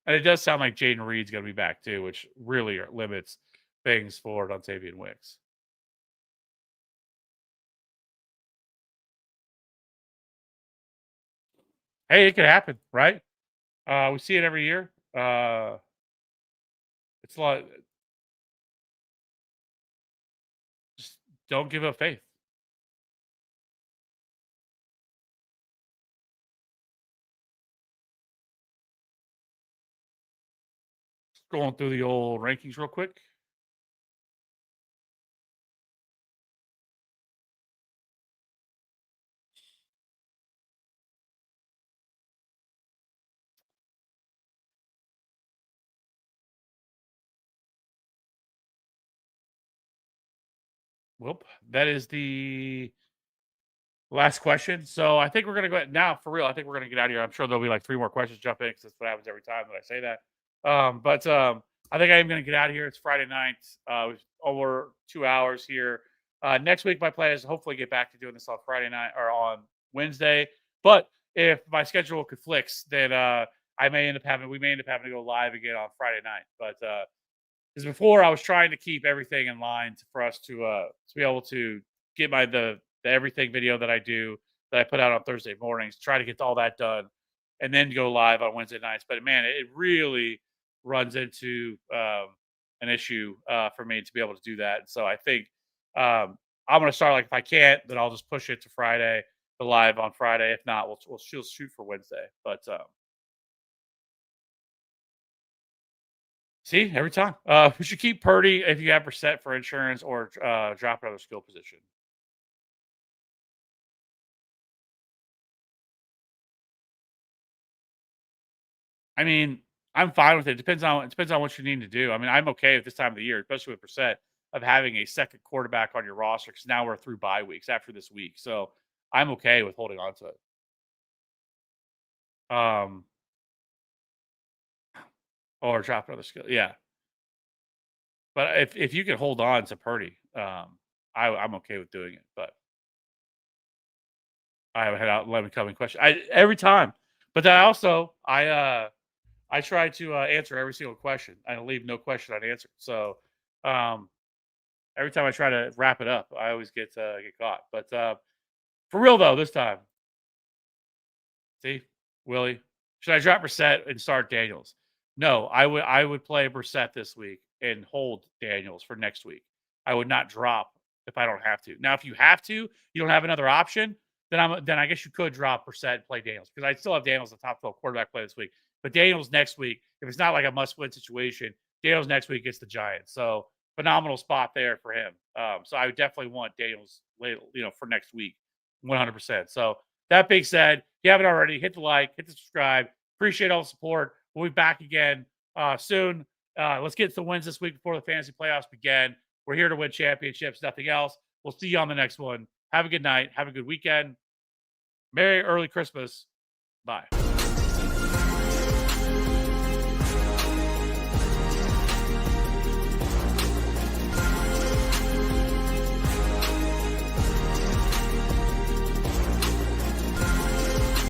And it does sound like Jaden Reed's going to be back too, which really limits things for Dontavian Wicks. Hey, it could happen, right? We see it every year. It's a lot. Just don't give up faith. Scrolling through the old rankings real quick. Well, that is the last question. So I think we're gonna go ahead now for real. I think we're gonna get out of here. I'm sure there'll be like 3 more questions jump in because that's what happens every time that I say that. But I think I am gonna get out of here. It's Friday night. We've over 2 hours here. Next week, my plan is to hopefully get back to doing this on Friday night or on Wednesday. But if my schedule conflicts, then we may end up having to go live again on Friday night. But because before I was trying to keep everything in line for us to be able to get the everything video that I do that I put out on Thursday mornings, try to get all that done, and then go live on Wednesday nights. But man, it really runs into an issue for me to be able to do that. So I think I'm going to start like if I can't, then I'll just push it to Friday, the live on Friday. If not, we'll shoot for Wednesday. But see, every time. We should keep Purdy if you have Brissett for insurance or drop another skill position. I mean, I'm fine with it. It depends on what you need to do. I mean, I'm okay at this time of the year, especially with Brissett, of having a second quarterback on your roster because now we're through bye weeks after this week. So I'm okay with holding on to it. Or drop another skill. Yeah. But if you can hold on to Purdy, I'm okay with doing it. But I haven't had out let me come in question. Every time. But then I try to answer every single question. I leave no question unanswered. So every time I try to wrap it up, I always get caught. But for real though, this time, see, Willie, should I drop Brissett and start Daniels? No, I would play Brissett this week and hold Daniels for next week. I would not drop if I don't have to. Now, if you have to, you don't have another option. Then I guess you could drop Brissett and play Daniels because I still have Daniels the top 12 quarterback play this week. But Daniels next week, if it's not like a must-win situation, Daniels next week gets the Giants. So phenomenal spot there for him. So I would definitely want Daniels, for next week, 100%. So that being said, if you haven't already, hit the like, hit the subscribe. Appreciate all the support. We'll be back again soon. Let's get some wins this week before the fantasy playoffs begin. We're here to win championships, nothing else. We'll see you on the next one. Have a good night. Have a good weekend. Merry early Christmas. Bye.